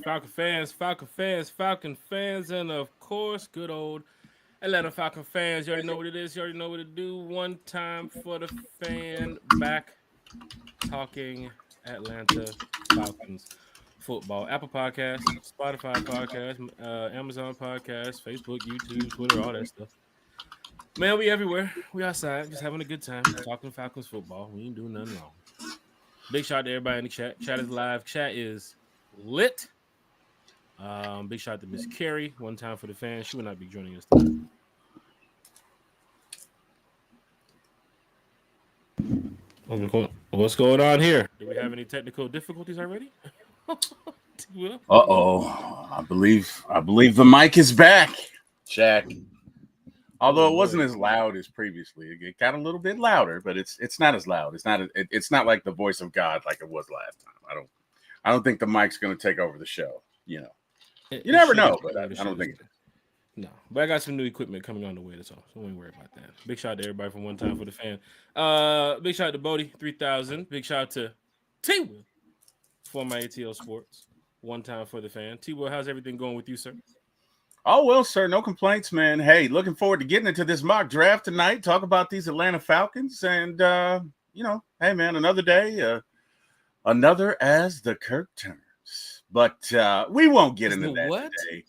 Falcon fans, and of course, good old Atlanta Falcon fans. You already know what it is. You already know what to do. One time for the fan, back talking Atlanta Falcons football. Apple Podcasts, Spotify Podcasts, Amazon Podcasts, Facebook, YouTube, Twitter, all that stuff. Man, we everywhere. We outside, just having a good time talking Falcons football. We ain't doing nothing wrong. Big shout out to everybody in the chat. Chat is live. Chat is lit. Big shout out to Miss Carrie. One time for the fans. She will not be joining us tonight. What's going on here? Do we have any technical difficulties already? I believe the mic is back, Jack. Although it wasn't as loud as previously, it got a little bit louder, but it's not as loud. It's not like the voice of God like it was last time. I don't think the mic's going to take over the show. You never know, but I don't think. No, but I got some new equipment coming on the way. That's all. So don't even worry about that. Big shout out to everybody from One Time for the Fan. Big shout out to Bodie 3000. Big shout out to T Will for my ATL Sports. One Time for the Fan. T Will, how's everything going with you, sir? Oh, well, sir, no complaints, man. Hey, looking forward to getting into this mock draft tonight. Talk about these Atlanta Falcons. And, hey, man, another day, another as the Kirk turns. But we won't get into that today.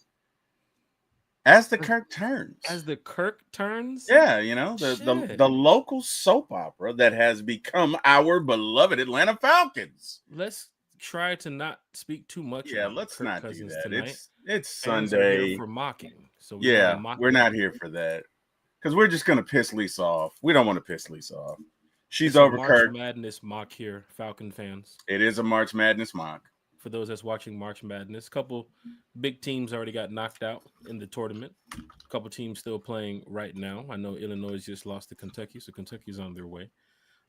As the Kirk turns. As the Kirk turns? Yeah, the local soap opera that has become our beloved Atlanta Falcons. Let's try to not speak too much. Yeah, let's Kirk not Cousins do that. Tonight. It's Fans Sunday. are here for mocking. So we're not here for that. Because we're just gonna piss Lisa off. We don't want to piss Lisa off. She's over Kirk. March Madness mock here, Falcon fans. It is a March Madness mock. For those that's watching March Madness, a couple big teams already got knocked out in the tournament. A couple teams still playing right now. I know Illinois just lost to Kentucky, so Kentucky's on their way.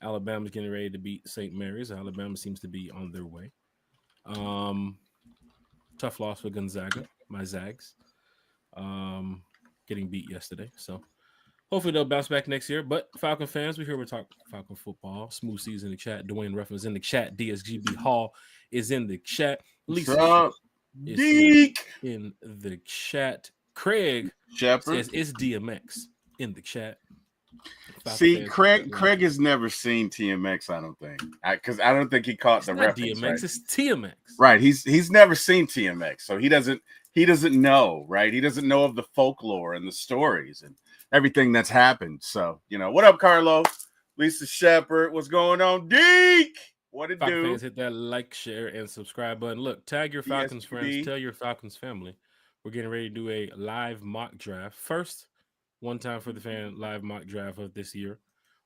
Alabama's getting ready to beat St. Mary's. Alabama seems to be on their way. Tough loss for Gonzaga, my Zags. Getting beat yesterday. So hopefully they'll bounce back next year. But Falcon fans, we're here to talk Falcon football. Smooth C's in the chat. Dwayne Ruffin in the chat. DSGB Hall is in the chat. Lisa is in the chat. Craig Shepherd says it's DMX in the chat. See, Craig has never seen TMX, I don't think. Because I don't think he caught the reference. DMX, right? It's TMX. Right. He's never seen TMX, so he doesn't know, right? He doesn't know of the folklore and the stories and everything that's happened. So, what up, Carlo? Lisa Shepherd, what's going on? Deke! What it Falcon do? Fans, hit that like, share, and subscribe button. Look, tag your Falcons friends. Tell your Falcons family. We're getting ready to do a live mock draft. First, One Time for the Fan live mock draft of this year.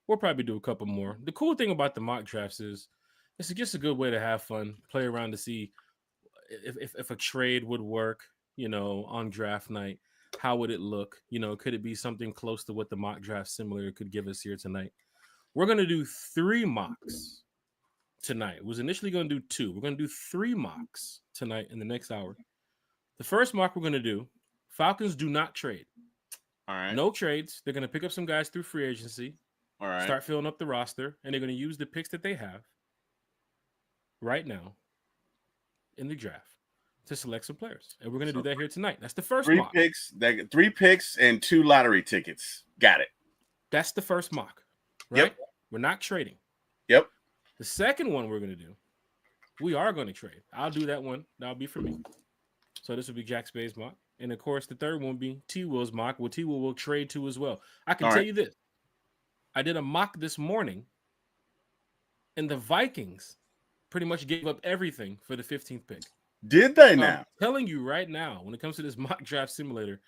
We'll probably do a couple more. The cool thing about the mock drafts is it's just a good way to have fun, play around to see if a trade would work, on draft night. How would it look? Could it be something close to what the mock draft simulator could give us here tonight? We're going to do 3 mocks tonight. It was initially going to do 2. We're going to do 3 mocks tonight in the next hour. The first mock we're going to do, Falcons do not trade. All right. No trades. They're going to pick up some guys through free agency. All right. Start filling up the roster, and they're going to use the picks that they have right now in the draft to select some players. And we're going to do that here tonight. That's the first mock. 3 picks and 2 lottery tickets. Got it. That's the first mock. Right? Yep. We're not trading. Yep. The second one we're going to do, we are going to trade. I'll do that one. That'll be for me. So this will be Jack Spade's mock. And, of course, the third one will be T-Will's mock. Well, T-Will will trade to as well. I can tell you this. I did a mock this morning, and the Vikings pretty much gave up everything for the 15th pick. Did they now? I'm telling you right now, when it comes to this mock draft simulator,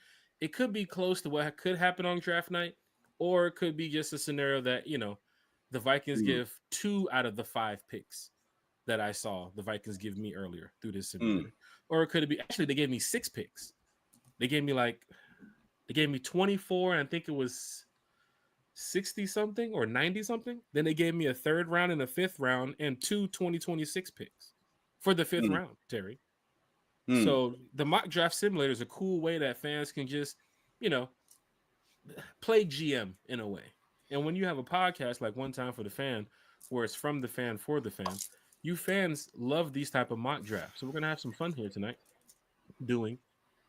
it could be close to what could happen on draft night, or it could be just a scenario that, the Vikings give 2 out of the 5 picks that I saw the Vikings give me earlier through this simulator. Or it could be, actually, they gave me 6 picks. They gave me 24, and I think it was 60-something or 90-something. Then they gave me a 3rd round and a 5th round and 2 2026 picks for the 5th round, Terry. So the mock draft simulator is a cool way that fans can just, play GM in a way. And when you have a podcast like One Time for the Fan, where it's from the fan for the fan, you fans love these type of mock drafts. So we're going to have some fun here tonight. doing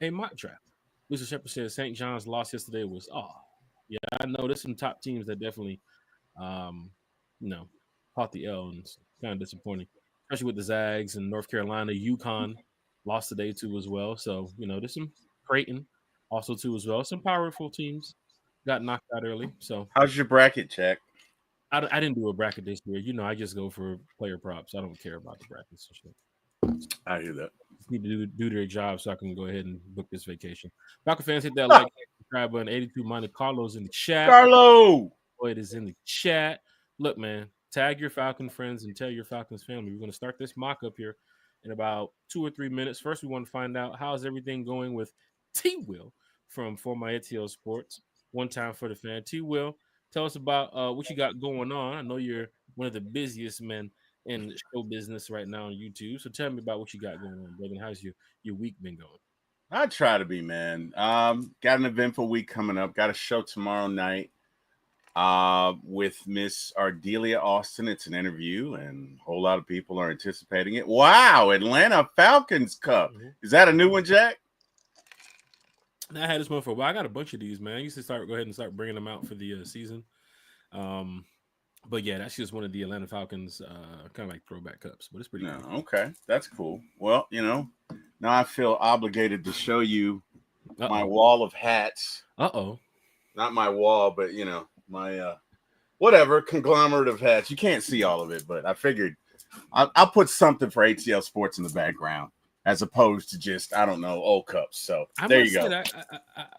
a mock draft. Lisa Shepard said St. John's loss yesterday was, yeah, I know there's some top teams that definitely, um, you know, caught the L, and it's kind of disappointing, especially with the Zags and North Carolina. UConn lost today too as well. So, there's some Creighton also too as well. Some powerful teams got knocked out early. So, how's your bracket, Jack? I didn't do a bracket this year. I just go for player props. I don't care about the brackets and shit. I hear that. Just need to do their job so I can go ahead and book this vacation. Falcon fans, hit that like, subscribe button. 82 Monte Carlos in the chat. Carlo! Boy, it is in the chat. Look, man, tag your Falcon friends and tell your Falcons family. We're going to start this mock up here in about 2 or 3 minutes. First, we want to find out how's everything going with T Will from For My ATL Sports. One time for the fan. T Will, tell us about what you got going on. I know you're one of the busiest men in show business right now on YouTube. So tell me about what you got going on, brother. And how's your week been going? I try to be, man. Got an eventful week coming up. Got a show tomorrow night with Miss Ardelia Austin. It's an interview, and a whole lot of people are anticipating it. Wow, Atlanta Falcons Cup. Mm-hmm. Is that a new one, Jack? I had this one for a while. I got a bunch of these, man. I used to go ahead and start bringing them out for the season. But yeah, that's just one of the Atlanta Falcons kind of like throwback cups, but it's pretty cool. Okay, that's cool. Well, now I feel obligated to show you my wall of hats. Not my wall, but my whatever conglomerate of hats. You can't see all of it, but I figured I'll put something for ATL Sports in the background as opposed to just, I don't know, old cups. So there you go.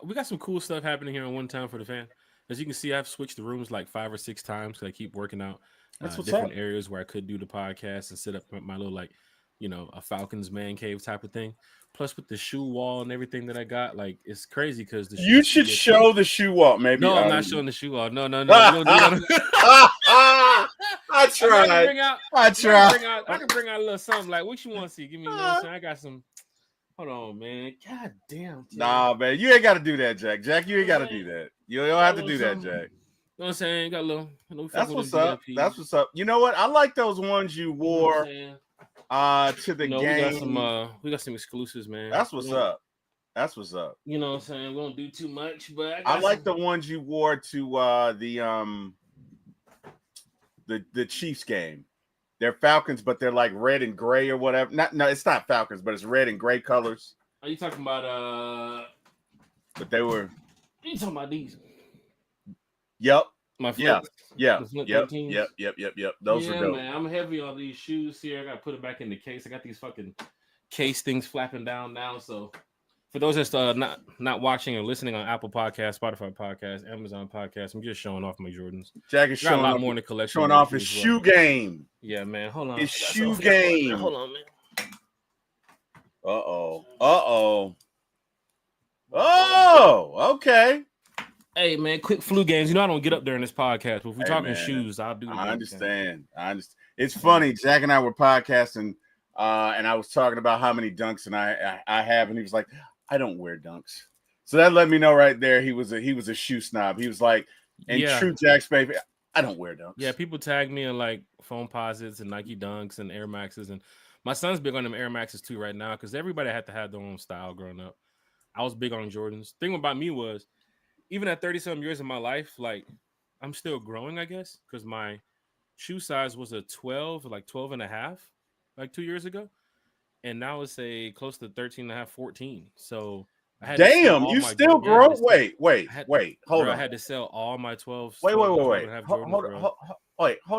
We got some cool stuff happening here on One Time for the Fan. As you can see, I've switched the rooms like 5 or 6 times because I keep working out different areas where I could do the podcast and set up my little a Falcons man cave type of thing. Plus with the shoe wall and everything that I got, like it's crazy because you should show the shoe wall. Maybe no, I'm not showing the shoe wall. No. I tried. I can bring out a little something. Like what you want to see? Give me. I got some. Hold on, man. God damn. Nah, man. You ain't got to do that, Jack. Jack, you ain't got to do that. You don't have to do that, Jack. You know what I'm saying? Got a little. That's what's up. That's what's up. You know what? I like those ones you wore to the game. We got some exclusives, man. That's what's up. That's what's up. You know what I'm saying? We don't do too much, but I like the ones you wore to the Chiefs game. They're Falcons, but they're like red and gray or whatever. No, it's not Falcons, but it's red and gray colors. Are you talking about But they were. You talking about these? Yep. My flips? Yep. Those are dope. Man, I'm heavy on these shoes here. I gotta put it back in the case. I got these fucking case things flapping down now. So for those that's not watching or listening on Apple Podcasts, Spotify Podcasts, Amazon Podcasts, I'm just showing off my Jordans. Jack is showing a lot more in the collection. Showing off his shoe game. Yeah, man. Hold on. His shoe game. Hold on, man. Oh, okay. Hey, man, quick flu games. I don't get up there in this podcast, but if we're talking shoes, I'll do it. I understand. It's funny. Jack and I were podcasting, and I was talking about how many dunks and I have, and he was like, I don't wear dunks. So that let me know right there he was a shoe snob. He was like, true Jack's baby, I don't wear dunks. Yeah, people tag me in like Foam Posits and Nike Dunks and Air Maxes, and my son's big on them Air Maxes too right now because everybody had to have their own style growing up. I was big on Jordans. Thing about me was, even at 30-some years of my life, like I'm still growing, I guess, because my shoe size was a 12, like 12 and a half, like 2 years ago. And now it's close to 13 and a half, 14. So I had you still grow? Wait, hold on. I had to sell all my 12. Wait. Hold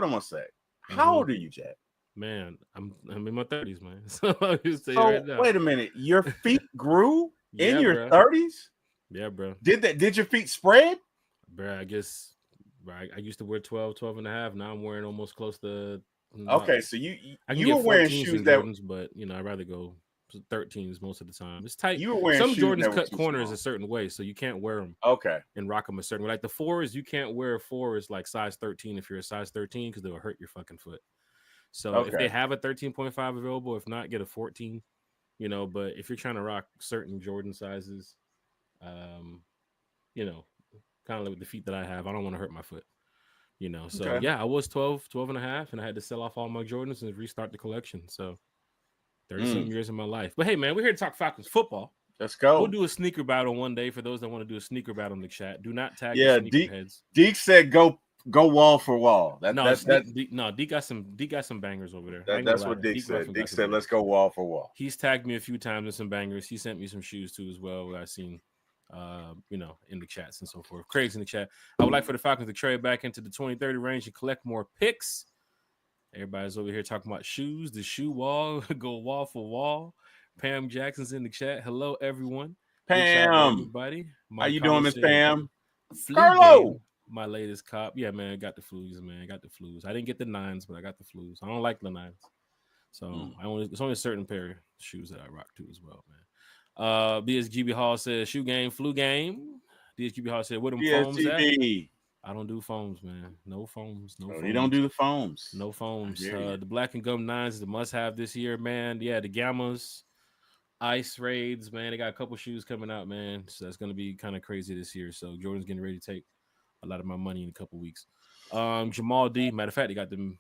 on one sec. How old are you, Jack? Man, I'm in my 30s, man. So I'll just say right now. Wait a minute. Your feet grew in your 30s? Yeah, bro. Did your feet spread? Bro, I guess I used to wear 12 and a half. Now I'm wearing almost close to. Okay, so you were wearing shoes that, Jordans, but I'd rather go 13s most of the time. It's tight. You were wearing some shoes Jordans that cut corners a certain way, so you can't wear them. Okay. And rock them a certain way. Like the 4s, you can't wear 4s like size 13 if you're a size 13 because they'll hurt your fucking foot. So if they have a 13.5 available, if not, get a 14. But if you're trying to rock certain Jordan sizes, kind of like with the feet that I have, I don't want to hurt my foot. So yeah, I was 12 and a half, and I had to sell off all my Jordans and restart the collection. So 30-something years of my life. But hey, man, we're here to talk Falcons football. Let's go. We'll do a sneaker battle one day for those that want to do a sneaker battle in the chat. Do not tag the sneakerheads. Deke said go wall for wall. Deke got some bangers over there. That's what Deke said. Deke said let's go wall for wall. He's tagged me a few times with some bangers. He sent me some shoes too as well. I've seen in the chats and so forth. Craig's in the chat. I would like for the Falcons to trade back into the 2030 range and collect more picks. Everybody's over here talking about shoes, the shoe wall, go wall for wall. Pam Jackson's in the chat. Hello, everyone. Pam, everybody. How you doing, Miss Pam? Carlo, my latest cop. Yeah, man, got the flus, man. Got the flus. I didn't get the 9s, but I got the flus. I don't like the 9s. So it's only a certain pair of shoes that I rock too as well, man. BSGB Hall says shoe game, flu game. DSGB Hall said, what them foams at? I don't do foams, man. No foams. No foams. You don't do the foams. No foams. The black and gum 9s is the must-have this year, man. Yeah, the Gammas, Ice Raids, man. They got a couple shoes coming out, man. So that's going to be kind of crazy this year. So Jordan's getting ready to take a lot of my money in a couple weeks. Jamal D, matter of fact, they got them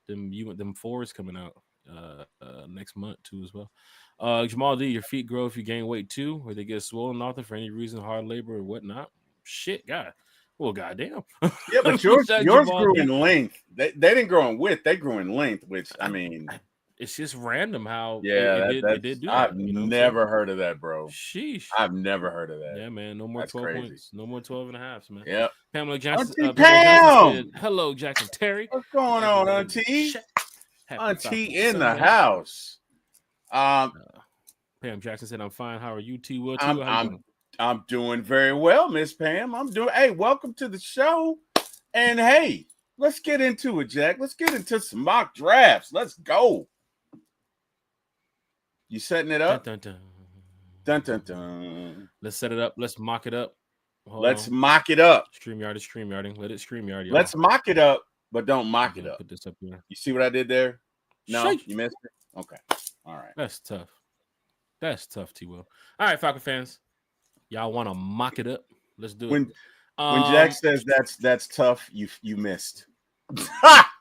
4s coming out next month too as well. Jamal D, your feet grow if you gain weight too, or they get swollen often for any reason, hard labor or whatnot. Shit, God. Well, goddamn. Yeah, but yours grew in length. They didn't grow in width. They grew in length, which, I mean. It's just random how it did do that. I've never heard of that, bro. Sheesh. I've never heard of that. Yeah, man. No more 12 points. No more 12 and a half, man. Yeah. Pamela Johnson. Pam! Said, hello, Jackson Terry. What's going on, Auntie? Auntie in the house. Pam Jackson said, I'm fine. How are you, T? Will, I'm doing very well, Miss Pam. Hey, welcome to the show. And hey, let's get into it, Jack. Let's get into some mock drafts. Let's go. You setting it up? Dun, dun, dun. Dun, dun, dun. Let's set it up. Let's mock it up. Let's mock it up. StreamYard is StreamYarding. Let it StreamYard. Y'all. Let's mock it up, but don't mock it up. Put this up here. You see what I did there? No, you missed it? Okay. All right. That's tough, T. Will. All right, Falcon fans. Y'all want to mock it up? Let's do it. When Jack says that's tough, you missed.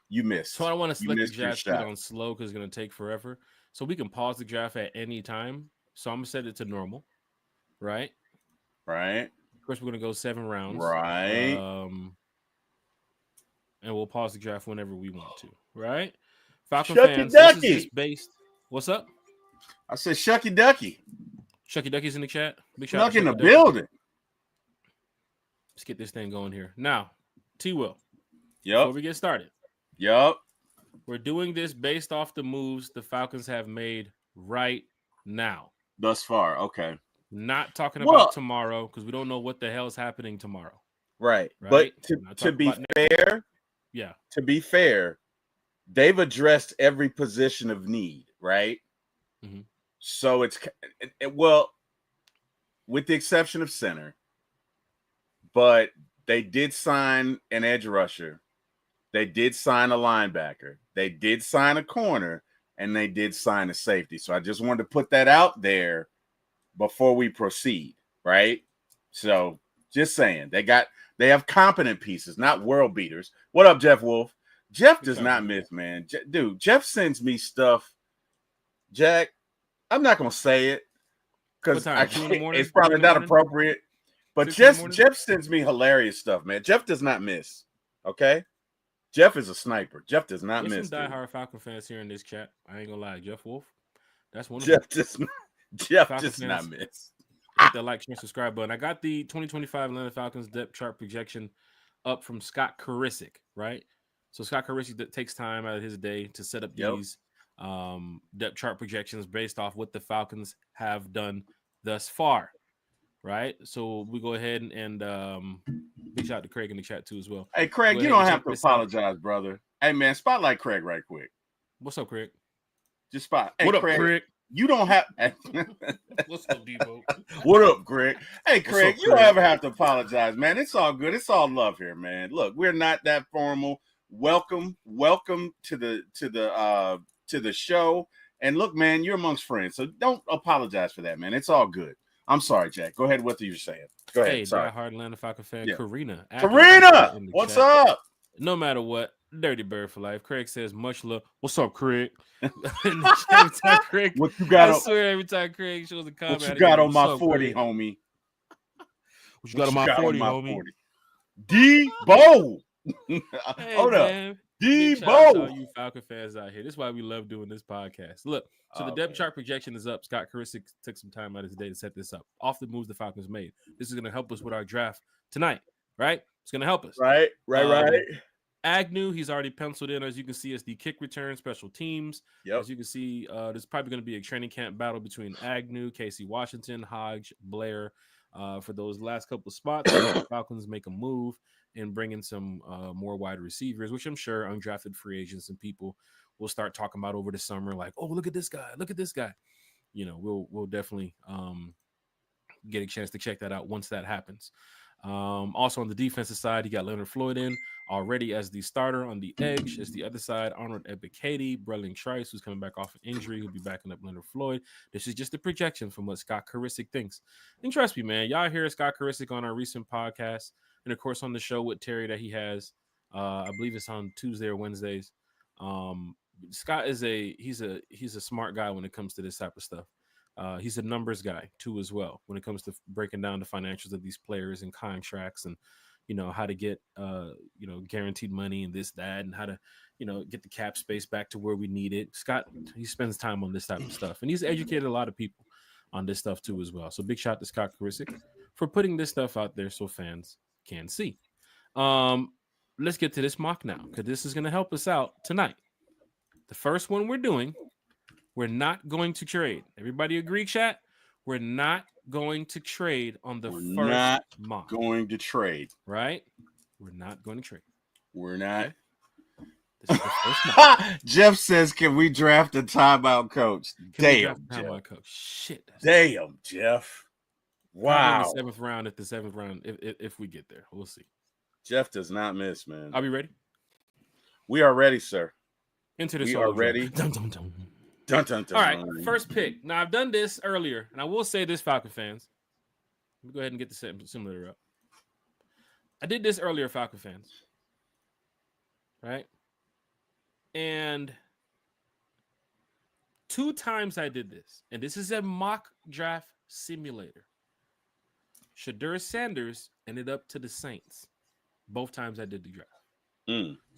You missed. So I don't want to select the draft on slow because it's going to take forever. So we can pause the draft at any time. So I'm going to set it to normal. Right? Right. Of course, we're going to go 7 rounds. Right. And we'll pause the draft whenever we want to. Right? Falcon Shucky fans, Ducky. this is just based. What's up? I said Shucky Ducky. Shucky Ducky's in the chat. Big shout out in the building. Let's get this thing going here. Now, T-Will. Yep. Before we get started. Yep. We're doing this based off the moves the Falcons have made right now. Thus far. Okay. Not talking about tomorrow because we don't know what the hell is happening tomorrow. Right. But to be fair, to be fair, they've addressed every position of need, right? Mm-hmm. So it's with the exception of center, but they did sign an edge rusher. They did sign a linebacker. They did sign a corner, and they did sign a safety. So I just wanted to put that out there before we proceed, right? So just saying, they have competent pieces, not world beaters. What up, Jeff Wolf? Jeff does not miss, man. Dude, Jeff sends me stuff. Jack, I'm not gonna say it because it's probably not appropriate. But Jeff sends me hilarious stuff, man. Jeff does not miss. Okay, Jeff is a sniper. Jeff does not miss. Some diehard Falcon fans here in this chat. I ain't gonna lie, Jeff Wolf. That's one. Jeff does not miss. Hit that like, share, subscribe button. I got the 2025 Atlanta Falcons depth chart projection up from Scott Karisic, right? So Scott Karisic takes time out of his day to set up these depth chart projections based off what the Falcons have done thus far, right? So we go ahead and big shout out to Craig in the chat too as well. Hey, Craig, you don't have to apologize, brother. Hey, man, spotlight Craig right quick. What's up, Craig? Just spot. Hey, what up, Craig? You don't have. What's up, Debo? What up, Greg? Hey, Craig, you don't ever have to apologize, man. It's all good. It's all love here, man. Look, we're not that formal. Welcome to the show. And look, man, you're amongst friends, so don't apologize for that, man. It's all good. I'm sorry, Jack. Go ahead with what you're saying. Go ahead. Hey, diehard Atlanta Falcon fan, Karina. Karina, what's up? No matter what, Dirty Bird for life. Craig says, much love. What's up, Craig? Every time Craig, What you got? I swear, every time Craig shows a comment, what you got on my 40, Craig? homie? What you got on my 40, homie? 40? Debo. Hey, Hold man. up. Big shout out to all Debo. you Falcon fans out here. This is why we love doing this podcast. Look, so the depth chart projection is up. Scott Karisic took some time out of his day to set this up. Off the moves the Falcons made. This is going to help us with our draft tonight, right? It's going to help us. Right. Agnew, he's already penciled in, as you can see, as the kick return special teams. Yep. As you can see, there's probably going to be a training camp battle between Agnew, Casey Washington, Hodge, Blair. For those last couple of spots, the Falcons make a move and bring in some more wide receivers, which I'm sure undrafted free agents and people will start talking about over the summer. Like, oh, look at this guy. Look at this guy. You know, we'll definitely get a chance to check that out once that happens. Also on the defensive side, you got Leonard Floyd in already as the starter on the edge. As the other side, Arnold Ebiketie, Brelin Trice, who's coming back off an injury, who'll be backing up Leonard Floyd. This is just a projection from what Scott Karisic thinks. And trust me, man, y'all hear Scott Karisic on our recent podcast, and of course on the show with Terry that he has. I believe it's on Tuesday or Wednesdays. Scott is he's a smart guy when it comes to this type of stuff. He's a numbers guy too, as well, when it comes to breaking down the financials of these players and contracts, and how to get guaranteed money and this, that, and how to get the cap space back to where we need it. Scott, he spends time on this type of stuff, and he's educated a lot of people on this stuff too as well. So big shout to Scott Karisic for putting this stuff out there so fans can see. Let's get to this mock now, because this is going to help us out tonight. The first one we're doing, we're not going to trade. Everybody agree, chat? We're not going to trade on the first mock. Going to trade. Right? We're not going to trade. We're not. Okay? This is the first mock. Jeff says, can we draft a timeout coach? Damn, timeout coach. Shit. Damn, Jeff. Wow. In the 7th round, if we get there. We'll see. Jeff does not miss, man. Are we ready? We are ready, sir. Into this. We are ready. Dun, dun, dun. Dun, dun, dun. All right, first pick. Now, I've done this earlier, and I will say this, Falcon fans. Let me go ahead and get the simulator up. I did this earlier, Falcon fans. Right? And 2 times I did this, and this is a mock draft simulator. Shedeur Sanders ended up to the Saints. Both times I did the draft.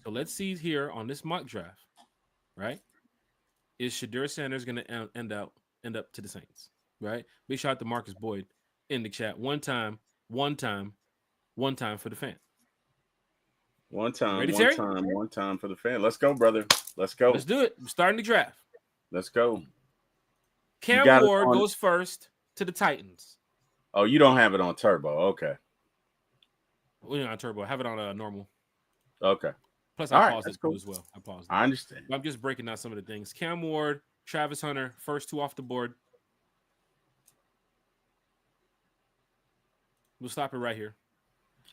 So let's see here on this mock draft, right? Is Shedeur Sanders going to end up to the Saints, right? Big shout out to Marcus Boyd in the chat. One time for the fan. One time, ready, one time for the fan. Let's go, brother. Let's go. Let's do it. We're starting the draft. Let's go. Cam Ward goes first to the Titans. Oh, you don't have it on turbo. Okay. We're not on turbo. I have it on normal. Okay. Plus, I paused it as well. I paused it. I understand. But I'm just breaking down some of the things. Cam Ward, Travis Hunter, first 2 off the board. We'll stop it right here.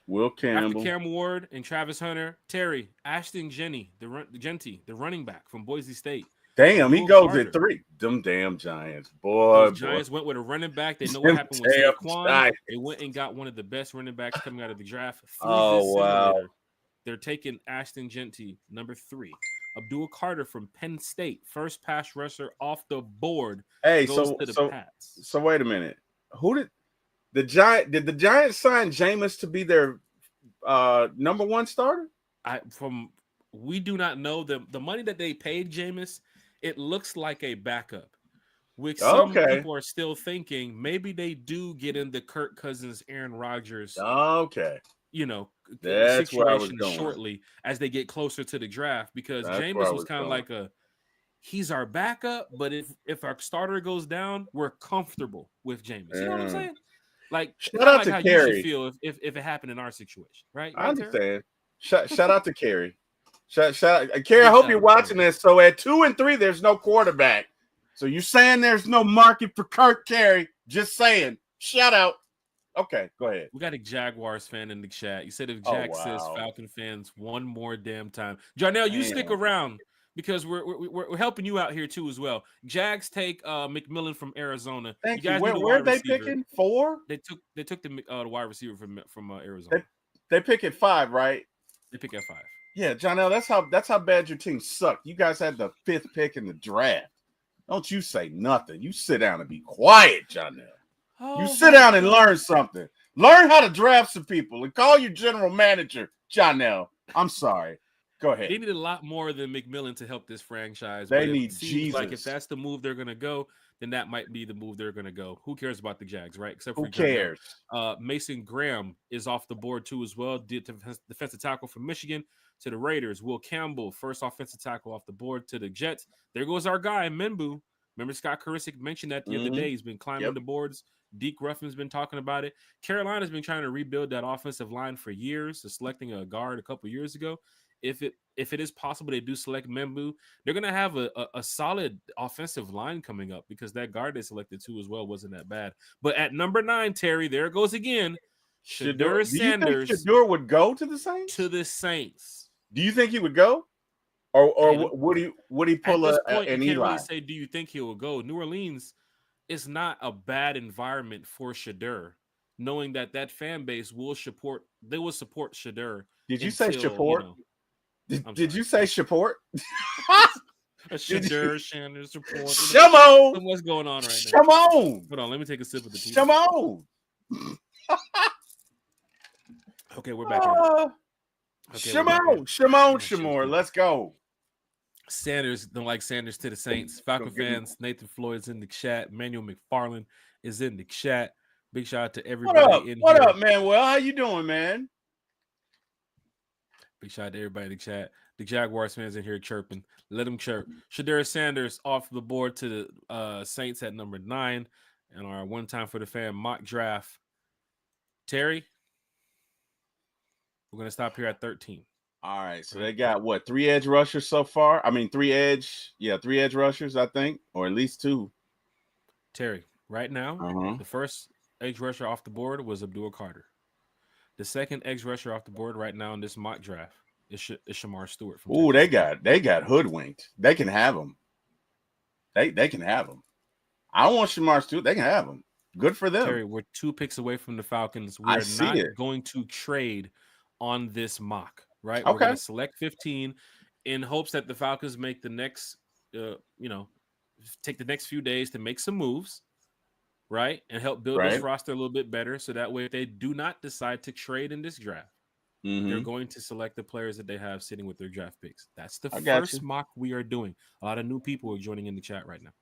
Will Campbell. After Cam Ward and Travis Hunter, Terry, Ashton Genty, the running back from Boise State. Damn, he goes at 3. Them damn Giants. Boy, Giants went with a running back. They know what happened with Saquon. They went and got one of the best running backs coming out of the draft. Wow. They're taking Ashton Genty, number 3. Abdul Carter from Penn State, first pass rusher off the board. Hey, goes to the Pats. So wait a minute. Who did the Giants sign Jameis to be their number 1 starter? We do not know the money that they paid Jameis. It looks like a backup, which some people are still thinking maybe they do get in the Kirk Cousins, Aaron Rodgers. Okay. That's situation shortly as they get closer to the draft, because Jameis was kind of like he's our backup, but if our starter goes down, we're comfortable with Jameis. You know what I'm saying? Like, shout out to how Kerry. you should feel if it happened in our situation, right? I understand. Shout out to Kerry. Shout out, Kerry. I hope you're watching this. So at 2 and 3, there's no quarterback. So you're saying there's no market for Kirk Kerry? Just saying. Shout out. Okay, go ahead. We got a Jaguars fan in the chat. You said if Jack says Falcon fans one more damn time. Jarnell, you stick around because we're helping you out here too as well. Jags take McMillan from Arizona. Thank you. Where are they picking? 4? They took the wide receiver from Arizona. They pick at 5, right? They pick at 5. Yeah, John L. That's how bad your team sucked. You guys had the 5th pick in the draft. Don't you say nothing. You sit down and be quiet, John L. You sit down and learn something. Learn how to draft some people and call your general manager, John L. I'm sorry. Go ahead. They need a lot more than McMillan to help this franchise. They but need it seems Jesus. like if that's the move they're going to go, then that might be the move they're going to go. Who cares about the Jags, right? Except for Who cares? Mason Graham is off the board too as well. Defensive tackle from Michigan to the Raiders. Will Campbell, first offensive tackle off the board to the Jets. There goes our guy, Membu. Remember Scott Karisic mentioned that the other day. He's been climbing the boards. Deke Ruffman's been talking about it. Carolina's been trying to rebuild that offensive line for years, so selecting a guard a couple years ago. If it is possible they do select Membu, they're going to have a solid offensive line coming up because that guard they selected too as well wasn't that bad. But at number 9, Terry, there it goes again. Shedeur Sanders. Do you think Shedeur would go to the Saints? To the Saints. Do you think he would go? Or would he pull at this point, an you can't Eli? really say, do you think he will go? New Orleans is not a bad environment for Shedeur, knowing that fan base will support Shedeur. Did you say support? Did you say support? A Shedeur Sanders support. Come on. What's going on right now? Come on. Hold on, let me take a sip of the tea. Come on. Okay, we're back. Shimon. Let's go. Sanders, don't like Sanders to the Saints. Falcon fans, Nathan Floyd's in the chat. Emmanuel McFarland is in the chat. Big shout out to everybody What up, man? Well, how you doing, man? Big shout out to everybody in the chat. The Jaguars fans in here chirping. Let them chirp. Shedeur Sanders off the board to the Saints at number 9. And our one time for the fan mock draft. Terry, we're going to stop here at 13. All right, so they got what, 3 edge rushers so far? I mean, 3 edge rushers, I think, or at least 2. Terry, right now, the first edge rusher off the board was Abdul Carter. The second edge rusher off the board right now in this mock draft is Shamar Stewart. Oh, they got hoodwinked. They can have him. They can have him. I don't want Shamar Stewart. They can have him. Good for them. Terry, we're 2 picks away from the Falcons. We're not going to trade on this mock. Right, okay. We're going to select 15 in hopes that the Falcons make the next, take the next few days to make some moves, right, and help build this roster a little bit better. So that way, if they do not decide to trade in this draft, they're going to select the players that they have sitting with their draft picks. That's the first mock we are doing. A lot of new people are joining in the chat right now.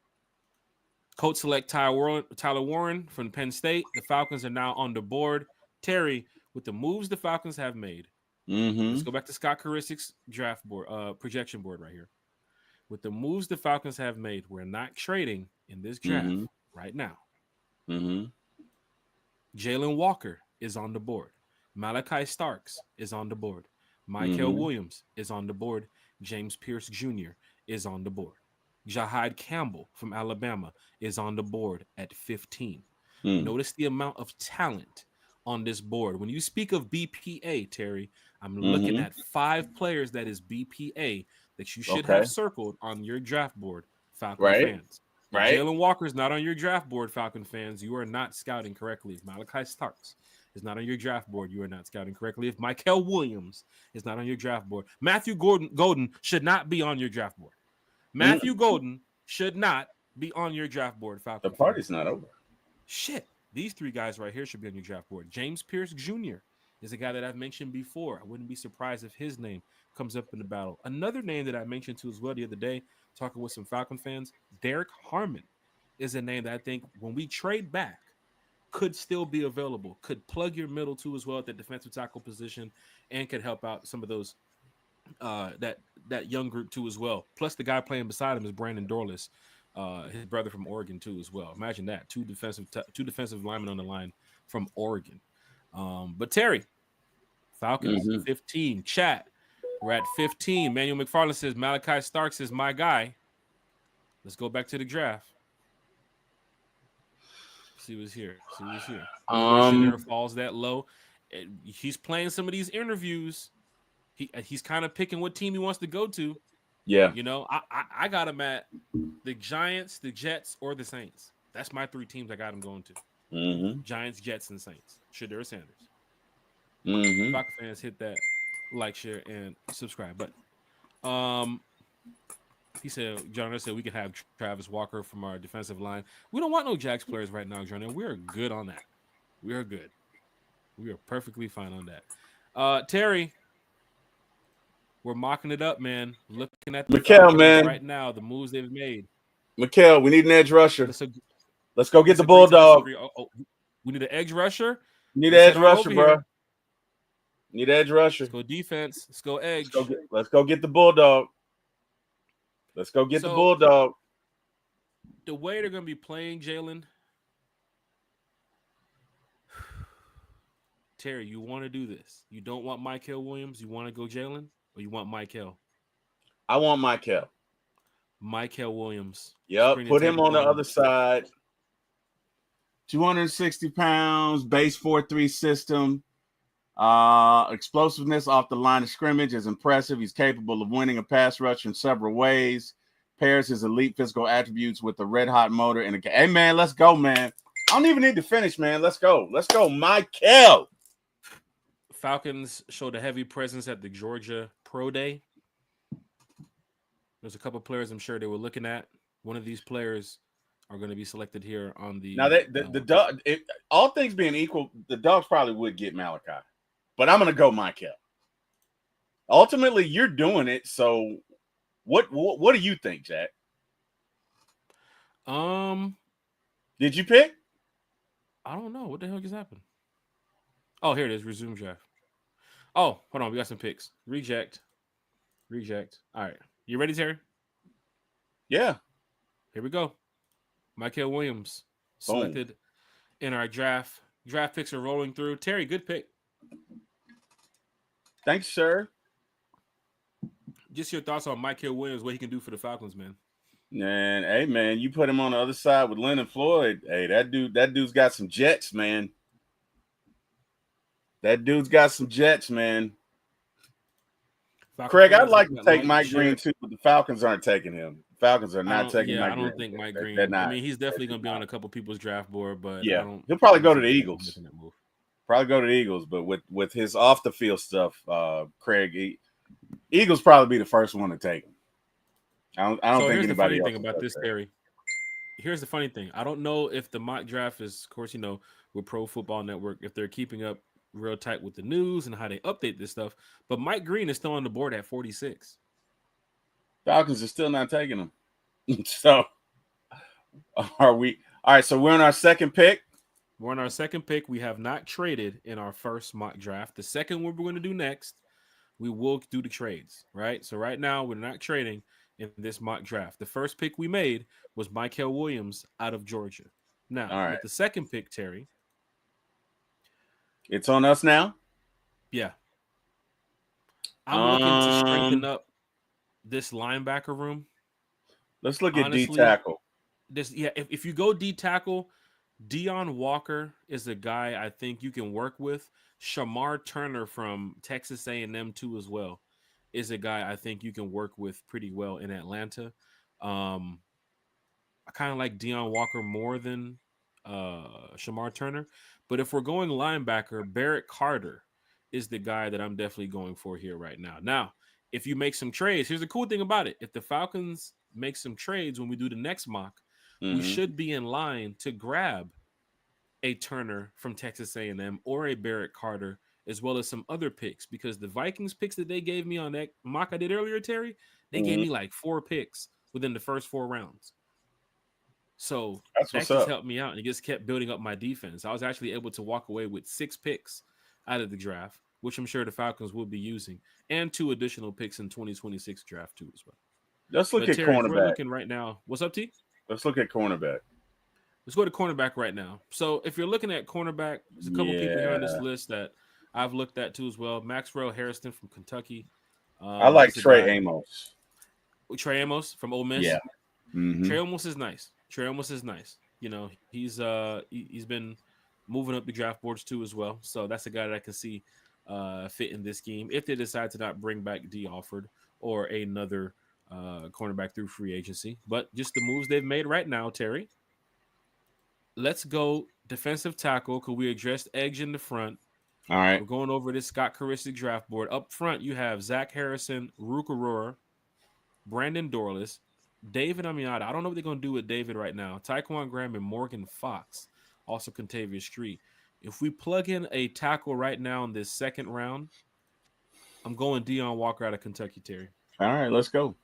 Colts select Tyler Warren from Penn State. The Falcons are now on the board. Terry, with the moves the Falcons have made. Let's go back to Scott Karisic's draft board, projection board right here. With the moves the Falcons have made, we're not trading in this draft right now. Jalen Walker is on the board. Malachi Starks is on the board. Michael Williams is on the board. James Pierce Jr. is on the board. Jahad Campbell from Alabama is on the board at 15. Notice the amount of talent on this board. When you speak of BPA, Terry, I'm looking at 5 players that is BPA that you should have circled on your draft board, Falcon fans. Right. Jalen Walker is not on your draft board, Falcon fans. You are not scouting correctly. If Malachi Starks is not on your draft board, you are not scouting correctly. If Michael Williams is not on your draft board, Matthew Golden should not be on your draft board. Matthew Golden should not be on your draft board, Falcon. The party's not over. Shit. These 3 guys right here should be on your draft board. James Pierce Jr. is a guy that I've mentioned before. I wouldn't be surprised if his name comes up in the battle. Another name that I mentioned too as well the other day, talking with some Falcon fans, Derek Harmon is a name that I think when we trade back could still be available, could plug your middle too as well at the defensive tackle position and could help out some of those that young group too as well. Plus the guy playing beside him is Brandon Dorless. His brother from Oregon too as well. Imagine that, two defensive linemen on the line from Oregon. But Terry, Falcons 15. Chat, we're at 15. Manuel McFarland says Malachi Starks is my guy. Let's go back to the draft. See what's here. Shedeur falls that low. He's playing some of these interviews. He's kind of picking what team he wants to go to. Yeah. You know, I got him at the Giants, the Jets, or the Saints. That's my 3 teams I got him going to. Giants, Jets, and Saints. Shedeur Sanders. Falcon fans hit that. like, share, and subscribe. But um, he said, John said we could have Travis Walker from our defensive line. We don't want no Jags players right now, John. We are good on that. We are good. We are perfectly fine on that. Terry, we're mocking it up, man. Looking at the Mikal, Falcons man. right now, the moves they've made. Mikal, we need an edge rusher. Let's go get the disagree Bulldog. We need an edge rusher. We need Let's an edge head on rusher, over bro. here. Need edge rusher. Let's go defense. Let's go edge. Let's go get the Bulldog. Let's go get the Bulldog. The way they're going to be playing, Jalen. Terry, you want to do this. You don't want Mykel Williams. You want to go Jalen? Or you want Mykel? I want Mykel. Mykel Williams. Yep, put him on the other side. 260 pounds, base 4-3 system. Explosiveness off the line of scrimmage is impressive. He's capable of winning a pass rush in several ways. Pairs his elite physical attributes with a red-hot motor. Hey, man, let's go, man. I don't even need to finish, man. Let's go. Let's go, Mykel. Falcons showed a heavy presence at the Georgia Pro Day. There's a couple players I'm sure they were looking at. One of these players are going to be selected here on the. Now, the dog, all things being equal, the Dogs probably would get Malachi. But I'm going to go Mykel. Ultimately, you're doing it. So what do you think, Jack? Did you pick? I don't know. What the hell just happened? Oh, here it is. Resume draft. Oh, hold on. We got some picks. Reject. All right. You ready, Terry? Yeah. Here we go. Mykel Williams selected in our draft. Draft picks are rolling through. Terry, good pick. Thanks, sir. Just your thoughts on Mykel Williams, what he can do for the Falcons, man. Man, hey, man, you put him on the other side with Leonard Floyd. Hey, that dude's got some jets, man. That dude's got some jets, man. Craig, I'd like to take Mike Green too, but the Falcons aren't taking him. Falcons are not taking Mike Green. I don't think Mike Green. I mean, he's definitely going to be on a couple people's draft board, but yeah, he'll probably go to the Eagles. Probably go to the Eagles, but with his off the field stuff, Craig, Eagles probably be the first one to take him. I don't think anybody else. Here's the funny thing about this, Terry. Here's the funny thing. I don't know if the mock draft is, of course, with Pro Football Network, if they're keeping up real tight with the news and how they update this stuff. But Mike Green is still on the board at 46. Falcons are still not taking him. So are we? All right, so we're on our second pick. We're on our second pick. We have not traded in our first mock draft. The second one we're going to do next, we will do the trades, right? So right now we're not trading in this mock draft. The first pick we made was Mykel Williams out of Georgia. Now, with the second pick, Terry. It's on us now? Yeah. I'm looking to strengthen up this linebacker room. Let's look at D tackle. If you go D tackle, Deion Walker is a guy I think you can work with. Shamar Turner from Texas A&M too as well is a guy I think you can work with pretty well in Atlanta. I kind of like Deion Walker more than Shamar Turner. But if we're going linebacker, Barrett Carter is the guy that I'm definitely going for here right now. Now, if you make some trades, here's the cool thing about it. If the Falcons make some trades when we do the next mock, we should be in line to grab a Turner from Texas A&M or a Barrett Carter, as well as some other picks, because the Vikings picks that they gave me on that mock I did earlier, Terry, they gave me like 4 picks within the first 4 rounds. So that just helped me out, and it just kept building up my defense. I was actually able to walk away with 6 picks out of the draft, which I'm sure the Falcons will be using, and 2 additional picks in 2026 draft too as well. Let's look at cornerback. We're looking right now. What's up, T? Let's look at cornerback. Let's go to cornerback right now. So if you're looking at cornerback, there's a couple people here on this list that I've looked at too as well. Maxwell Harrison from Kentucky. I like Trey Amos. Trey Amos from Ole Miss. Yeah. Trey Amos is nice. He's been moving up the draft boards too as well. So that's a guy that I can see fit in this scheme if they decide to not bring back D. Alford or another cornerback through free agency. But just the moves they've made right now, Terry. Let's go defensive tackle because we addressed edge in the front. All right. We're going over this Scott Caristic draft board. Up front, you have Zach Harrison, Rook Aurora, Brandon Dorless, David Amiata. I don't know what they're going to do with David right now. Tyquan Graham and Morgan Fox. Also Contavious Street. If we plug in a tackle right now in this second round, I'm going Deion Walker out of Kentucky, Terry. All right, let's go.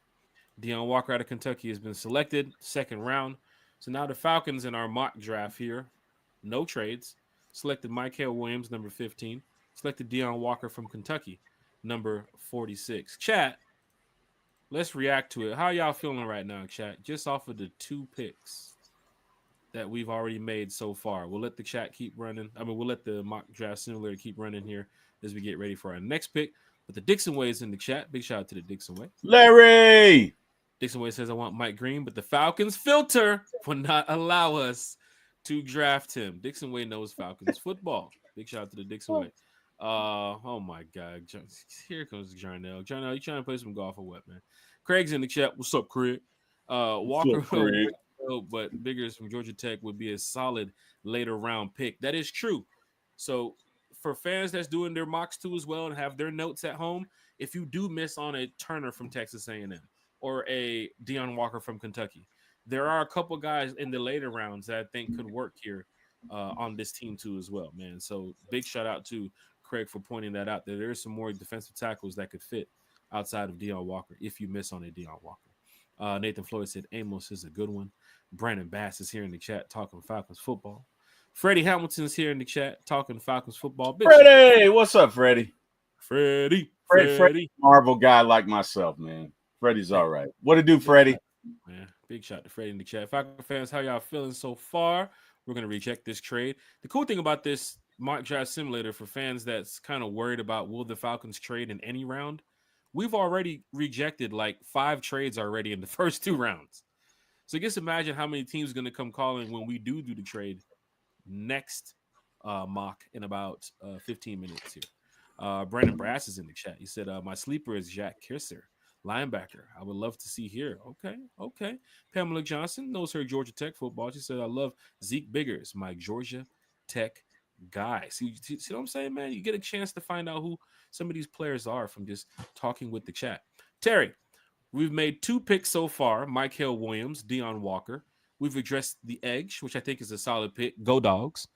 Deion Walker out of Kentucky has been selected, second round. So now the Falcons in our mock draft here, no trades, selected Michael Williams, number 15, selected Deion Walker from Kentucky, number 46. Chat, let's react to it. How y'all feeling right now, chat? Just off of the 2 picks that we've already made so far. We'll let the chat keep running. We'll let the mock draft simulator keep running here as we get ready for our next pick. But the Dixon Way is in the chat. Big shout out to the Dixon Way. Larry! Dixon Way says, I want Mike Green, but the Falcons filter will not allow us to draft him. Dixon Way knows Falcons football. Big shout out to the Dixon Way. Oh my God. Here comes Jarnell. Jarnell, you trying to play some golf or what, man? Craig's in the chat. What's up, Craig? Walker, Craig? but Biggers from Georgia Tech would be a solid later round pick. That is true. So for fans that's doing their mocks too as well and have their notes at home, if you do miss on a Turner from Texas A&M or a Deion Walker from Kentucky, there are a couple guys in the later rounds that I think could work here on this team too as well, man. So big shout out to Craig for pointing that out. There is some more defensive tackles that could fit outside of Deion Walker if you miss on a Deion Walker. Nathan Floyd said Amos is a good one. Brandon Bass is here in the chat talking Falcons football. Freddie Hamilton's here in the chat talking Falcons football. Freddie, what's up, Freddie? Freddie. Marvel guy like myself, man. Freddie's all right. What to do, Freddie? Man, big shout to Freddie in the chat. Falcon fans, how y'all feeling so far? We're going to reject this trade. The cool thing about this mock draft simulator for fans that's kind of worried about will the Falcons trade in any round, we've already rejected like 5 trades already in the first 2 rounds. So just imagine how many teams are going to come calling when we do the trade next mock in about 15 minutes here. Brandon Brass is in the chat. He said, my sleeper is Jack Kisser, linebacker. I would love to see here. Okay. Pamela Johnson knows her Georgia Tech football. She said, I love Zeke Biggers, my Georgia Tech guy. See what I'm saying, man? You get a chance to find out who some of these players are from just talking with the chat. Terry, we've made 2 picks so far. Michael Williams, Deion Walker. We've addressed the Edge, which I think is a solid pick. Go Dogs.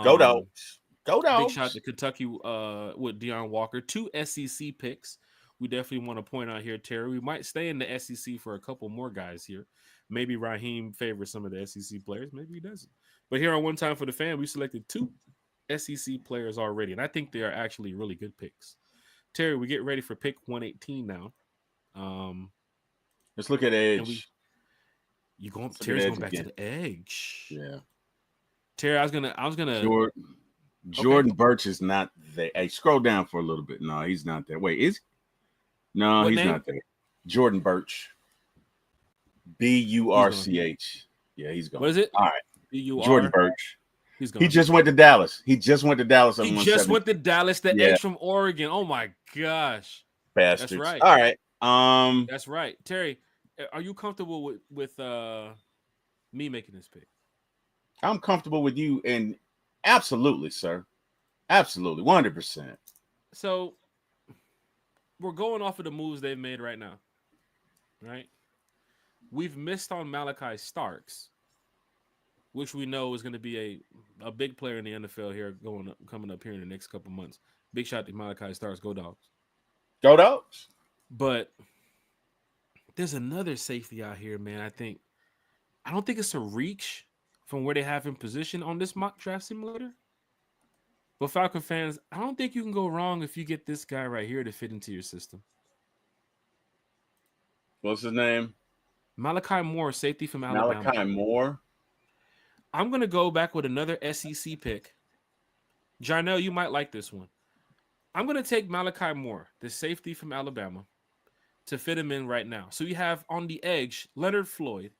Go Dogs. Go Dogs. Big shot to Kentucky with Deion Walker. 2 SEC picks. We definitely want to point out here, Terry. We might stay in the SEC for a couple more guys here. Maybe Raheem favors some of the SEC players. Maybe he doesn't. But here on One Time for the Fan, we selected 2 SEC players already, and I think they are actually really good picks. Terry, we get ready for pick 118 now. Let's look at Edge. Terry's going back to the Edge. Yeah. Terry, I was gonna. Jordan Birch is not there. Hey, scroll down for a little bit. No, he's not there. Wait, is he? No, he's not there. Jordan Birch. Burch. Yeah, he's going. What is it? All right. Jordan Birch. He's going. He just went to Dallas. He just went to Dallas. The Edge from Oregon. Oh my gosh. Bastards. That's right. All right. That's right. Terry, are you comfortable with me making this pick? I'm comfortable with you, and absolutely, sir. Absolutely, 100%. So we're going off of the moves they've made right now, right? We've missed on Malachi Starks, which we know is going to be a big player in the NFL here coming up here in the next couple months. Big shout to Malachi Starks. Go Dogs. Go Dogs. But there's another safety out here, man. I don't think it's a reach from where they have him positioned on this mock draft simulator. But Falcon fans, I don't think you can go wrong if you get this guy right here to fit into your system. What's his name? Malachi Moore, safety from Alabama. Malachi Moore. I'm going to go back with another SEC pick. Jarnell, you might like this one. I'm going to take Malachi Moore, the safety from Alabama, to fit him in right now. So you have on the edge, Leonard Floyd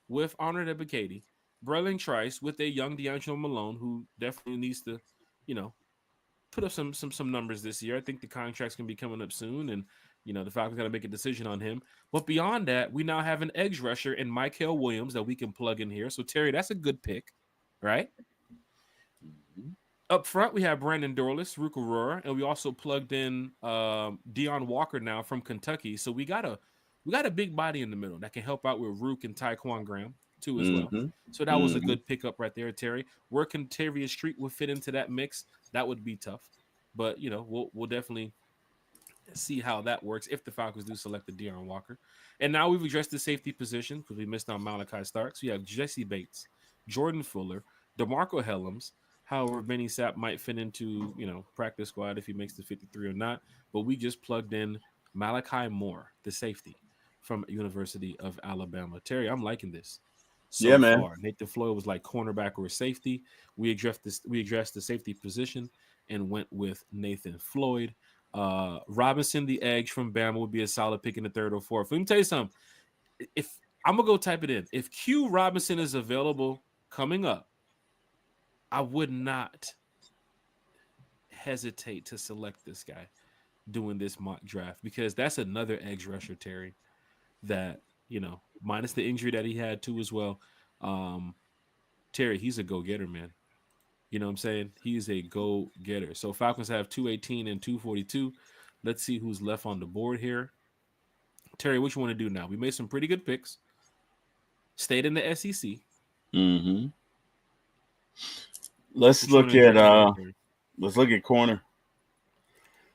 with Arnold Ebiketie, Braylon Trice with a young D'Angelo Malone, who definitely needs to, put up some numbers this year. I think the contract's going to be coming up soon, and, the Falcons got to make a decision on him. But beyond that, we now have an edge rusher in Michael Williams that we can plug in here. So, Terry, that's a good pick, right? Up front, we have Brandon Dorlus, Ruka Roar, and we also plugged in Deion Walker now from Kentucky. So we got a big body in the middle that can help out with Rook and Tyquan Graham too as well. Mm-hmm. So that was a Mm-hmm. good pickup right there, Terry. Where Kentavious Street would fit into that mix, that would be tough. But we'll definitely see how that works if the Falcons do select the Deion Walker. And now we've addressed the safety position because we missed on Malachi Starks. We have Jesse Bates, Jordan Fuller, DeMarco Helms. However, Benny Sapp might fit into practice squad if he makes the 53 or not. But we just plugged in Malachi Moore, the safety from University of Alabama. Terry, I'm liking this Yeah, so man. far. Nathan Floyd was like cornerback or safety. We addressed this. We addressed the safety position and went with Nathan Floyd. Robinson, the Edge from Bama, would be a solid pick in the third or fourth. Let me tell you something. If I'm gonna go type it in, if Q Robinson is available coming up, I would not hesitate to select this guy doing this mock draft because that's another edge rusher, Terry, that minus the injury that he had too as well. Um, Terry, he's a go getter, man. You know what I'm saying? He's a go getter. So Falcons have 218 and 242. Let's see who's left on the board here. Terry, what you want to do now? We made some pretty good picks. Stayed in the SEC. Mm-hmm. Let's What you want look to at address now, Terry? corner.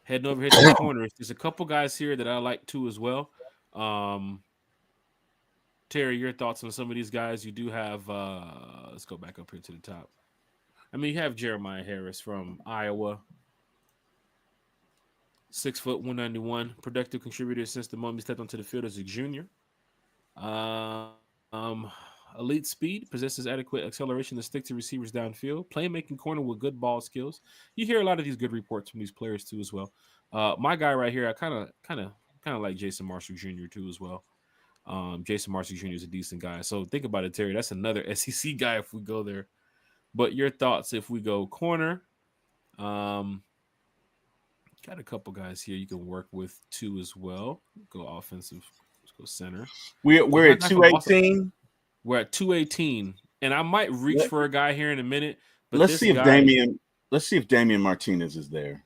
Heading over here to the corners. There's a couple guys here that I like too as well. Um, Terry, your thoughts on some of these guys? You do have. Let's go back up here to the top. I mean, you have Jeremiah Harris from Iowa. 6 foot 191, productive contributor since the moment he stepped onto the field as a junior. Elite speed, possesses adequate acceleration to stick to receivers downfield. Playmaking corner with good ball skills. You hear a lot of these good reports from these players too, as well. My guy right here, I kind of like Jason Marshall Jr. too, as well. Jason Marshall Jr. is a decent guy. So think about it, Terry. That's another SEC guy if we go there. But your thoughts if we go corner? Got a couple guys here you can work with too as well. Go offensive. Let's go center. We're My at guy from Boston. 218. We're at 218, and I might reach for a guy here in a minute. But Let's this see if guy, Damian Martinez is there.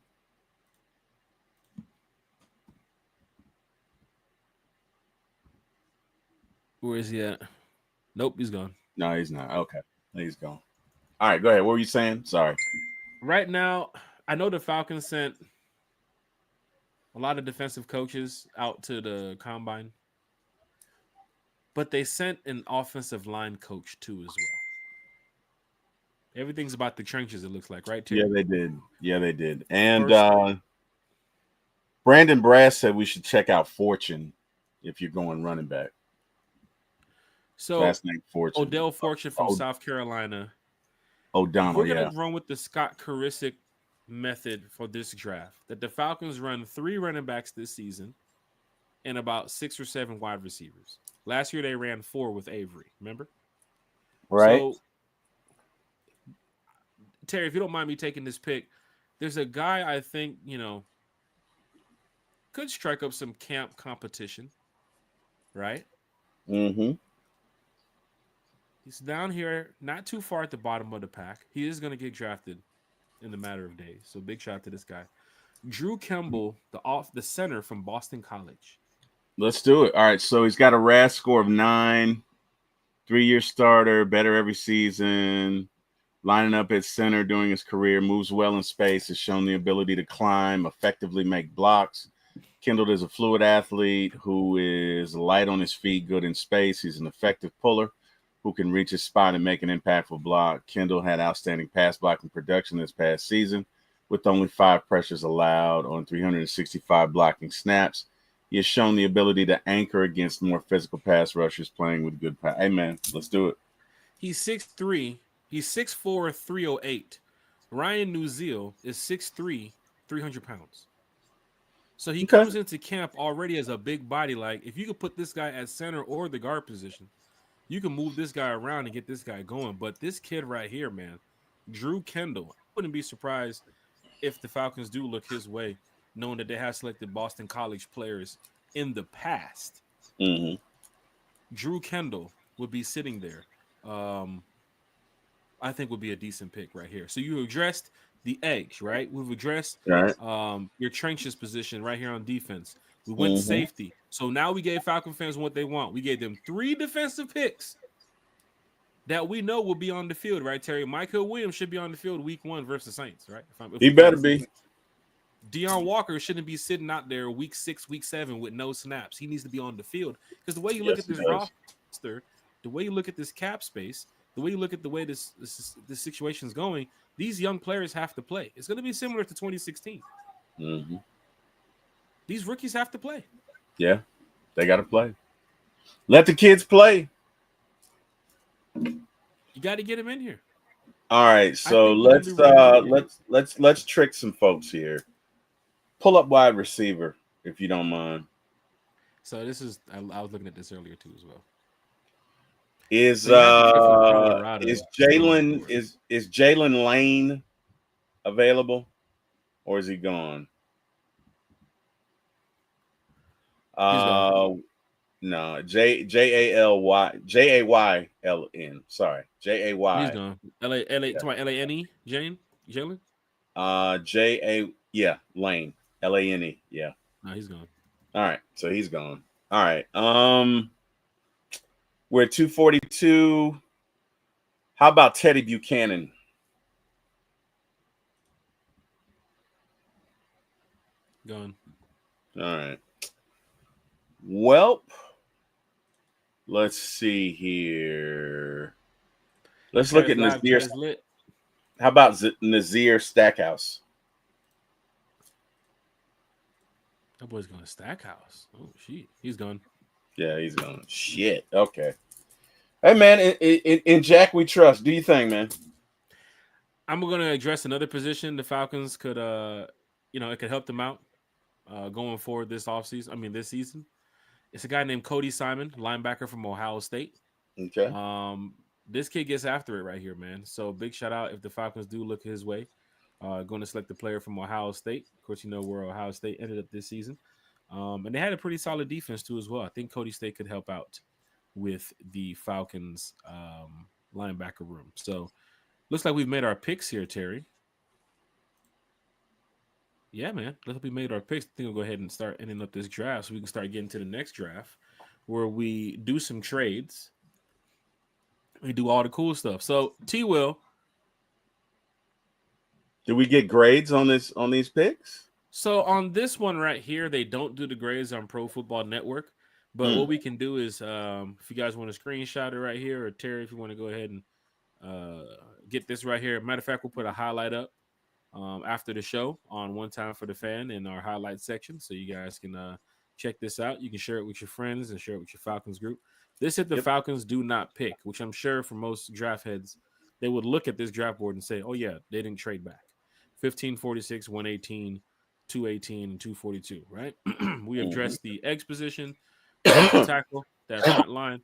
where is he at? Nope, he's gone. No, he's not. Okay, he's gone. All right, go ahead. What were you saying? Sorry. Right now, I know the Falcons sent a lot of defensive coaches out to the combine, but they sent an offensive line coach too as well. Everything's about the trenches. It looks like, right, Terry? Yeah, they did. Yeah, they did. And First, Brandon Brass said we should check out Fortune if you're going running back. so Last name Fortune. Odell Fortune from South Carolina. O'Donnell, We're yeah. gonna run with the Scott Karisic method for this draft. That the Falcons run 3 running backs this season and about 6 or 7 wide receivers. Last year they ran 4 with Avery. Remember? Right. So Terry, if you don't mind me taking this pick, there's a guy I think could strike up some camp competition, right? Mm-hmm. He's down here, not too far at the bottom of the pack. He is going to get drafted in the matter of days. So big shout out to this guy, Drew Kimball, the center from Boston College. Let's do it. All right. So he's got a RAS score of 9, 3-year starter, better every season, lining up at center during his career, moves well in space, has shown the ability to climb, effectively make blocks. Kendall is a fluid athlete who is light on his feet, good in space. He's an effective puller who can reach his spot and make an impactful block. Kendall had outstanding pass blocking production this past season with only 5 pressures allowed on 365 blocking snaps. He has shown the ability to anchor against more physical pass rushers playing with good pass. Hey, man, let's do it. He's 6'3". He's 6'4", 308. Ryan Newzeal is 6'3", 300 pounds. So he comes into camp already as a big body. Like, if you could put this guy at center or the guard position, you can move this guy around and get this guy going. But this kid right here, man, Drew Kendall, I wouldn't be surprised if the Falcons do look his way, knowing that they have selected Boston College players in the past. Mm-hmm. Drew Kendall would be sitting there. I think would be a decent pick right here. So you addressed the edge, right? We've addressed Right. your trenches position right here on defense. We went Mm-hmm. safety. So now we gave Falcon fans what they want. We gave them 3 defensive picks that we know will be on the field, right, Terry? Michael Williams should be on the field week 1 versus Saints, right? He better be. Deon Walker shouldn't be sitting out there week 6, week 7 with no snaps. He needs to be on the field because the way you look at this roster, the way you look at this cap space, the way you look at the way this situation is going, these young players have to play. It's going to be similar to 2016. Mm-hmm. These rookies have to play. Yeah, they got to play. Let the kids play. You got to get them in here. All right, so let's trick some folks here. Pull up wide receiver if you don't mind. So this is I was looking at this earlier too as well. Is Jalen Lane available, or is he gone? He's gone. No, Jayln. Sorry, Jay. He's gone. Lane. Jalen. Lane. Lane. Yeah. No, he's gone. All right, so he's gone. All right. We're at 242. How about Teddy Buchanan? Gone. All right. Well, let's see here. Let's look at Nazir. How about Nazir Stackhouse? That boy's going to Stackhouse. Oh, shit. He's gone. Yeah, he's gone. Shit. Okay. Hey, man, in Jack we trust. Do you think, man? I'm going to address another position the Falcons could, it could help them out going forward this season. It's a guy named Cody Simon, linebacker from Ohio State. Okay. This kid gets after it right here, man. So big shout out if the Falcons do look his way. Going to select the player from Ohio State. Of course, you know where Ohio State ended up this season. And they had a pretty solid defense too as well. I think Cody State could help out with the Falcons linebacker room. So looks like we've made our picks here, Terry. Yeah, man. Looks like we made our picks. I think we'll go ahead and start ending up this draft so we can start getting to the next draft where we do some trades. We do all the cool stuff. So T-Will. Do we get grades on these picks? So on this one right here, they don't do the grades on Pro Football Network. But what we can do is, if you guys want to screenshot it right here, or Terry, if you want to go ahead and get this right here. Matter of fact, we'll put a highlight up after the show on One Time for the Fan in our highlight section, so you guys can check this out. You can share it with your friends and share it with your Falcons group. This if the Falcons do not pick, which I'm sure for most draft heads, they would look at this draft board and say, oh, yeah, they didn't trade back. 1546, 118, 218, and 242, right? We addressed the eggs position, tackle, that front line.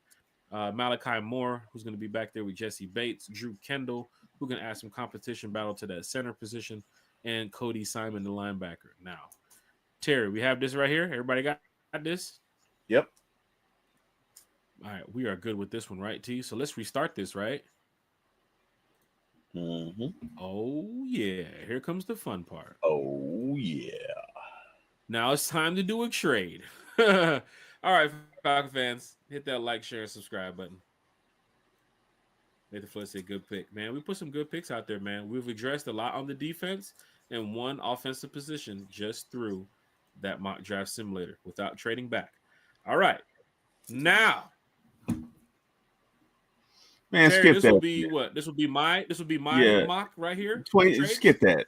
Malachi Moore, who's going to be back there with Jesse Bates, Drew Kendall, who can add some competition battle to that center position, and Cody Simon, the linebacker. Now, Terry, we have this right here. Everybody got this? Yep. All right, we are good with this one, right, T? So let's restart this, right? Mm-hmm. Oh, yeah. Here comes the fun part. Oh, yeah. Now it's time to do a trade. All right, Falcon fans, hit that like, share, and subscribe button. Nathan Flood said good pick. Man, we put some good picks out there, man. We've addressed a lot on the defense and one offensive position just through that mock draft simulator without trading back. All right. Now, man, Terry, skip this that. Will be what? This will be my mock right here. 20. Skip that.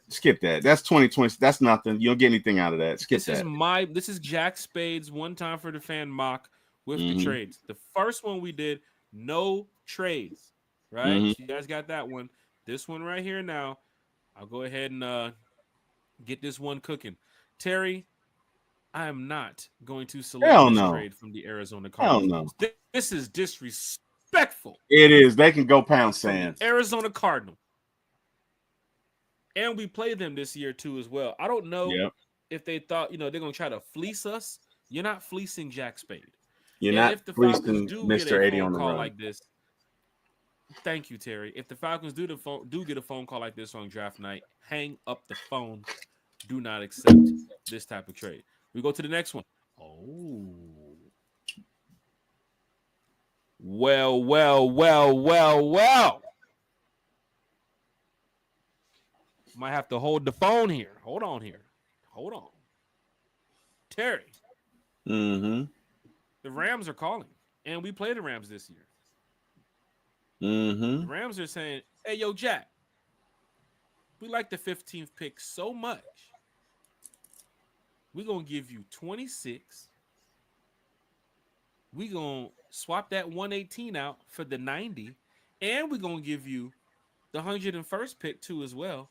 That's 2020. That's nothing. You don't get anything out of that. Skip that. This is Jack Spade's One Time for the Fan mock with the trades. The first one we did, no trades, right? So you guys got that one. This one right here now, I'll go ahead and get this one cooking. Terry, I am not going to select this trade from the Arizona Cardinals. This is disrespectful. It is. They can go pound sand. Arizona Cardinal. And we play them this year too as well. I don't know if they thought, they're going to try to fleece us. You're not fleecing Jack Spade. You're not fleecing Mr. 80 on the run. Like this, Thank you, Terry. If the Falcons do get a phone call like this on draft night, hang up the phone. Do not accept this type of trade. We go to the next one. Oh. Well. Might have to hold the phone here. Hold on here. Hold on. Terry. Mm-hmm. The Rams are calling. And we play the Rams this year. Mm-hmm. The Rams are saying, hey, yo, Jack, we like the 15th pick so much. We're going to give you 26. We're going to swap that 118 out for the 90. And we're going to give you the 101st pick, too, as well.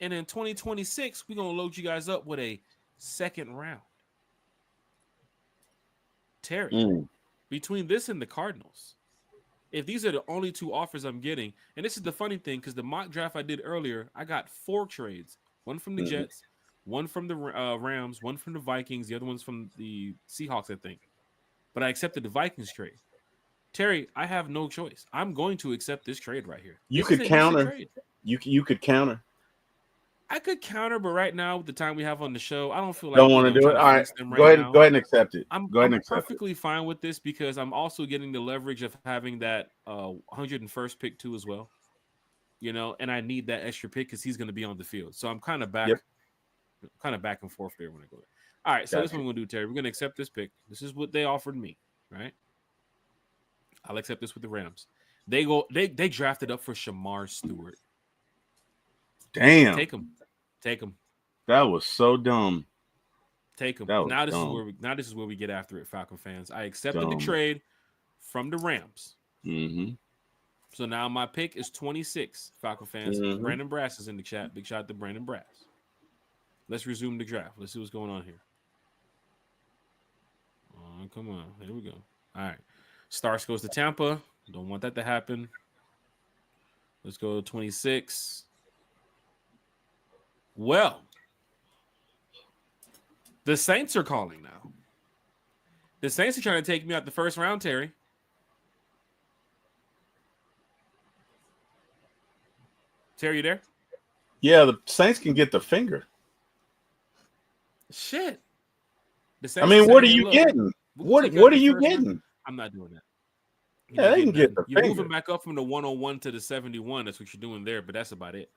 And in 2026, we're going to load you guys up with a second round. Terry, between this and the Cardinals, if these are the only two offers I'm getting, and this is the funny thing, because the mock draft I did earlier, I got 4 trades. One from the Jets, one from the Rams, one from the Vikings, the other one's from the Seahawks, I think. But I accepted the Vikings trade. Terry, I have no choice. I'm going to accept this trade right here. You could counter. You could counter. I could counter, but right now, with the time we have on the show, I don't feel like don't want to do it. All right, go ahead and accept it. I'm perfectly fine with this because I'm also getting the leverage of having that 101st pick too as well. You know, and I need that extra pick because he's going to be on the field. So I'm kind of back and forth there when I go there. All right, so this is what we're going to do, Terry. We're going to accept this pick. This is what they offered me, right? I'll accept this with the Rams. They drafted up for Shamar Stewart. Damn. Take him. That was so dumb. Take him. Now this is where we get after it, Falcon fans. I accepted the trade from the Rams. Mm-hmm. So now my pick is 26, Falcon fans. Mm-hmm. Brandon Brass is in the chat. Big shout out to Brandon Brass. Let's resume the draft. Let's see what's going on here. Oh, come on. Here we go. All right. Starks goes to Tampa. Don't want that to happen. Let's go to 26. Well, the Saints are calling now. The Saints are trying to take me out the first round, Terry. Terry, you there? Yeah, the Saints can get the finger. Shit. I mean, what are you getting? What are you getting? I'm not doing that. Yeah, they can get the finger. You're moving back up from the 101 to the 71. That's what you're doing there, but that's about it.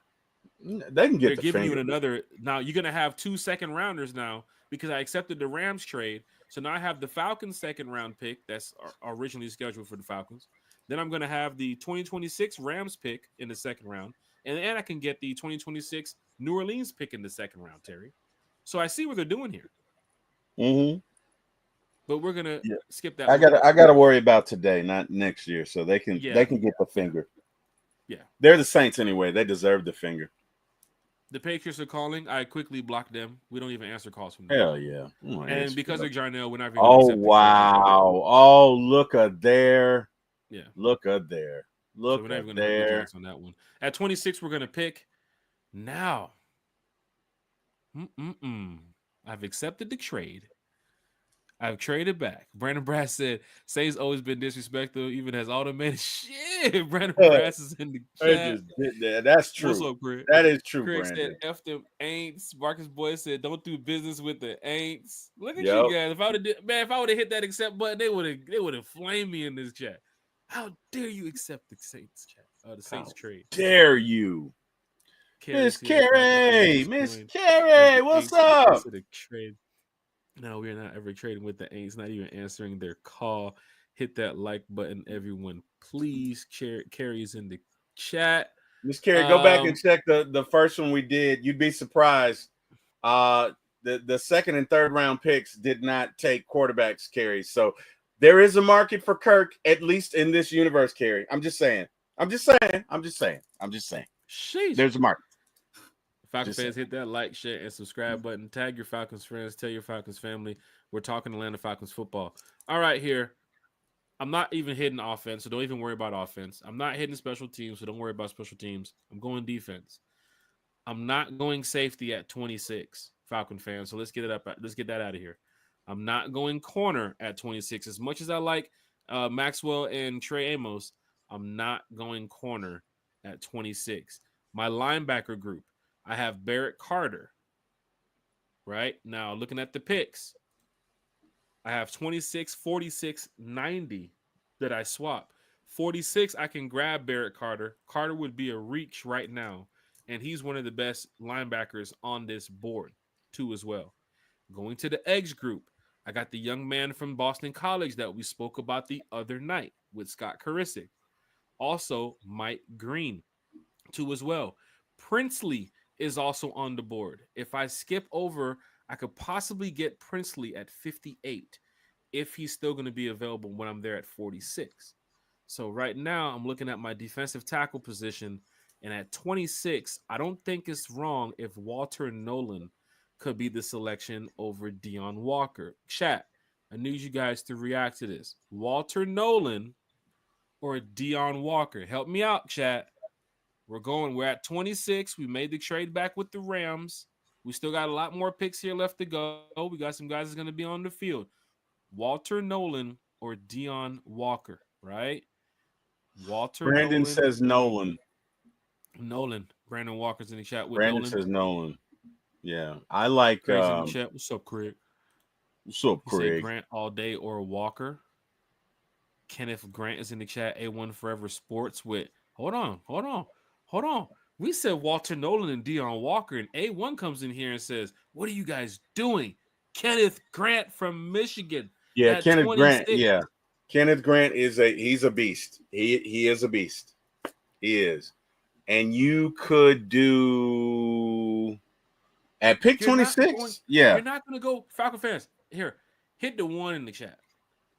They can get They're giving you another. Now you're gonna have 2 second rounders now because I accepted the Rams trade. So now I have the Falcons second round pick that's originally scheduled for the Falcons. Then I'm gonna have the 2026 Rams pick in the second round, and then I can get the 2026 New Orleans pick in the second round, Terry. So I see what they're doing here. Mm-hmm. But we're gonna skip that. I gotta worry about today, not next year. So they can get the finger. Yeah, they're the Saints anyway. They deserve the finger. The Patriots are calling. I quickly blocked them. We don't even answer calls from them. Hell yeah. And because of Jarnell, we're not even going to accept wow. Oh, look at there. Yeah. Look at there. Look so we're not even going to put the Jacks on that one. At 26, we're going to pick now. I've accepted the trade. I've traded back. Brandon Brass said, Say's always been disrespectful, even has automated shit. Brandon Brass is in the chat. That's true. What's up, Craig? That is true, Craig Brandon. said, F them ain'ts. Marcus Boyd said, don't do business with the ain'ts. Look at you guys. If I would have hit that accept button, they would have flamed me in this chat. How dare you accept the Saints chat? The Saints trade. Dare you? Miss Carey, what's up? Trade. No, we're not ever trading with the Aints, not even answering their call. Hit that like button, everyone. Please. Carrie's in the chat. Miss Carey, go back and check the first one we did. You'd be surprised. The second and third round picks did not take quarterbacks, Carey. So there is a market for Kirk, at least in this universe, Carey. I'm just saying. Sheesh. There's a market. Falcons fans, hit that like, share, and subscribe button. Tag your Falcons friends. Tell your Falcons family. We're talking Atlanta Falcons football. All right, here. I'm not even hitting offense, so don't even worry about offense. I'm not hitting special teams, so don't worry about special teams. I'm going defense. I'm not going safety at 26, Falcon fans. So let's get that out of here. I'm not going corner at 26. As much as I like Maxwell and Trey Amos, I'm not going corner at 26. My linebacker group, I have Barrett Carter. Right now, looking at the picks, I have 26, 46, 90 that I swap. 46, I can grab Barrett Carter. Carter would be a reach right now, and he's one of the best linebackers on this board, too, as well. Going to the edge group, I got the young man from Boston College that we spoke about the other night with Scott Karisic. Also, Mike Green, too, as well. Princely is also on the board. If I skip over, I could possibly get Princely at 58 if he's still going to be available when I'm there at 46. So right now, I'm looking at my defensive tackle position, and at 26, I don't think it's wrong if Walter Nolan could be the selection over Deion Walker. Chat, I need you guys to react to this. Walter Nolan or Deion Walker? Help me out, chat. We're at 26. We made the trade back with the Rams. We still got a lot more picks here left to go. We got some guys that's going to be on the field. Walter Nolan or Deion Walker, right? Walter Brandon Nolan. says Nolan. Brandon Walker's in the chat with Brandon Nolan. says Nolan. Yeah. I like Craig's in the chat. What's up, Craig? What's up, Craig? Grant all day or Walker. Kenneth Grant is in the chat. A1 Forever Sports with hold on. We said Walter Nolan and Deion Walker, and A1 comes in here and says, "What are you guys doing?" Kenneth Grant from Michigan. Yeah, Kenneth 26. Grant. Yeah, Kenneth Grant he's a beast. He is a beast. He is, and you could do at pick 26. Yeah, you're not going to go Falcon fans. Here, hit the 1 in the chat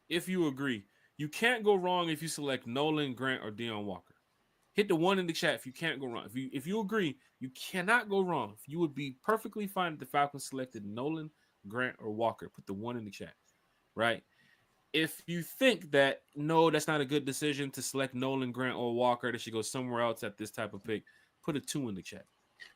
if you agree. You can't go wrong if you select Nolan, Grant, or Deion Walker. Hit the 1 in the chat if you can't go wrong. If you agree, you cannot go wrong. You would be perfectly fine if the Falcons selected Nolan, Grant, or Walker. Put the 1 in the chat, right? If you think that, no, that's not a good decision to select Nolan, Grant, or Walker, they should go somewhere else at this type of pick, put a 2 in the chat,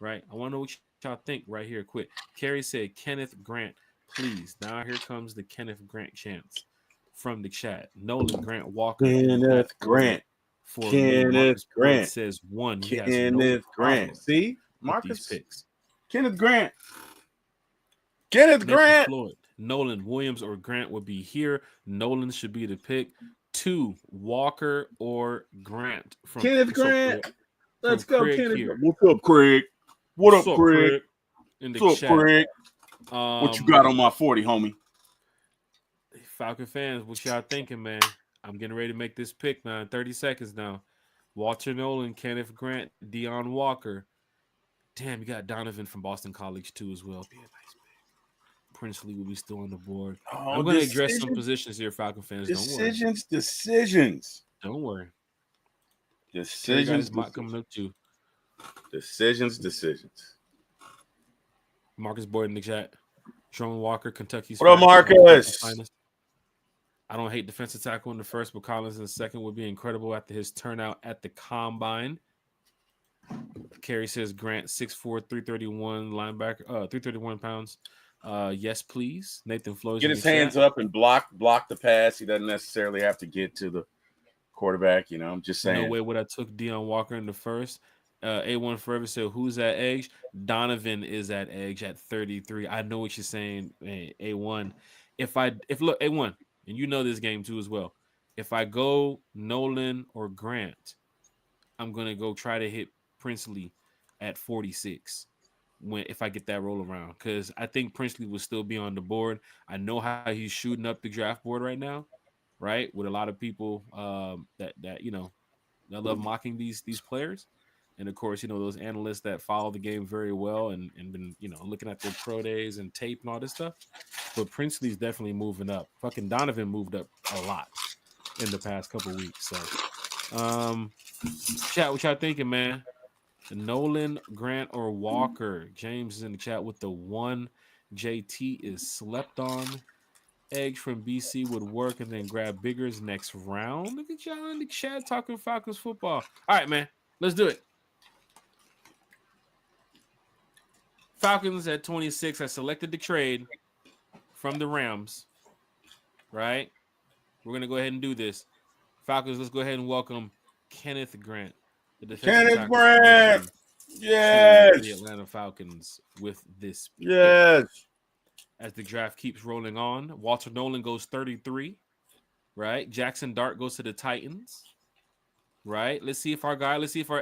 right? I want to know what y'all think right here quick. Carrie said, Kenneth Grant, please. Now here comes the Kenneth Grant chance from the chat. Nolan, Grant, Walker. Kenneth Grant. For Kenneth Grant says 1. Kenneth Grant. See, Marcus picks. Kenneth Grant. Kenneth Grant. Floyd. Nolan, Williams, or Grant would be here. Nolan should be the pick. 2, Walker or Grant from Kenneth Grant. Let's go, Craig Kenneth. Here. What's up, Craig? What up, Craig? In the What's chat. up, Craig? What you got on my 40, homie? Falcon fans, what y'all thinking, man? I'm getting ready to make this pick, man. 30 seconds now. Walter Nolan, Kenneth Grant, Deion Walker. Damn, you got Donovan from Boston College, too, as well. Be a nice pick. Princely will be still on the board. I'm going to address some positions here, Falcon fans. Decisions. Don't worry. Decisions. Coming up, too. Decisions. Marcus Boyd in the chat. Jerome Walker, Kentucky's. What up, Marcus? I don't hate defensive tackle in the first, but Collins in the second would be incredible after his turnout at the combine. Carrie says Grant 6'4", 331 linebacker, 331 pounds. Yes, please. Nathan Flores. Get his hands up and block the pass. He doesn't necessarily have to get to the quarterback. You know, I'm just saying. No way would I took Deion Walker in the first. A1 Forever said, who's at edge? Donovan is at edge at 33. I know what you're saying, A1. If look, A1, and you know this game too as well. If I go Nolan or Grant, I'm gonna go try to hit Princely at 46 if I get that roll around, because I think Princely will still be on the board. I know how he's shooting up the draft board right now, right? With a lot of people that you know that love mocking these players. And of course, you know, those analysts that follow the game very well and been, you know, looking at their pro days and tape and all this stuff. But Princely's definitely moving up. Fucking Donovan moved up a lot in the past couple of weeks. So, chat, what y'all thinking, man? Nolan, Grant, or Walker? James is in the chat with the 1. JT is slept on. Eggs from BC would work, and then grab Biggers next round. Look at y'all in the chat talking Falcons football. All right, man. Let's do it. Falcons at 26. I selected the trade from the Rams, right? We're going to go ahead and do this. Falcons, let's go ahead and welcome Kenneth Grant, the defensive Kenneth tackle Grant. to Yes. the Atlanta Falcons with this pick. Yes. As the draft keeps rolling on, Walter Nolan goes 33, right? Jackson Dart goes to the Titans, right? Let's see if our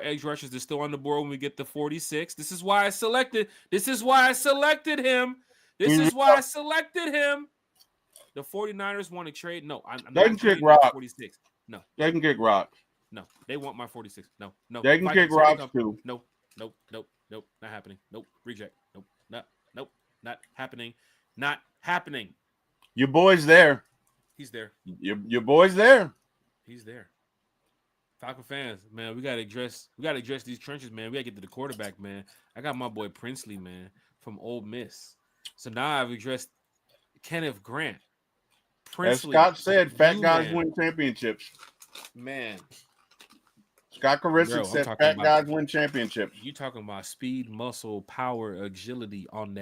edge rushers are still on the board when we get to 46. This is why I selected him. This is why I selected him. The 49ers want to trade. No, I'm not trading my 46. No. They can kick rocks. No, they want my 46. No. They can kick rocks too. Nope. Not happening. Nope. Reject. Nope. Not happening. Not happening. Your boy's there. He's there. Your boy's there. He's there. Falcon fans, man, we gotta address these trenches, man. We gotta get to the quarterback, man. I got my boy Princely, man, from Ole Miss. So now I've addressed Kenneth Grant. Princely, as Scott said, fat guys win championships. Man. Scott Carissa said fat guys win championships. You talking about speed, muscle, power, agility on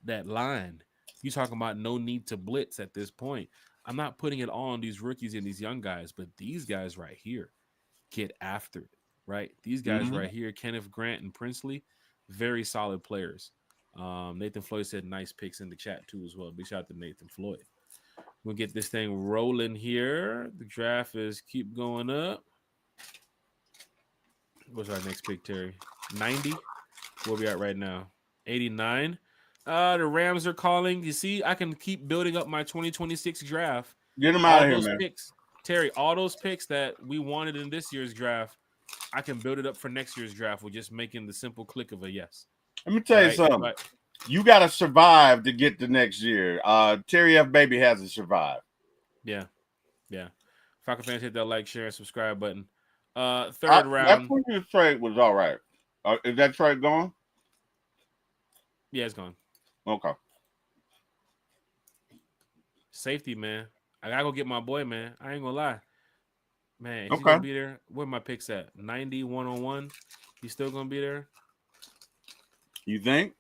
that line. You talking about no need to blitz at this point. I'm not putting it all on these rookies and these young guys, but these guys right here get after it, right? These guys right here, Kenneth Grant and Princely, very solid players. Nathan Floyd said nice picks in the chat too as well. Big shout out to Nathan Floyd. We'll get this thing rolling here. The draft is keep going up. What's our next pick, Terry? 90? Where we at right now? 89. The Rams are calling. You see, I can keep building up my 2026 draft. Get them out of here, man. Picks, Terry, all those picks that we wanted in this year's draft, I can build it up for next year's draft with just making the simple click of a yes. Let me tell you something. You got to survive to get to next year. Terry F. Baby hasn't survived. Yeah. Falcon fans, hit that like, share, and subscribe button. Third round. That previous trade was all right. Is that trade gone? Yeah, it's gone. Okay. Safety, man. I gotta go get my boy, man. I ain't gonna lie. Man, is he gonna be there? Where my picks at? 90, 101. He's still gonna be there? You think?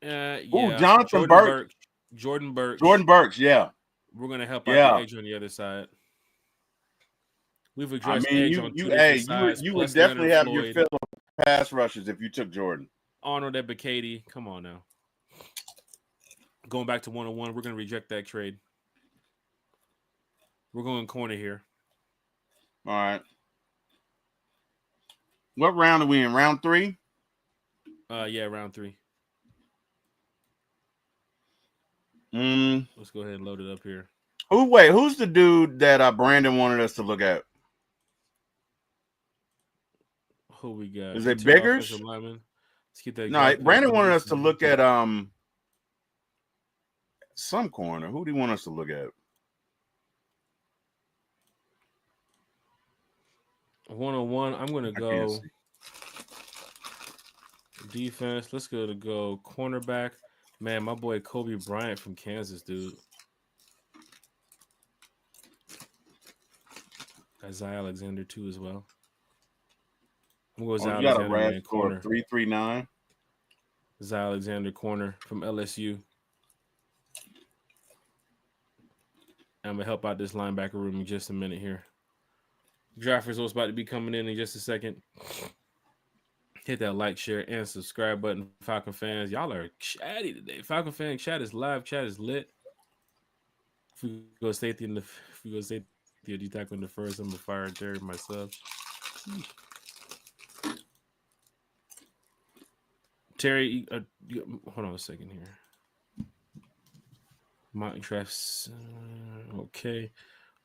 Yeah. Jonathan Burke. Jordan Burks, yeah. We're gonna help out the edge on the other side. We've addressed edge on two different sides. You would definitely have your fill of pass rushes if you took Jordan. Arnold Ebiketie. Come on now. Going back to 101, we're gonna reject that trade. We're going corner here. All right. What round are we in? Round 3? Yeah, round 3. Let's go ahead and load it up here. Who's the dude that Brandon wanted us to look at? Who we got? Is it Biggers? Let's get that. No, Brandon wanted us to look at some corner. Who do you want us to look at? 101. I'm gonna go defense. Let's go cornerback. Man, my boy Kobe Bryant from Kansas, dude. Got Zy Alexander too as well. I'm going Zy Alexander in corner. 339. Zy Alexander corner from LSU. I'm gonna help out this linebacker room in just a minute here. Draft results about to be coming in just a second. Hit that like, share, and subscribe button, Falcon fans. Y'all are chatty today. Falcon fan chat is live. Chat is lit. If we go safety in the D tackle in the first, I'm gonna fire Terry myself. Terry, hold on a second here. Mock drafts. Okay.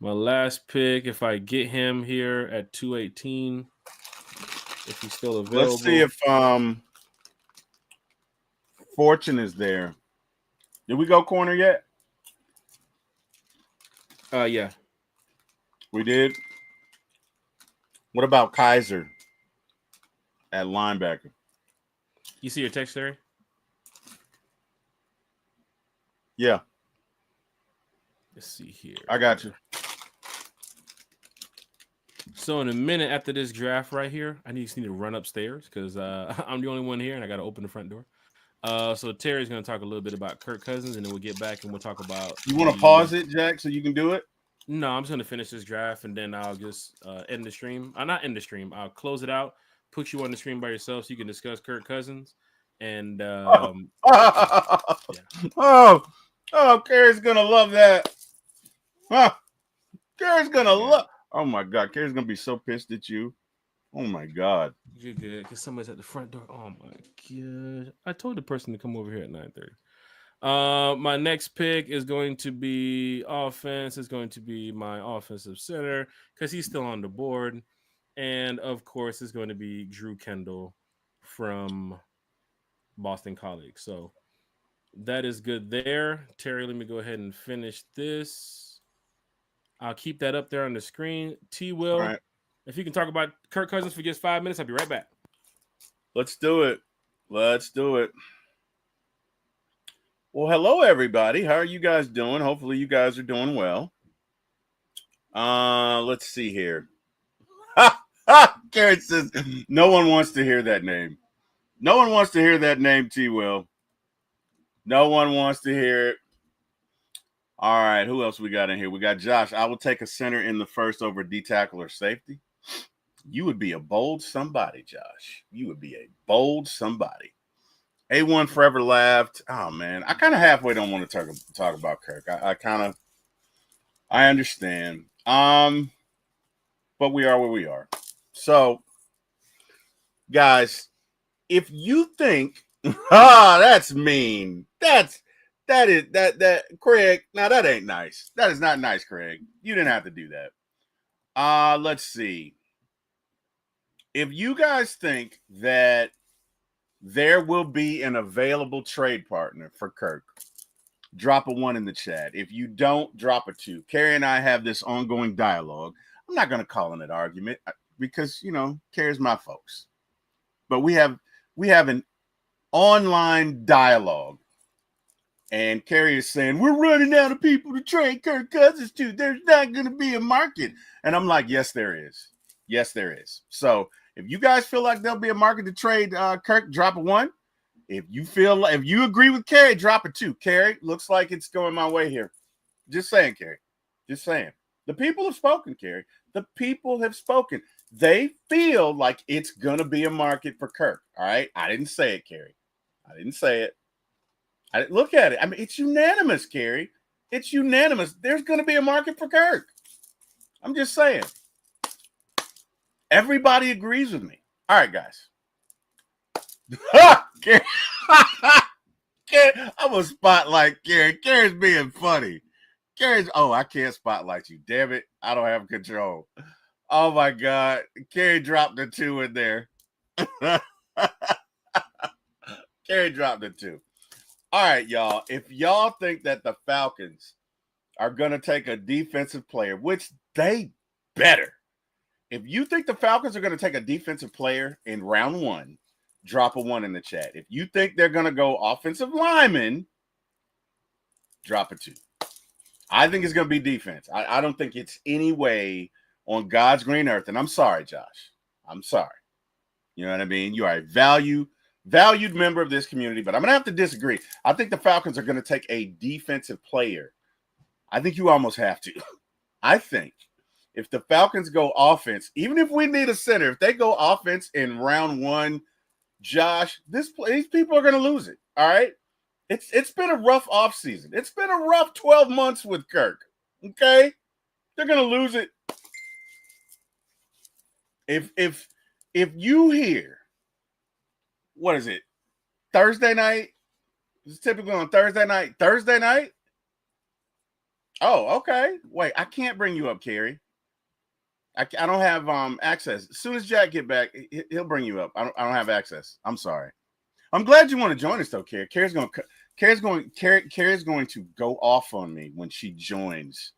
My last pick, if I get him here at 218, if he's still available. Let's see if Fortune is there. Did we go corner yet? Yeah. We did. What about Kaiser at linebacker? You see your text, Terry? Yeah. Let's see here. I got you. So in a minute after this draft right here, I just need to run upstairs because I'm the only one here and I got to open the front door. So Terry's going to talk a little bit about Kirk Cousins and then we'll get back and we'll talk about. You want to pause it, Jack, so you can do it? No, I'm just gonna finish this draft and then I'll just end the stream. I'll not end the stream. I'll close it out, put you on the stream by yourself so you can discuss Kirk Cousins. And Oh, yeah. oh, Carrie's gonna love that. Huh. Carrie's gonna love. Oh my God, Carrie's gonna be so pissed at you. Oh my God. You're good because somebody's at the front door. Oh my god! I told the person to come over here at 9:30. My next pick is going to be offense. Is going to be my offensive center because he's still on the board, and of course, it's going to be Drew Kendall from Boston College. So that is good there. Terry, let me go ahead and finish this. I'll keep that up there on the screen. T. Will, All right. if you can talk about Kirk Cousins for just 5 minutes, I'll be right back. Let's do it. Let's do it. Well, hello everybody. How are you guys doing? Hopefully you guys are doing well. Let's see here. Garrett says no one wants to hear that name. No one wants to hear that name, T. Will. No one wants to hear it. All right, who else we got in here? We got Josh. I will take a center in the first over D tackle or safety. You would be a bold somebody, Josh. You would be a bold somebody. A1 forever laughed. Oh man, I kind of halfway don't want to talk about Kirk. I understand. But we are where we are. So, guys, if you think, that's mean. That Craig. Now that ain't nice. That is not nice, Craig. You didn't have to do that. Let's see. If you guys think that there will be an available trade partner for Kirk, drop a 1 in the chat. If you don't, drop a 2. Carrie and I have this ongoing dialogue. I'm not going to call it an argument because, Carrie's my folks. But we have an online dialogue. And Carrie is saying, we're running out of people to trade Kirk Cousins to. There's not going to be a market. And I'm like, yes, there is. Yes, there is. So if you guys feel like there'll be a market to trade Kirk, drop a 1. If you agree with Carrie, drop a 2. Carrie, looks like it's going my way here. Just saying, Carrie. Just saying. The people have spoken, Carrie. The people have spoken. They feel like it's going to be a market for Kirk. All right? I didn't say it, Carrie. I didn't say it. Look at it. I mean, it's unanimous, Carrie. It's unanimous. There's going to be a market for Kirk. I'm just saying. Everybody agrees with me. All right, guys. Carrie. I'm going to spotlight Carrie. Carrie's being funny. I can't spotlight you. Damn it. I don't have control. Oh, my God. Carrie dropped the 2 in there. Carrie dropped the 2. All right, y'all. If y'all think that the Falcons are going to take a defensive player, which they better. If you think the Falcons are going to take a defensive player in round 1, drop a 1 in the chat. If you think they're going to go offensive lineman, drop a 2. I think it's going to be defense. I don't think it's any way on God's green earth. And I'm sorry, Josh. I'm sorry. You know what I mean? You are a valued member of this community, but I'm going to have to disagree. I think the Falcons are going to take a defensive player. I think you almost have to. I think if the Falcons go offense, even if we need a center, if they go offense in round 1, Josh, these people are going to lose it. All right? It's been a rough offseason. It's been a rough 12 months with Kirk. Okay? They're going to lose it. If you hear, what is it? Thursday night? It's typically on Thursday night. Thursday night? Oh, okay. Wait, I can't bring you up, Carrie. I don't have access. As soon as Jack get back, he'll bring you up. I don't have access. I'm sorry. I'm glad you want to join us though, Carrie. Carrie's going to go off on me when she joins.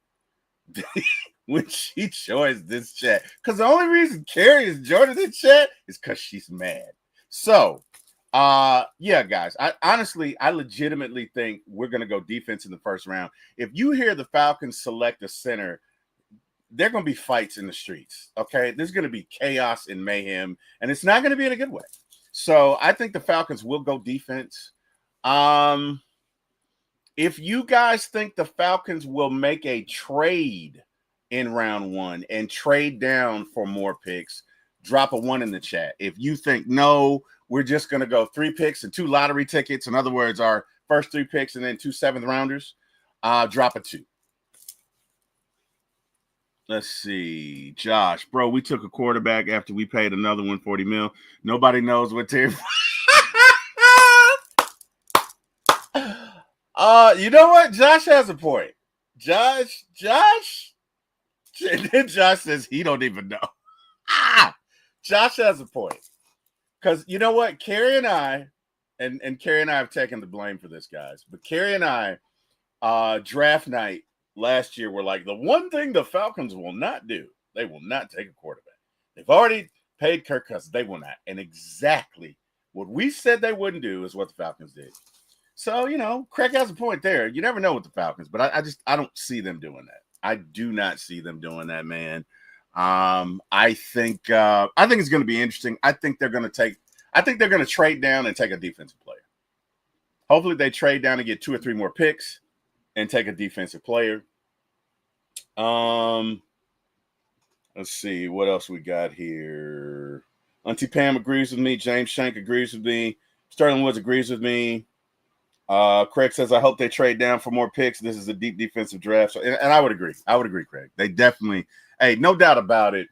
When she joins this chat. Because the only reason Carrie is joining this chat is because she's mad. So, yeah, guys. I legitimately think we're going to go defense in the first round. If you hear the Falcons select a center, there are going to be fights in the streets. Okay, there's going to be chaos and mayhem, and it's not going to be in a good way. So I think the Falcons will go defense. If you guys think the Falcons will make a trade in round one and trade down for more picks, drop a 1 in the chat. If you think, no, we're just going to go 3 picks and 2 lottery tickets, in other words, our first 3 picks and then 2 7th rounders, drop a 2. Let's see. Josh, bro, we took a quarterback after we paid another one $40 million. Nobody knows what team. You know what? Josh has a point. Josh. And then Josh says he don't even know. Josh has a point. Because you know what? Carrie and I, and Carrie and I have taken the blame for this, guys. But Carrie and I, draft night last year, were like, the one thing the Falcons will not do, they will not take a quarterback. They've already paid Kirk Cousins. They will not. And exactly what we said they wouldn't do is what the Falcons did. So, you know, Craig has a point there. You never know with the Falcons, but I don't see them doing that. I do not see them doing that, man. I think it's going to be interesting. I think they're going to trade down and take a defensive player. Hopefully they trade down and get 2 or 3 more picks and take a defensive player. Let's see what else we got here. Auntie Pam agrees with me. James Shank agrees with me. Sterling Woods agrees with me. Craig says, I hope they trade down for more picks. This is a deep defensive draft. So, and I would agree. Craig. They definitely, no doubt about it.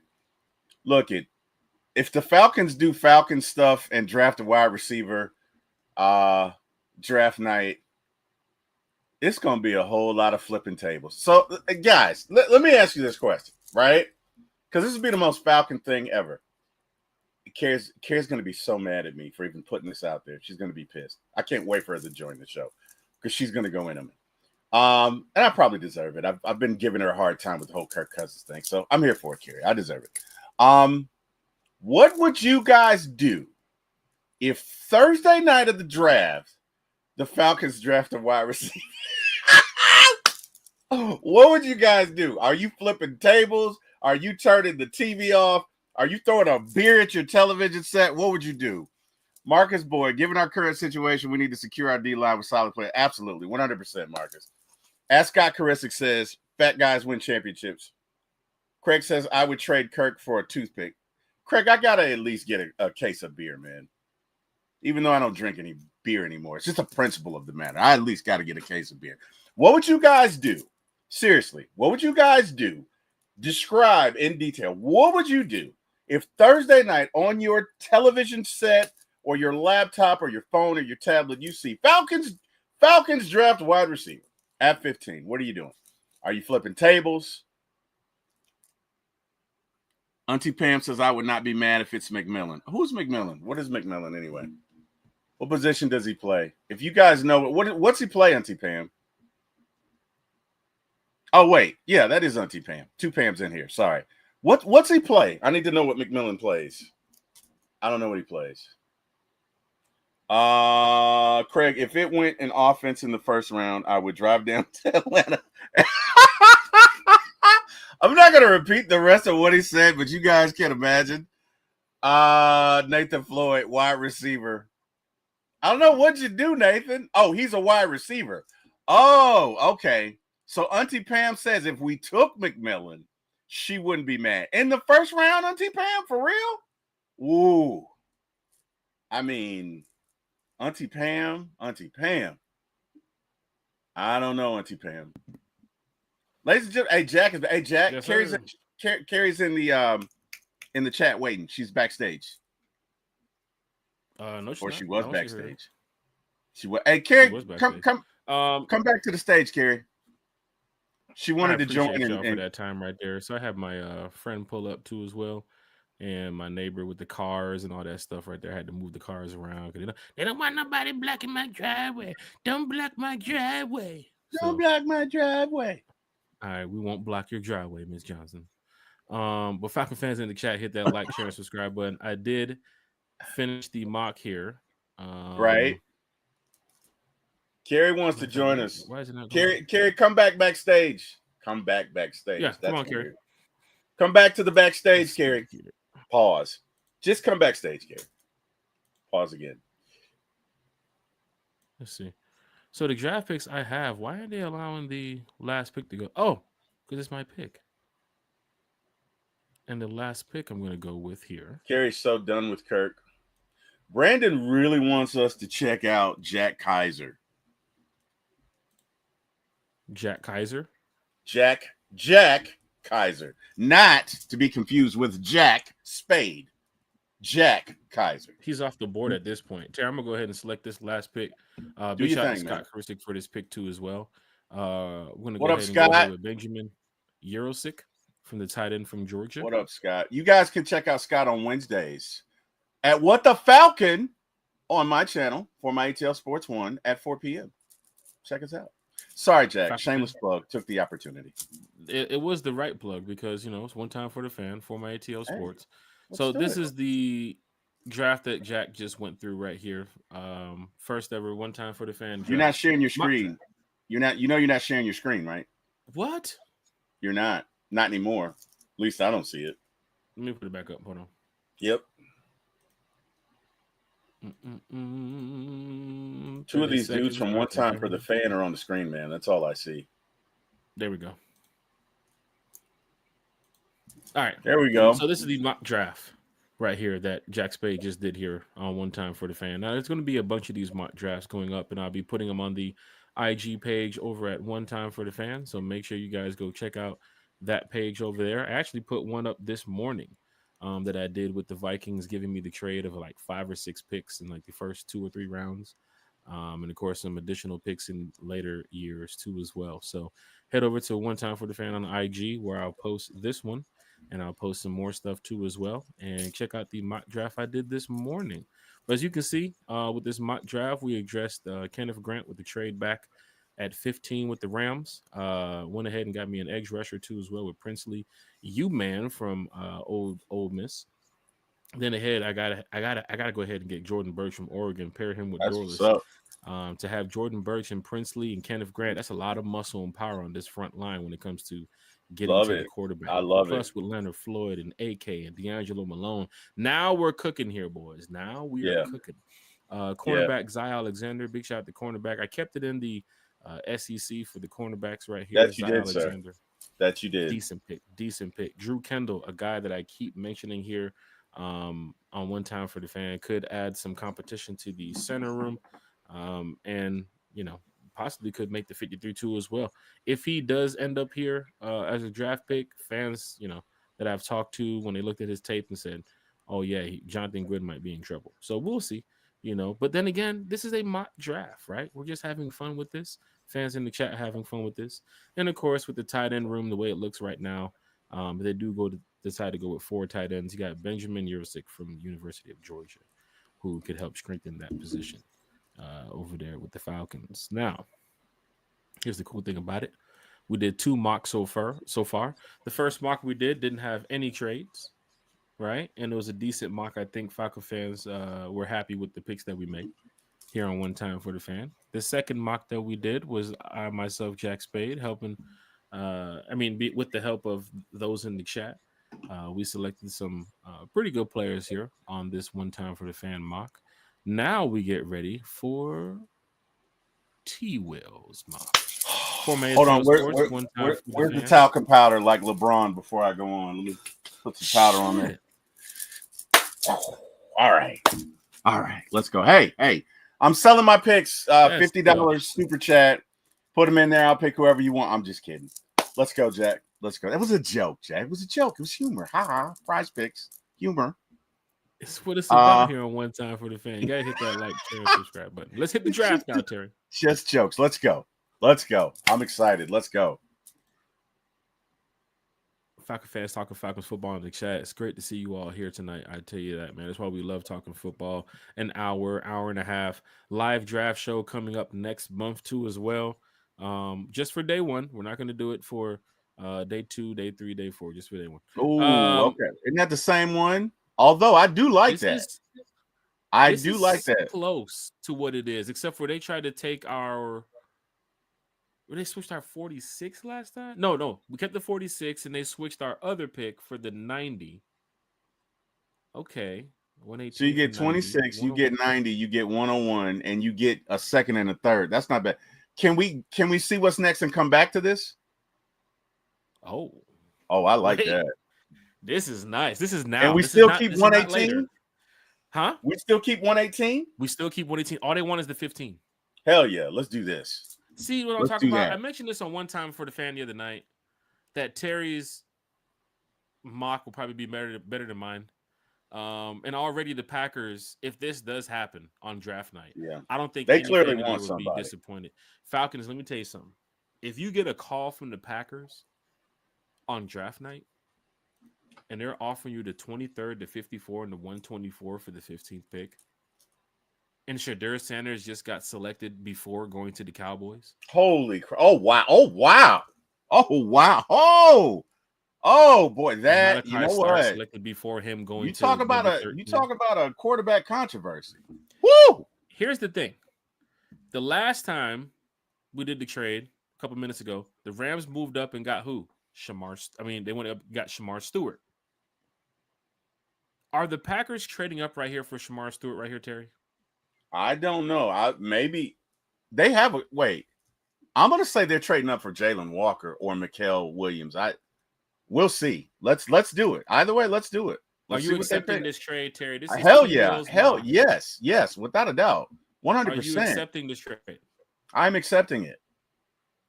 Look, if the Falcons do Falcon stuff and draft a wide receiver draft night, it's going to be a whole lot of flipping tables. So, guys, let me ask you this question, right? Because this would be the most Falcon thing ever. Carrie's going to be so mad at me for even putting this out there. She's going to be pissed. I can't wait for her to join the show because she's going to go in on me. And I probably deserve it. I've been giving her a hard time with the whole Kirk Cousins thing. So I'm here for it, Carrie. I deserve it. What would you guys do if Thursday night of the draft, the Falcons draft a wide receiver? What would you guys do? Are you flipping tables? Are you turning the TV off? Are you throwing a beer at your television set? What would you do? Marcus Boyd, given our current situation, we need to secure our D-line with solid play. Absolutely, 100%, Marcus. As Scott Karisic says, fat guys win championships. Craig says, I would trade Kirk for a toothpick. Craig, I got to at least get a case of beer, man. Even though I don't drink any beer anymore. It's just a principle of the matter. I at least got to get a case of beer. What would you guys do? Seriously, what would you guys do? Describe in detail. What would you do if Thursday night on your television set or your laptop or your phone or your tablet, you see Falcons draft wide receiver at 15? What are you doing? Are you flipping tables? Auntie Pam says, I would not be mad if it's McMillan. Who's McMillan? What is McMillan anyway? What position does he play? If you guys know, what's he play, Auntie Pam? Oh, wait. Yeah, that is Auntie Pam. 2 Pams in here. Sorry. What's he play? I need to know what McMillan plays. I don't know what he plays. Craig, if it went in offense in the first round, I would drive down to Atlanta. I'm not going to repeat the rest of what he said, but you guys can imagine. Nathan Floyd, wide receiver. I don't know. What'd you do, Nathan? Oh, he's a wide receiver. Oh, okay. So Auntie Pam says if we took McMillan, she wouldn't be mad. In the first round, Auntie Pam, for real? Ooh. I mean, Auntie Pam. I don't know, Auntie Pam. Ladies and gentlemen, Jack. Yes, Carrie's in the chat waiting. She's backstage. No, or she was backstage. She was. Hey, Carrie, come back to the stage, Carrie. She wanted to join y'all for that time right there. So I have my friend pull up too as well, and my neighbor with the cars and all that stuff right there. I had to move the cars around because they don't want nobody blocking my driveway. Don't block my driveway. Block my driveway. All right, we won't block your driveway, Miss Johnson. But Falcon fans in the chat, hit that like, share, and subscribe button. I did finish the mock here. Right. Carrie wants to join us. Why is it not Carrie, come backstage. Come backstage. Yeah, come on, Carrie. Come back to the backstage, Carrie. Pause. Just come backstage, Carrie. Pause again. Let's see. So the draft picks I have, why are they allowing the last pick to go? Oh, because it's my pick. And the last pick I'm going to go with here. Kerry's so done with Kirk. Brandon really wants us to check out Jack Kaiser. Jack Kaiser. Jack Kaiser. Not to be confused with Jack Spade. Jack Kaiser. He's off the board at this point. Terry, I'm going to go ahead and select this last pick. Do Big your shout thing, to Scott man. Kursick for this pick too as well. We're going to What go up, ahead and Scott? go ahead with Benjamin Eurosic from the tight end from Georgia. What up, Scott? You guys can check out Scott on Wednesdays at What the Falcon on my channel for my ATL Sports 1 at 4 p.m. Check us out. Sorry, Jack. Shameless plug. Took the opportunity. It was the right plug because, it's one time for the fan for my ATL Sports. So this is the draft that Jack just went through right here. First ever one time for the fan draft. You're not sharing your screen. You're not sharing your screen, right? What? You're not. Not anymore. At least I don't see it. Let me put it back up. Hold on. Yep. Two of these dudes from One Time for the Fan are on the screen, man. That's all I see. There we go. All right. There we go. So this is the mock draft right here that Jack Spade just did here on One Time for the Fan. Now, there's going to be a bunch of these mock drafts going up, and I'll be putting them on the IG page over at One Time for the Fan. So make sure you guys go check out that page over there. I actually put one up this morning that I did with the Vikings giving me the trade of like 5 or 6 picks in like the first 2 or 3 rounds. And of course, some additional picks in later years too as well. So head over to One Time for the Fan on IG where I'll post this one. And I'll post some more stuff too as well. And check out the mock draft I did this morning. But as you can see, with this mock draft, we addressed Kenneth Grant with the trade back at 15 with the Rams. Went ahead and got me an edge rusher too as well with Princely U-Man from Old Miss. Then ahead, I gotta go ahead and get Jordan Burks from Oregon, pair him with Dorless. To have Jordan Burks and Princely and Kenneth Grant, that's a lot of muscle and power on this front line when it comes to getting to the quarterback. I love it. Plus with Leonard Floyd and AK and D'Angelo Malone. Now we're cooking here, boys. Now we are cooking. Cornerback Zy Alexander, big shout out to cornerback. I kept it in the SEC for the cornerbacks right here. That you did, Alexander. Sir. That you did. Decent pick. Drew Kendall, a guy that I keep mentioning here on One Time for the Fan, could add some competition to the center room. And possibly could make the 53 too as well. If he does end up here as a draft pick, fans, that I've talked to when they looked at his tape and said, oh yeah, Jonathan Good might be in trouble. So we'll see, but then again, this is a mock draft, right? We're just having fun with this. Fans in the chat having fun with this. And of course, with the tight end room, the way it looks right now, they do decide to go with 4 tight ends. You got Benjamin Eurosic from the University of Georgia, who could help strengthen that position over there with the Falcons. Now, here's the cool thing about it. We did 2 mocks so far. The first mock we didn't have any trades, right? And it was a decent mock. I think Falcon fans were happy with the picks that we made here on One Time for the Fan. The second mock that we did was I, myself, Jack Spade, helping, with the help of those in the chat. We selected some pretty good players here on this One Time for the Fan mock. Now we get ready for T-Will's mock. Hold on, where's the talcum powder like LeBron before I go on? Let me put some powder on there. All right, let's go. Hey, I'm selling my picks. $50 super chat. Put them in there. I'll pick whoever you want. I'm just kidding. Let's go, Jack. Let's go. That was a joke, Jack. It was a joke. It was humor. Ha. Prize picks. Humor. It's what it's about here on One Time for the Fan. You gotta hit that like, share, and subscribe button. Let's hit the draft now, Terry. Just jokes. Let's go. I'm excited. Let's go. Falcon fans talking Falcons football in the chat. It's great to see you all here tonight. I tell you that, man. That's why we love talking football. An hour and a half. Live draft show coming up next month too as well. Just for day 1. We're not going to do it for day 2, day 3, day 4. Just for day 1. Oh, okay. Isn't that the same one? Although I do like that. I do like that. Close to what it is, except for they tried to take our. They switched our 46 last time. No, we kept the 46, and they switched our other pick for the 90. Okay, 118. So you get 26, you get 90, you get 101, and you get a second and a third. That's not bad. Can we see what's next and come back to this? Oh, I like that. This is nice. This is now. And we this still is not, keep this is not 118. later. Huh? We still keep 118. We still keep 118. All they want is the 15. Hell yeah, let's do this. See what I'm talking about? I mentioned this on One Time for the Fan the other night that Terry's mock will probably be better than mine. And already the Packers, if this does happen on draft night, I don't think they any clearly fan want would somebody. be disappointed. Falcons, let me tell you something. If you get a call from the Packers on draft night and they're offering you the 23rd, the 54, and the 124 for the 15th pick, and Shadur Sanders just got selected before going to the Cowboys. Holy crap. Oh, wow. Oh, wow. Oh, wow. Oh, boy. That, you know what? Selected before him going you talk to about a 13. You talk about a quarterback controversy. Woo! Here's the thing. The last time we did the trade a couple minutes ago, the Rams moved up and got who? They went up and got Shamar Stewart. Are the Packers trading up right here for Shamar Stewart right here, Terry? I don't know. Maybe they have wait. I'm gonna say they're trading up for Jalen Walker or Mikael Williams. We'll see. Let's do it. Either way, let's do it. Let's Are you accepting this trade, Terry? This is hell yeah. Hell yes, without a doubt. 100%. Are you accepting this trade? I'm accepting it.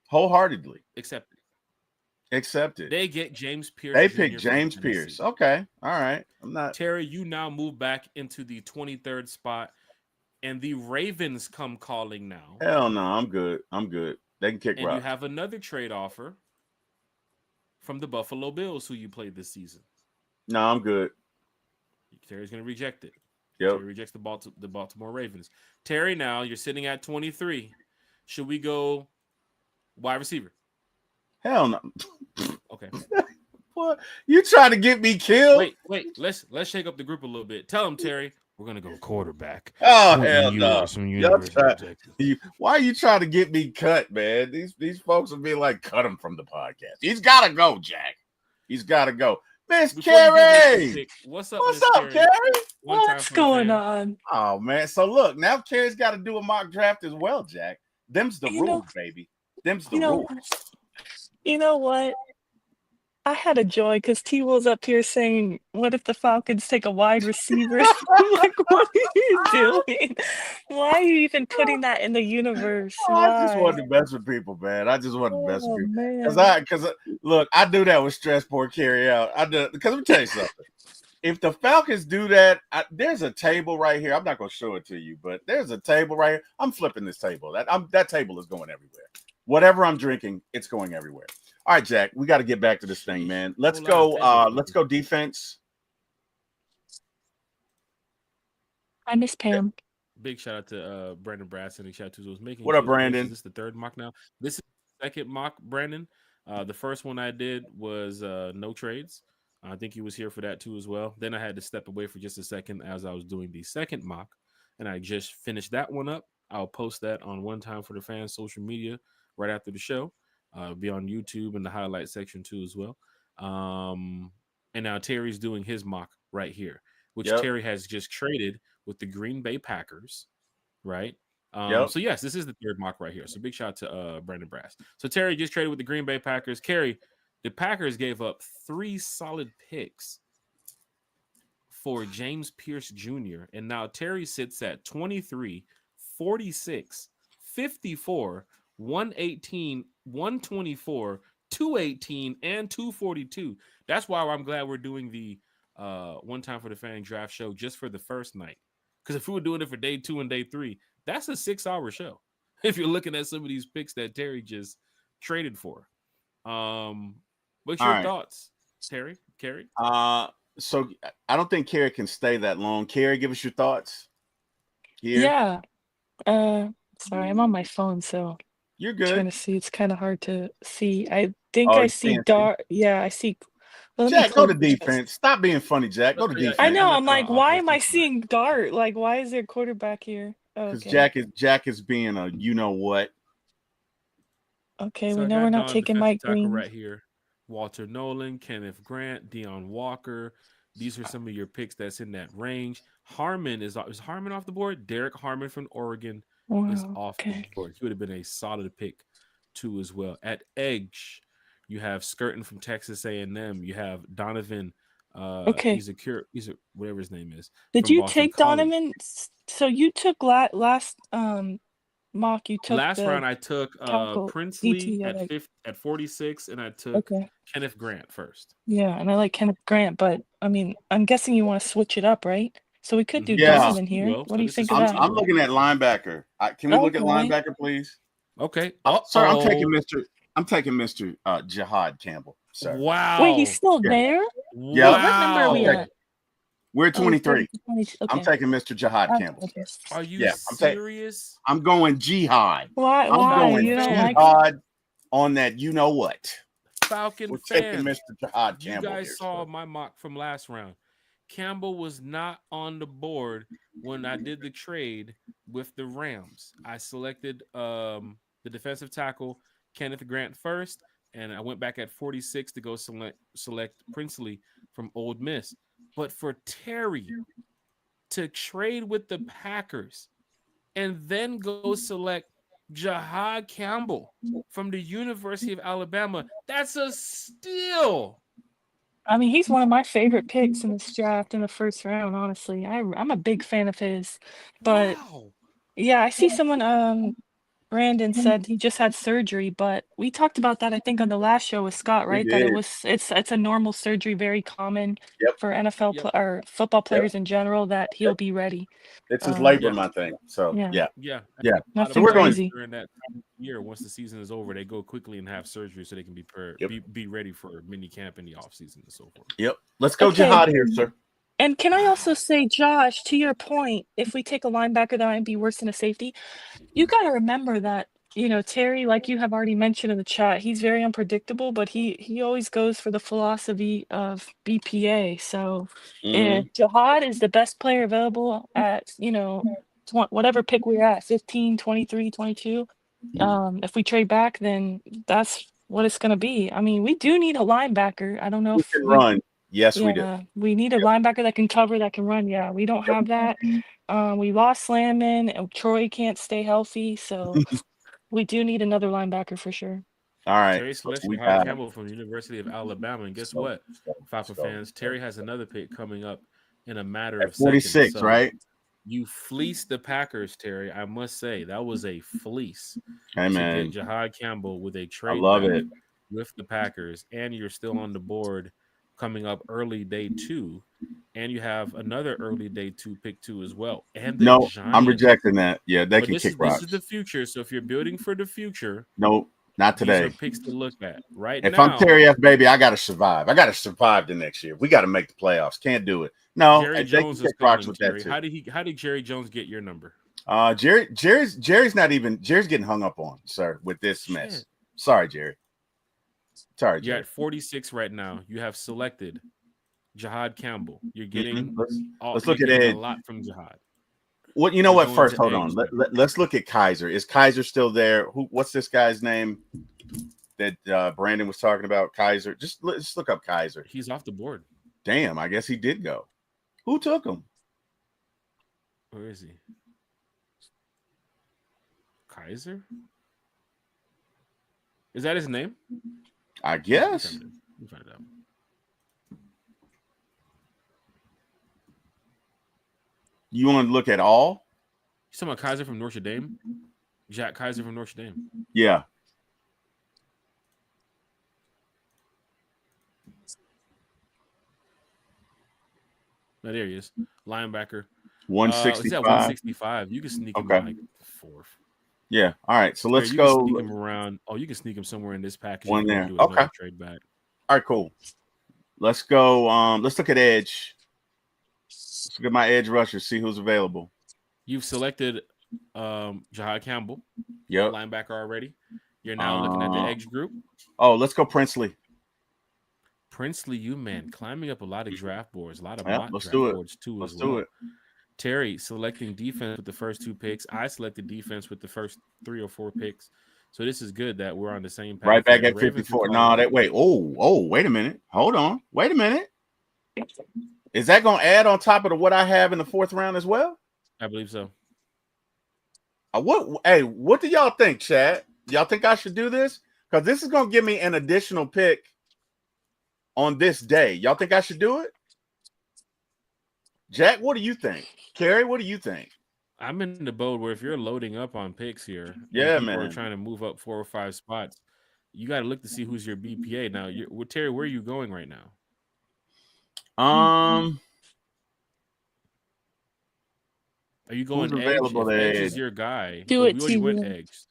Wholeheartedly. Accepted. They get James Pierce. They pick James Pierce. Okay. All right. I'm not. Terry, you now move back into the 23rd spot, and the Ravens come calling now. Hell no. I'm good. They can kick and rock. You have another trade offer from the Buffalo Bills, who you played this season. No, I'm good. Terry's going to reject it. Yep. Terry rejects the Baltimore Ravens. Terry, now you're sitting at 23. Should we go wide receiver? Hell no. Okay. What? You trying to get me killed? Wait. Let's shake up the group a little bit. Tell him, Terry, we're gonna go quarterback. Oh hell no! Why are you trying to get me cut, man? These folks will be like, cut him from the podcast. He's got to go, Jack. He's got to go. Miss Carrie, what's up? What's up, Carrie? What's going on? Oh man! So look, now Carrie's got to do a mock draft as well, Jack. Them's the rules, baby. Them's the rules. You know what? I had a joy because T-Will's up here saying, what if the Falcons take a wide receiver? I'm like, what are you doing? Why are you even putting that in the universe? I just want the best for people, man. I just want the best for people. Because look, I do that with stress poor carry out. I do, because let me tell you something. If the Falcons do that, there's a table right here. I'm not going to show it to you, but there's a table right here. I'm flipping this table. That table is going everywhere. Whatever I'm drinking, it's going everywhere. All right, Jack, we got to get back to this thing, man. Let's go. Let's go defense. I miss Pam. Big shout out to Brandon Brasson and shout out to those making. What up, Brandon? This is the third mock now. This is the second mock, Brandon. The first one I did was no trades. I think he was here for that too as well. Then I had to step away for just a second as I was doing the second mock, and I just finished that one up. I'll post that on One Time for the Fans social media right after the show. Be on YouTube in the highlight section too as well. And now Terry's doing his mock right here, which Terry has just traded with the Green Bay Packers, right? So yes, this is the third mock right here. So big shout out to Brandon Brass. So Terry just traded with the Green Bay Packers. Kerry, the Packers gave up 3 solid picks for James Pierce Jr. And now Terry sits at 23, 46, 54, 118, 124, 218, and 242. That's why I'm glad we're doing the One Time for the Fan draft show just for the first night. Because if we were doing it for day 2 and day 3, that's a 6-hour show. If you're looking at some of these picks that Terry just traded for. What's your thoughts, Terry? Kerry? So I don't think Kerry can stay that long. Kerry, give us your thoughts. Here. Yeah. Sorry, I'm on my phone, so you're good. I'm trying to see. It's kind of hard to see. I think I see dark. Yeah, I see. Well, Jack, go to defense. Stop being funny, Jack. Go to defense. I know. I'm like, why am I seeing dart? Like, why is there a quarterback here? Because Jack is being a you know what. Okay, so we know we're not taking Mike Green right here. Walter Nolan, Kenneth Grant, Deion Walker. These are some of your picks that's in that range. Harmon is Harmon off the board? Derek Harmon from Oregon is off the board. He would have been a solid pick too as well. At edge, you have Skirton from Texas A&M. You have Donovan Okay. He's a whatever his name is. Did from you Boston take College. Donovan? So you took last mock. You took last the round. I took tackle Princely DT. at 46, and I took Okay. Kenneth Grant first. Yeah, and I like Kenneth Grant, but I mean, I'm guessing you want to switch it up, right? So we could do Yeah. Donovan here. Well, What so do you this is think of that? I'm looking at linebacker. Can we look at Okay. linebacker, please? Okay. Sir, I'm taking Mr. Jihad Campbell, sir. Wow. Wait, he's still there? Yeah. Wait, what number are we at? We're 23. 20, I'm okay. taking Mr. Jihad Campbell. Are you serious? I'm going Jihad. Why? I'm going You don't Jihad like on that. You know what? Falcon We're fans, taking Mr. Jihad you Campbell. guys saw my mock from last round. Campbell was not on the board when I did the trade with the Rams. I selected the defensive tackle Kenneth Grant first, and I went back at 46 to go select Princely from Ole Miss. But for Terry to trade with the Packers and then go select Jihad Campbell from the University of Alabama, that's a steal. I mean, he's one of my favorite picks in this draft in the first round, honestly. I'm a big fan of his. But wow. Yeah, I see someone Brandon said he just had surgery, but we talked about that I think on the last show with Scott, right? That it's a normal surgery, very common for NFL or football players in general, that he'll be ready. It's his labrum, I think. So yeah. Nothing we're crazy. During that year, once the season is over, they go quickly and have surgery so they can be ready for mini camp in the off season and so forth. Yep. Let's go Jihad here, sir. And can I also say, Josh, to your point, if we take a linebacker that might be worse than a safety, you got to remember that, Terry, like you have already mentioned in the chat, he's very unpredictable, but he always goes for the philosophy of BPA. So if Jihad is the best player available at, whatever pick we're at, 15, 23, 22, if we trade back, then that's what it's going to be. I mean, we do need a linebacker. I don't know if we can run. Yes, we do. We need a linebacker that can cover, that can run. Yeah, we don't have that. We lost Slamman, and Troy can't stay healthy, so we do need another linebacker for sure. All right. Terry selects Jihad Campbell from the University of Alabama, and guess what, Falcon fans? Terry has another pick coming up in a matter of 46, seconds. So right? You fleeced the Packers, Terry. I must say that was a fleece. Hey, man. To get Jihad Campbell with a trade. I love it. With the Packers, and you're still on the board coming up early day 2, and you have another early day 2 pick 2 as well. And the Giants. I'm rejecting that. Yeah, they can kick rocks. This is the future. So if you're building for the future, nope, not today. These are picks to look at right if now. I'm Terry F, baby, I got to survive. I got to survive the next year. We got to make the playoffs. Can't do it. No, Jerry Jones is calling, with Terry. That too. How did Jerry Jones get your number? Jerry's getting hung up on, sir, with this mess. Sorry, Jerry. Sorry, You're at 46 right now. You have selected Jihad Campbell. You're getting let's look at Ed. A lot from Jihad. What you know? What first? Hold on. Let's look at Kaiser. Is Kaiser still there? What's this guy's name that Brandon was talking about? Kaiser. Just look up Kaiser. He's off the board. Damn. I guess he did go. Who took him? Where is he? Kaiser. Is that his name? I guess. Let me find it out. You want to look at all? You talking about Kaiser from Notre Dame? Jack Kaiser from Notre Dame. Yeah. No, there he is. Linebacker. 165. He's at 165. You can sneak him like 4th. Yeah. All right. So let's go. Sneak him around. Oh, you can sneak him somewhere in this package. One there. Okay. Trade back. All right. Cool. Let's go. Let's look at edge. Let's look at my edge rusher. See who's available. You've selected Jihad Campbell. Yep. Linebacker already. You're now looking at the edge group. Oh, let's go Princely. Princely, climbing up a lot of draft boards. A lot of mock draft boards too. Let's do it. Terry selecting defense with the first 2 picks. I selected defense with the first 3 or 4 picks. So this is good that we're on the same path. Right back at 54. No, wait. Wait a minute. Hold on. Wait a minute. Is that going to add on top of what I have in the 4th round as well? I believe so. What do y'all think, Chad? Y'all think I should do this? Because this is going to give me an additional pick on this day. Y'all think I should do it? Jack, what do you think? Kerry, what do you think? I'm in the boat where if you're loading up on picks here and Yeah, people are man. trying to move up 4 or 5 spots, you got to look to see who's your BPA. Now, Terry, where are you going right now? Are you going who's Eggs? available If Eggs there? is your guy, Do well, it, we already went T-Will. Eggs.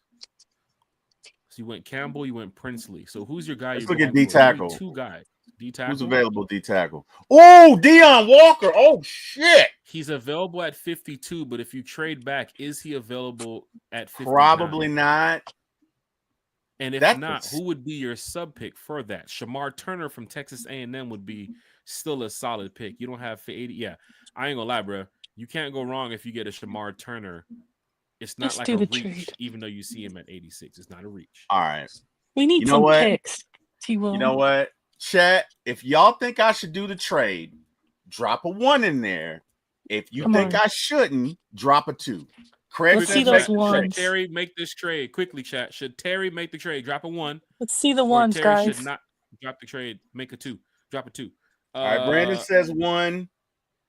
So you went Campbell, you went Princely. So who's your guy? Let's You're look at going D for? You need tackle. 2 guys. D tackle. Who's available? D tackle. Oh, Deon Walker. Oh shit. He's available at 52, but if you trade back, is he available at 59? Probably not. And if not, who would be your sub pick for that? Shamar Turner from Texas A&M would be still a solid pick. You don't have for 80. Yeah, I ain't gonna lie, bro. You can't go wrong if you get a Shamar Turner. It's not like a reach, trade. Even though you see him at 86. It's not a reach. All right. We need some picks. You know what? Chat, if y'all think I should do the trade, drop a 1 in there. If you think I shouldn't, drop a 2. Craig, let's see those ones. Should Terry make this trade quickly, chat? Should Terry make the trade? Drop a 1. Let's see the ones, Terry guys. should not drop the trade. Make a 2. Drop a 2. All right, Brandon says 1.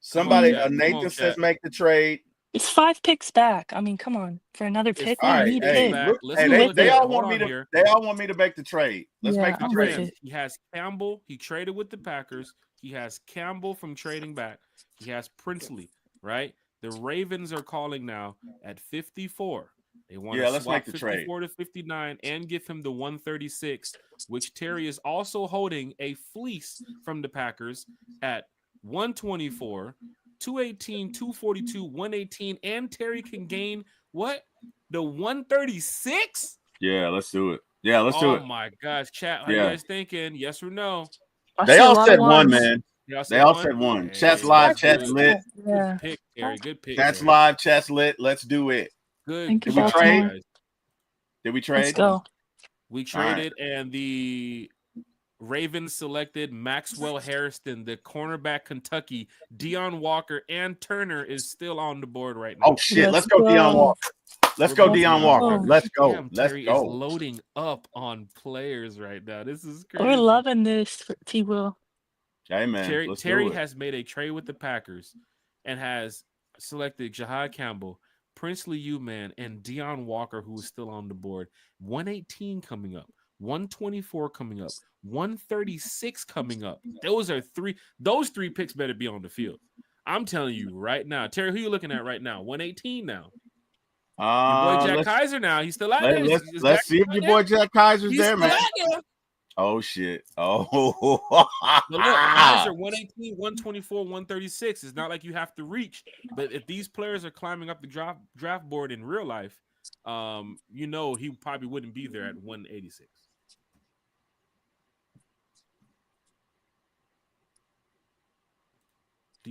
Somebody, Nathan says make the trade. It's 5 picks back. I mean, come on, for another pick. All right, they all want me to. They all want me to make the trade. Let's make the trade. He has Campbell. He traded with the Packers. He has Campbell from trading back. He has Princely. Right. The Ravens are calling now at 54. They want to swap 54 to 59 and give him the 136, which Terry is also holding a fleece from the Packers at 124. 218, 242, 118, and Terry can gain what? The 136? Yeah, let's do it. Yeah, let's do it. Oh my gosh, chat. How you guys thinking? Yes or no? They all said 1, man. They all said 1. Chat's live, chat's lit. Yeah. Good pick, Terry. Good pick. Chat's live, chat's lit. Let's do it. Good. Did we trade? Did we trade? Let's go. We traded, and the Ravens selected Maxwell Harrison, the cornerback, Kentucky. Deon Walker and Turner is still on the board right now. Oh shit! Let's go, Deon Walker. Let's go, Deon Walker. Let's go. Let's Terry go. is loading up on players right now. This is crazy. We're loving this for T-Will. Hey man, Terry has made a trade with the Packers and has selected Jahad Campbell, Princely U-Man, and Deon Walker, who is still on the board. 118 coming up. 124 coming up, 136 coming up. Those 3 picks better be on the field. I'm telling you right now. Terry, who you looking at right now? 118 now. Your boy Jack Kaiser now. He's still out there. Let's see if your boy Jack Kaiser's there, man. Oh shit. Oh. But look, Kaiser 118, 124, 136. It's not like you have to reach. But if these players are climbing up the draft board in real life, he probably wouldn't be there at 186.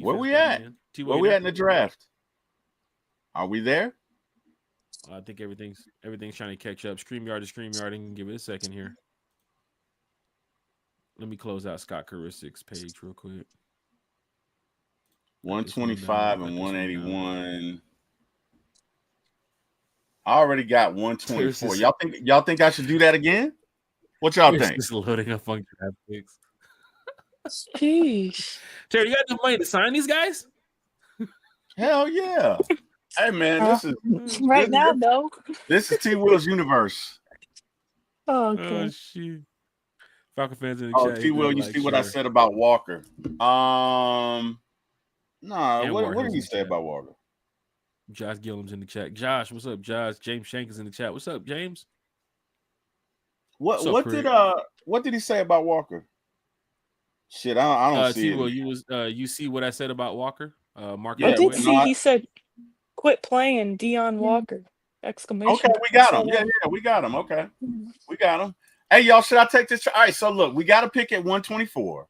Where we at? Where we at in the draft? Are we there? I think everything's trying to catch up. StreamYard to StreamYard, and give it a second here. Let me close out Scott Carisic's page real quick. 125 and 181. I already got 124. Y'all think I should do that again? What y'all think? Just loading up on draft picks. Jeez. Terry, you got enough money to sign these guys? Hell yeah. Hey man, this is though. This is T Will's universe. Oh, okay. Oh shit. Falcon fans in the chat. T Will, you see what I said about Walker. What did he say about Walker? Josh Gillum's in the chat. Josh, what's up, Josh? James Shank is in the chat. What's up, James? What did he say about Walker? Shit, I don't see it. You see what I said about Walker? Mark. I did see. He said, "Quit playing, Deon Walker!" Exclamation. Okay, we got him. Yeah, we got him. Okay, we got him. Hey, y'all, should I take this? All right, so look, we got a pick at 124.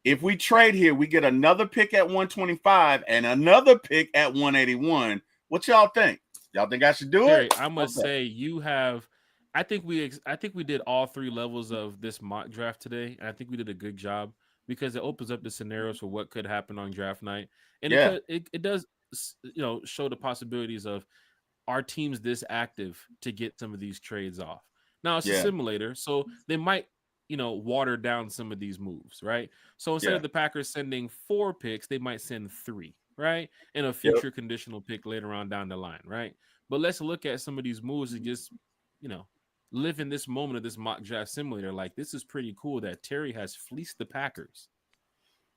If we trade here, we get another pick at 125 and another pick at 181. What y'all think? Y'all think I should do it? I must say you have. I think we did all 3 levels of this mock draft today, and I think we did a good job because it opens up the scenarios for what could happen on draft night, and it does show the possibilities of our teams this active to get some of these trades off. Now it's a simulator, so they might water down some of these moves, right? So instead of the Packers sending 4 picks, they might send 3, right? And a future conditional pick later on down the line, right? But let's look at some of these moves and just, live in this moment of this mock draft simulator. Like, this is pretty cool that Terry has fleeced the Packers.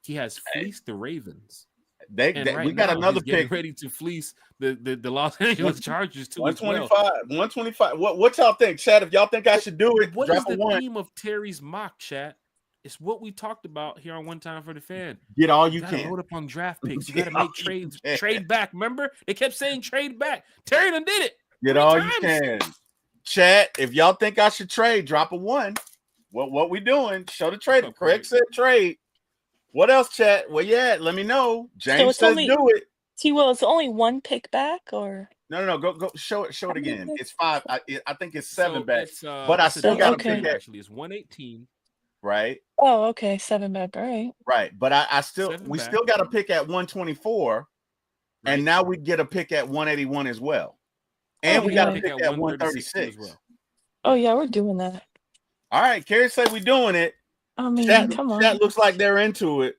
He has fleeced the Ravens. We got another pick ready to fleece the Los Angeles Chargers too. 125. What y'all think, Chad? If y'all think I should do it, what drop is the a 1. theme of Terry's mock, chat? It's what we talked about here on One Time for the Fan. Get all you can. Load up on draft picks. You got to make trades. Trade back. Remember, they kept saying trade back. Terry done did it. Get all you can. Chat. If y'all think I should trade, drop a 1. What we doing? Show the trade. Craig said trade. What else, chat? Well, let me know. James says do it. T-Will, it's only 1 pick back, or no. Go show it again. It's 5. I think it's 7 back. But I still got to pick. Actually, it's 118. Right. Oh, okay, 7 back. All right. Right, but we still got a pick at 124, right. And now we get a pick at 181 as well, and we got a pick at 136 as well. Oh yeah, we're doing that. All right, Carrie said we're doing it. I mean, come on. That looks like they're into it.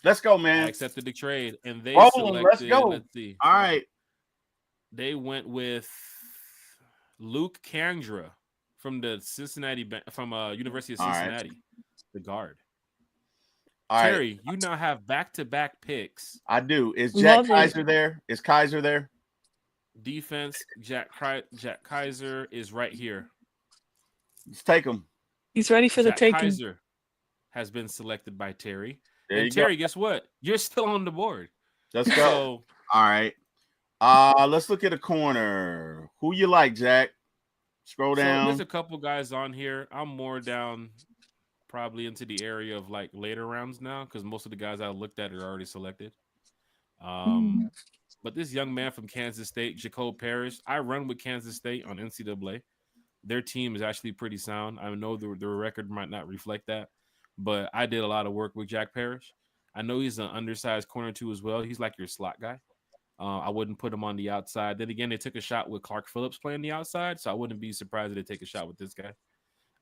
Let's go, man. I accepted the trade, and they selected. Let's go. Let's see. All right. They went with Luke Kandra from the University of Cincinnati, the guard. All Terry, you now have back-to-back picks. I do. Is Jack Kaiser there? Is Kaiser there? Defense, Jack Kaiser is right here. Let's take him. He's ready for the taking. Kaiser has been selected by Terry. And Terry, guess what? You're still on the board. Let's go. All right. Let's look at a corner. Who you like, Jack? Scroll down. There's a couple guys on here. I'm more down probably into the area of like later rounds now because most of the guys I looked at are already selected. But this young man from Kansas State, Jacob Parrish, I run with Kansas State on NCAA. Their team is actually pretty sound. I know the record might not reflect that, but I did a lot of work with Jack Parrish. I know he's an undersized corner too as well. He's like your slot guy. I wouldn't put him on the outside. Then again, they took a shot with Clark Phillips playing the outside, so I wouldn't be surprised if they take a shot with this guy.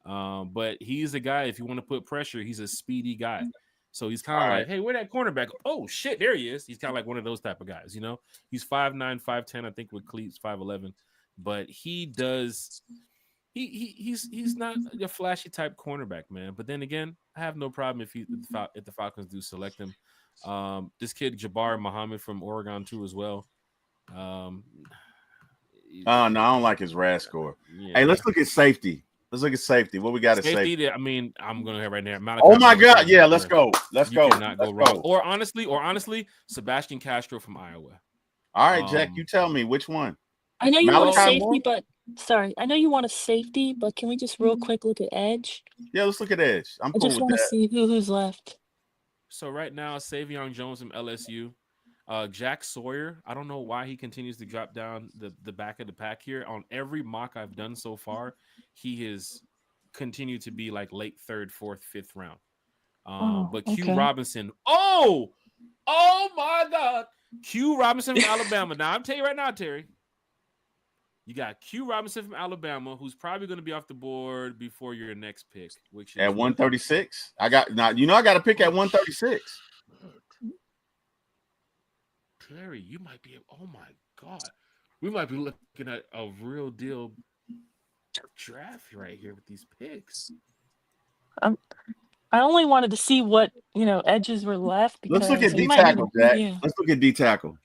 But he's a guy, if you want to put pressure, he's a speedy guy. So he's kind of like, hey, where that cornerback? Oh, shit, there he is. He's kind of like one of those type of guys, He's 5'9", 5'10", I think with cleats, 5'11". But he does – he's not a flashy type cornerback, man. But then again, I have no problem if the Falcons do select him. This kid Jabbar Muhammad from Oregon too as well. No, I don't like his RAS score. Yeah. Hey, let's look at safety. What we got at safety? I mean, I'm gonna have right now. Oh my God! Yeah, let's go. Let's go. Cannot go wrong. Or honestly, Sebastian Castro from Iowa. All right, Jack, you tell me which one. I know you want a safety, but I know you want a safety, but can we just real quick look at edge? Yeah, let's look at edge. I just want to see who's left. So right now, Savion Jones from LSU, Jack Sawyer. I don't know why he continues to drop down the back of the pack here. On every mock I've done so far, he has continued to be like late 3rd, 4th, 5th round. But Q Robinson. Oh my God, Q Robinson from Alabama. Now I'm telling you right now, Terry. You got Q Robinson from Alabama, who's probably going to be off the board before your next pick, which is at 136. I got a pick at 136. Terry, you might be. Oh my God, we might be looking at a real deal draft right here with these picks. I only wanted to see what edges were left. Let's look at D tackle, Jack. Yeah. Let's look at D tackle.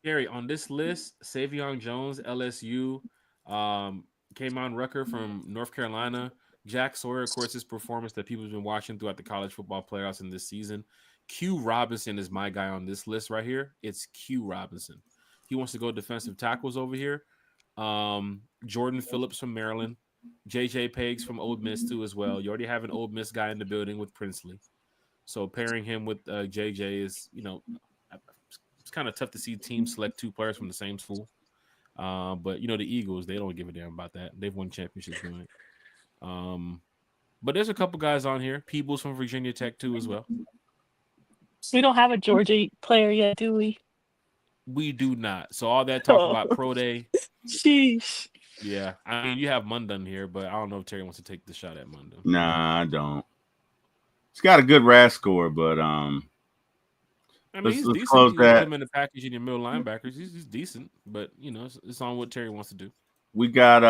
Gary, on this list, Savion Jones, LSU, K'Mon Rucker from North Carolina, Jack Sawyer, of course, his performance that people have been watching throughout the college football playoffs in this season. Q Robinson is my guy on this list right here. It's Q Robinson. He wants to go defensive tackles over here. Jordan Phillips from Maryland, JJ Peggs from Ole Miss too as well. You already have an Ole Miss guy in the building with Princely. So pairing him with JJ is, it's kind of tough to see teams select 2 players from the same school. But, the Eagles, they don't give a damn about that. They've won championships doing it. But there's a couple guys on here. Peebles from Virginia Tech, too, as well. We don't have a Georgia player yet, do we? We do not. So all that talk about pro day. Sheesh. Yeah, I mean, you have Mundun here, but I don't know if Terry wants to take the shot at Mundun. Nah, I don't. It's got a good RAS score, but I mean, he's let's decent. close You put that. him in the package in your middle linebackers. He's decent, but it's on what Terry wants to do. We got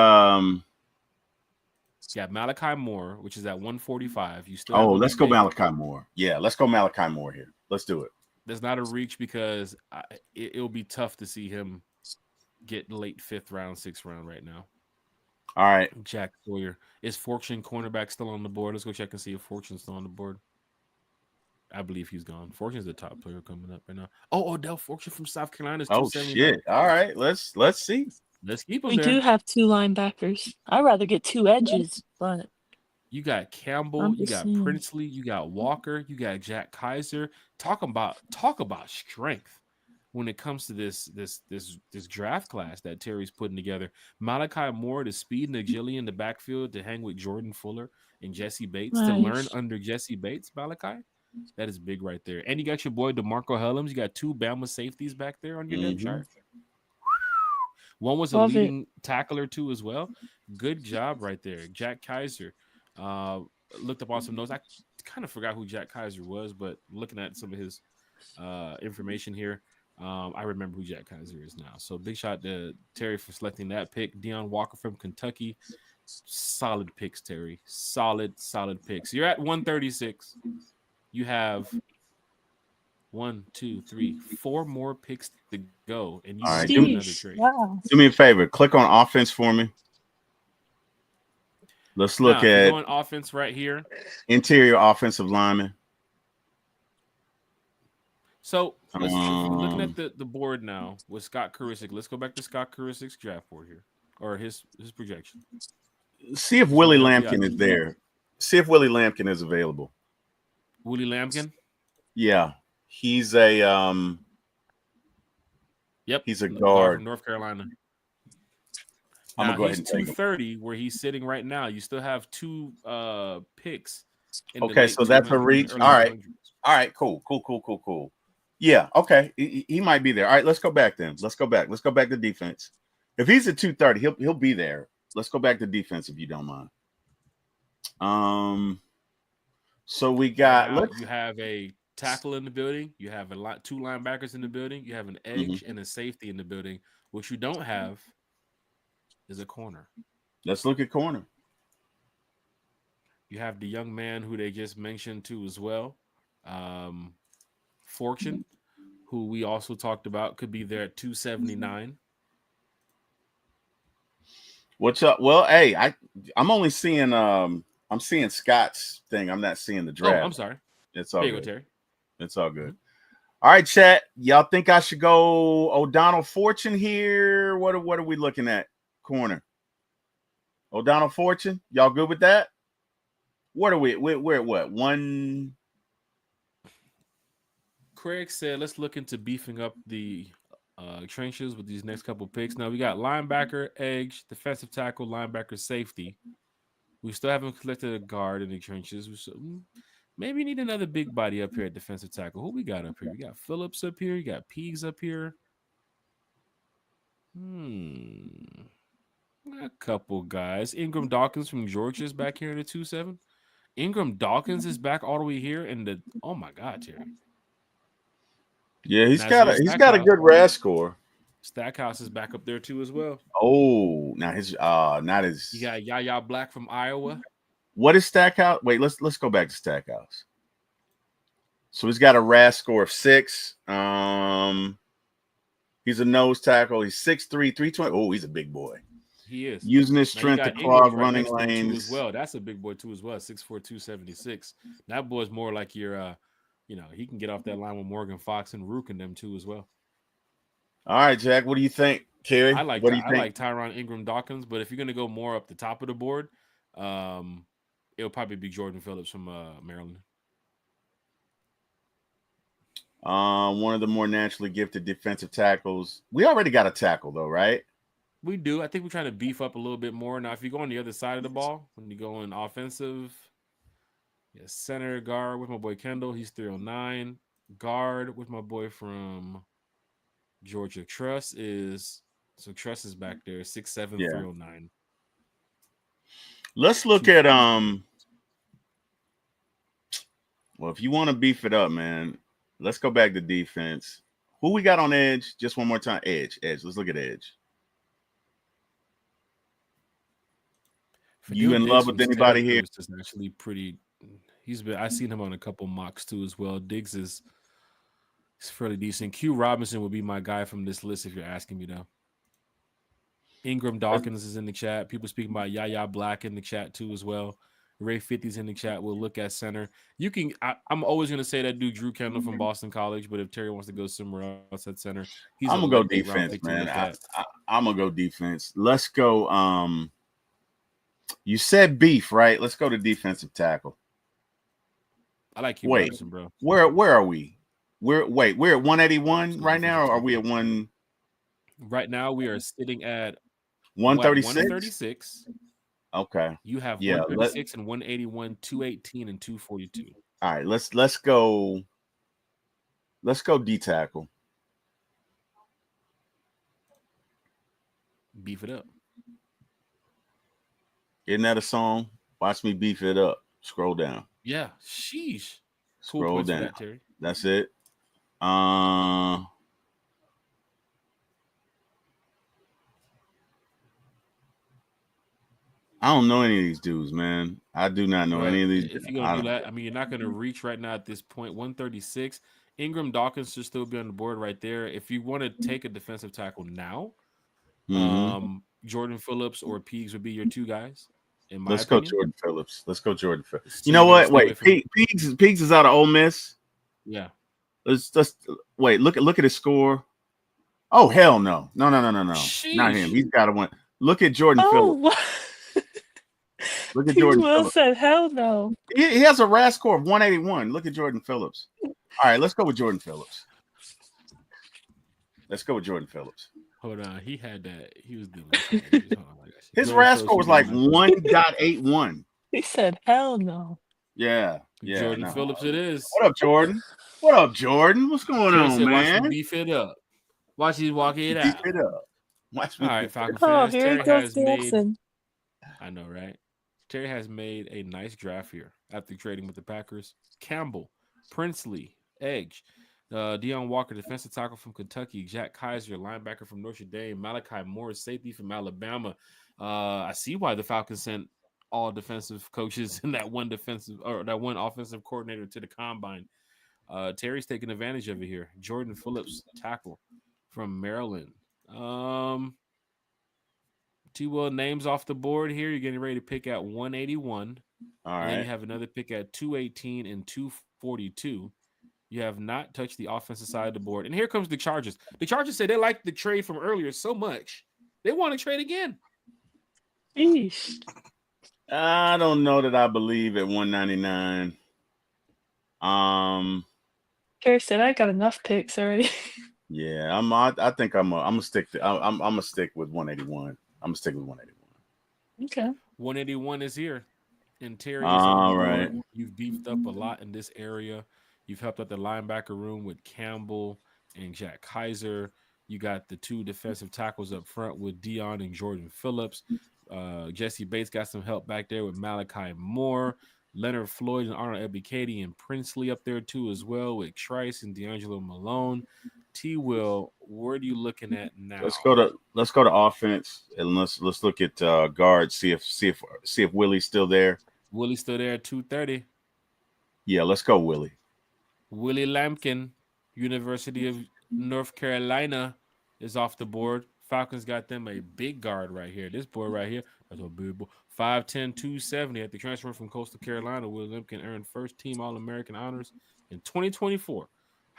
You got Malachi Moore, which is at 145. You still have oh, him let's go pegged. Malachi Moore. Yeah, let's go Malachi Moore here. Let's do it. There's not a reach because it'll be tough to see him get late 5th round, 6th round right now. All right. Jack Sawyer. Is Fortune cornerback still on the board? Let's go check and see if Fortune's still on the board. I believe he's gone. Fortune's the top player coming up right now. Oh, Odell Fortune from South Carolina is 279. Shit. All right. Let's see. Let's keep him We there. do have 2 linebackers. I'd rather get 2 edges, but you got Campbell, you got Princely, you got Walker, you got Jack Kaiser. Talk about strength when it comes to this draft class that Terry's putting together. Malachi Moore, the speed and agility in the backfield to hang with Jordan Fuller and Jesse Bates, to learn under Jesse Bates, Malachi. That is big right there. And you got your boy DeMarco Hellams. You got 2 Bama safeties back there on your depth chart. One was a leading tackler too as well. Good job right there. Jack Kaiser. Looked up on some notes. I kind of forgot who Jack Kaiser was, but looking at some of his information here, I remember who Jack Kaiser is now. So big shout to Terry for selecting that pick. Deion Walker from Kentucky. Solid picks, Terry. Solid picks. You're at 136. You have 1, 2, 3, 4 more picks to go, and you all right, do another trade. Wow. Do me a favor. Click on offense for me. Let's look at going offense right here. Interior offensive lineman. So let's looking at the board now with Scott Kurisic. Let's go back to Scott Kurisic's draft board here, or his projection. See if Willie Lampkin is there. See if Willie Lampkin is available. Willie Lampkin? Yeah. He's a yep. He's a guard from North Carolina. I'm now, gonna go ahead he's and 230 where he's sitting right now. You still have 2 picks. Okay, so that's a reach. All right. All right, cool. Yeah, okay. He might be there. All right, let's go back then. Let's go back to defense. If he's at 230, he'll be there. Let's go back to defense if you don't mind. So we got you have a tackle in the building, you have 2 linebackers in the building, you have an edge and a safety in the building. What you don't have is a corner. Let's look at corner. You have the young man who they just mentioned too as well. Fortune, who we also talked about, could be there at 279. What's up? Well, hey, I'm only seeing I'm seeing Scott's thing. I'm not seeing the draft. Oh, I'm sorry. It's all there good. You go, Terry. It's all good. All right, chat. Y'all think I should go O'Donnell Fortune here? What are we looking at? Corner. O'Donnell Fortune. Y'all good with that? What are we? We're at what? One. Craig said, let's look into beefing up the trenches with these next couple picks. Now we got linebacker, edge, defensive tackle, linebacker, safety. We still haven't collected a guard in the trenches. Maybe need another big body up here at defensive tackle. Who we got up here? We got Phillips up here. You got Pease up here. A couple guys. Ingram Dawkins from Georgia is back here in the 2-7. Ingram Dawkins is back all the way here in the. Oh my God, Terry. Yeah, he's got a good RAS score. Stackhouse is back up there too as well. Oh, now his not his. You got Yaya Black from Iowa. What is Stackhouse? Wait, let's go back to Stackhouse. So he's got a RAS score of 6. He's a nose tackle. He's 6'3", 320. Oh, he's a big boy. He is using his strength to clog running lanes as well. That's a big boy too as well. 6'4", 276. That boy's more like your, he can get off that line with Morgan Fox and Rook and them too as well. All right, Jack. What do you think, Kerry? I like Tyron Ingram Dawkins, but if you're gonna go more up the top of the board, it'll probably be Jordan Phillips from Maryland. One of the more naturally gifted defensive tackles. We already got a tackle though, right? We do. I think we're trying to beef up a little bit more. Now, if you go on the other side of the ball, when you go in offensive, center guard with my boy Kendall, he's 309. Guard with my boy from Georgia Truss is So Trust is back there, 6'7", Yeah. 309. Let's look at well, if you want to beef it up, man, let's go back to defense. Who we got on edge? Just one more time. Edge. Let's look at edge. You in love with anybody here? Is actually pretty. I've seen him on a couple mocks too as well. Diggs is fairly decent. Q Robinson would be my guy from this list if you're asking me though. Ingram Dawkins is in the chat. People speaking about Yaya Black in the chat too as well. Ray 50's in the chat. We'll look at center. You can. I'm always going to say that dude Drew Kendall from Boston College, but if Terry wants to go somewhere else at center, I'm gonna go defense, man. I'm gonna go defense. Let's go. You said beef, right? Let's go to defensive tackle. I like Q Robinson, bro. Where are we? We're at 181 right now, or are we at one? Right now, we are sitting at 136. 136. Okay. You have 136 and 181, 218 and 242. All right, let's go. Let's go D tackle. Beef it up. Isn't that a song? Watch me beef it up. Scroll down. Yeah, sheesh. Scroll down. That, Terry. That's it. I don't know any of these dudes, man. I do not know any of these. If you're gonna do that, I mean, you're not gonna reach right now at this point. 136. Ingram Dawkins should still be on the board right there. If you want to take a defensive tackle now, Jordan Phillips or Peegs would be your two guys. Let's go Jordan Phillips. You know what? Wait, Peegs is out of Ole Miss. Yeah. Let's wait. Look at his score. Oh hell no. Sheesh. Not him. He's got to win. Look at Jordan Phillips. Look at Jordan Phillips. Said hell no. He has a RAS score of 181. Look at Jordan Phillips. All right, let's go with Jordan Phillips. Hold on, he had that. He was doing his RAS score was like 1.81. He said hell no. Yeah. Jordan Phillips it is. What up, Jordan? What's going on, man? Watch me beef it up. Watch you walk it out. Beef it up. Watch me. All right, Falcon fans. Here he goes, Jackson. I know, right? Terry has made a nice draft here after trading with the Packers. Campbell, Princely, Edge, Deion Walker, defensive tackle from Kentucky, Jack Kaiser, linebacker from Notre Dame, Malachi Moore, safety from Alabama. I see why the Falcons sent all defensive coaches and that one offensive coordinator to the combine. Terry's taking advantage of it here. Jordan Phillips, tackle from Maryland. T-Will names off the board here. You're getting ready to pick at 181. All right. And then you have another pick at 218 and 242. You have not touched the offensive side of the board. And here comes the Chargers. The Chargers say they like the trade from earlier so much. They want to trade again. Eesh. I don't know that I believe at 199. Terry said I got enough picks already. Yeah, I think I'm gonna stick with 181. I'm gonna stick with 181. Okay. 181 is here. And Terry is all right. You've beefed up a lot in this area. You've helped out the linebacker room with Campbell and Jack Kaiser. You got the two defensive tackles up front with Deion and Jordan Phillips. Jesse Bates got some help back there with Malachi Moore. Leonard Floyd and Arnold Ebiketie and Princely up there too as well with Trice and D'Angelo Malone. T-Will, where are you looking at now? Let's go to offense and let's look at guard. See if Willie's still there. Willie's still there at 230. Yeah, let's go Willie. Willie Lampkin, University of North Carolina, is off the board. Falcons got them a big guard right here. This boy right here, that's a big boy. 5'10", 270 at the transfer from Coastal Carolina. Willie Lampkin earned first-team All-American honors in 2024.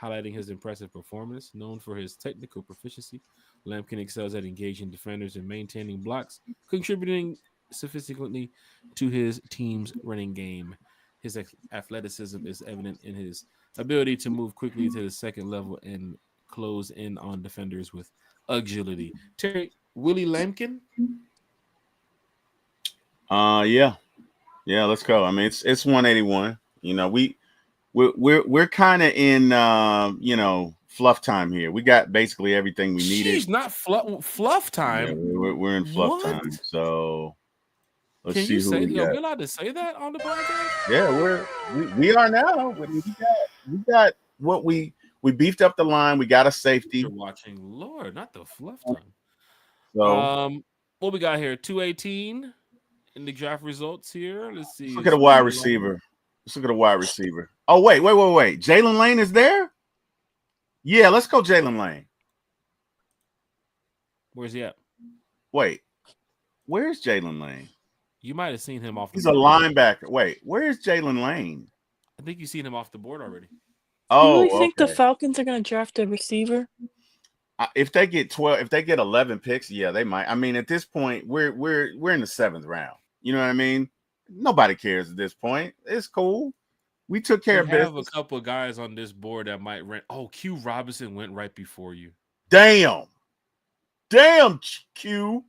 Highlighting his impressive performance. Known for his technical proficiency, Lampkin excels at engaging defenders and maintaining blocks, contributing sophisticately to his team's running game. His athleticism is evident in his ability to move quickly to the second level and close in on defenders with agility. Terry, Willie Lampkin? Yeah, let's go. I mean, it's 181. You know, we're kind of in fluff time here. We got basically everything we needed. She's not fluff time. Yeah, we're in fluff time. So let's see who we got. Are we allowed to say that on the podcast? Yeah, we are now. We got what we beefed up the line. We got a safety. You're watching, Lord, not the fluff time. So what we got here? 218 in the draft results here. Let's see. Let's look at a wide receiver. Let's look at a wide receiver. Oh, wait. Jalen Lane is there? Yeah, let's go Jalen Lane. Where's he at? Wait, where's Jalen Lane? You might have seen him off the He's board. A linebacker. Wait, where's Jalen Lane? I think you've seen him off the board already. Oh, you really think the Falcons are going to draft a receiver? If they get 12, if they get 11 picks, yeah, they might. I mean, at this point, we're in the 7th round. You know what I mean? Nobody cares at this point. It's cool. We took care of business. We have a couple of guys on this board that might rent. Oh, Q Robinson went right before you. Damn, Q.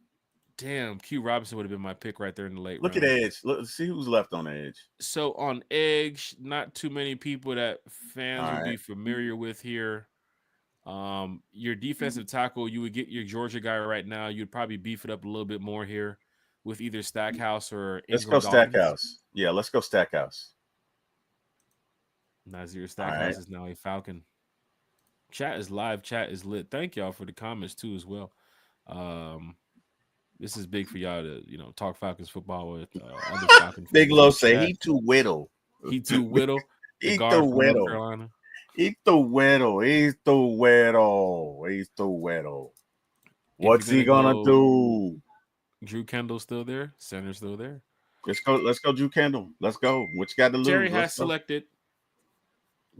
Damn, Q Robinson would have been my pick right there in the late round. Look at Edge. Let's see who's left on Edge. So on Edge, not too many people that fans would be familiar with here. Your defensive tackle, you would get your Georgia guy right now. You'd probably beef it up a little bit more here with either Stackhouse or Ingram. Let's go Stackhouse. Yeah, let's go Stackhouse. Nazir Stackhouse is now a Falcon. Chat is live. Chat is lit. Thank y'all for the comments too as well. This is big for y'all to talk Falcons football with other Falcons. Big Low say he too whittle. He too whittle. He too whittle. He's too whittle. What's he gonna do? Drew Kendall still there. Center still there. Let's go, Drew Kendall. Let's go. What you got to lose? Terry has selected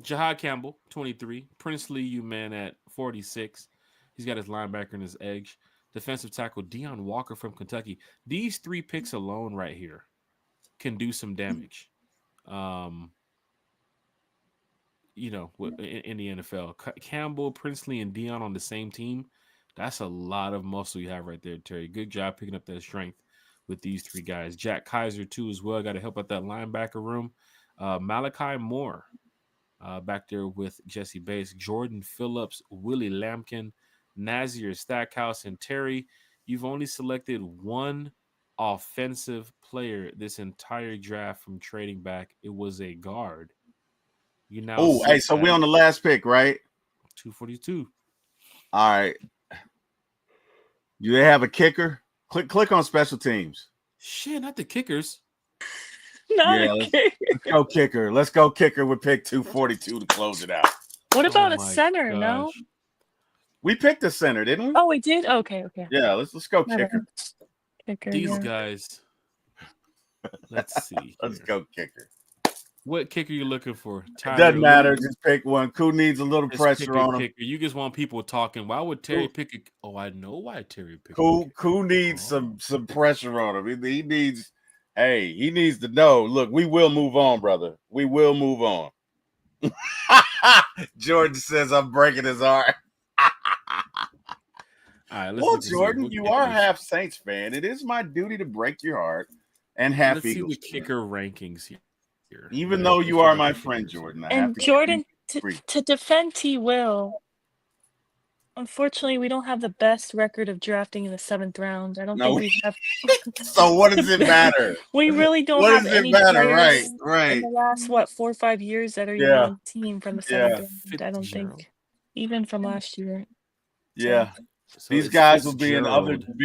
Jahad Campbell, 23. Princely U-Man at 46. He's got his linebacker and his edge. Defensive tackle Deion Walker from Kentucky. These 3 picks alone right here can do some damage. In the NFL. Campbell, Princely, and Deion on the same team. That's a lot of muscle you have right there, Terry. Good job picking up that strength with these 3 guys. Jack Kaiser, too, as well. Got to help out that linebacker room. Malachi Moore back there with Jesse Bates. Jordan Phillips, Willie Lampkin, Nazir Stackhouse, and Terry. You've only selected 1 offensive player this entire draft from trading back. It was a guard. So we on the last pick, right? 242. All right. Do they have a kicker? Click on special teams. Shit, not the kickers. Let's go kicker. Let's go kicker with pick 242 to close it out. What about a center? Gosh. No, we picked a center, didn't we? Oh, we did. Okay. Yeah, let's go kicker. These guys. Let's see. Let's go kicker. What kicker you looking for? It doesn't matter. Just pick one. Who needs a little pressure on him? Kicker. You just want people talking. Why would Terry pick it? Oh, I know why Terry picked it. Who needs some pressure on him? He needs. Hey, he needs to know. Look, we will move on, brother. We will move on. Jordan says I'm breaking his heart. All right, well, Jordan, you are half Saints fan. It is my duty to break your heart and half Let's Eagles. See the kicker rankings here. Even though you are my friend, Jordan. And Jordan, to defend T. Will, unfortunately, we don't have the best record of drafting in the 7th round. I don't think we have. So what does it matter? We really don't have any players right. in the last, 4 or 5 years that are even on the team from the 7th round. I don't think. Even from last year. Yeah. So these guys will be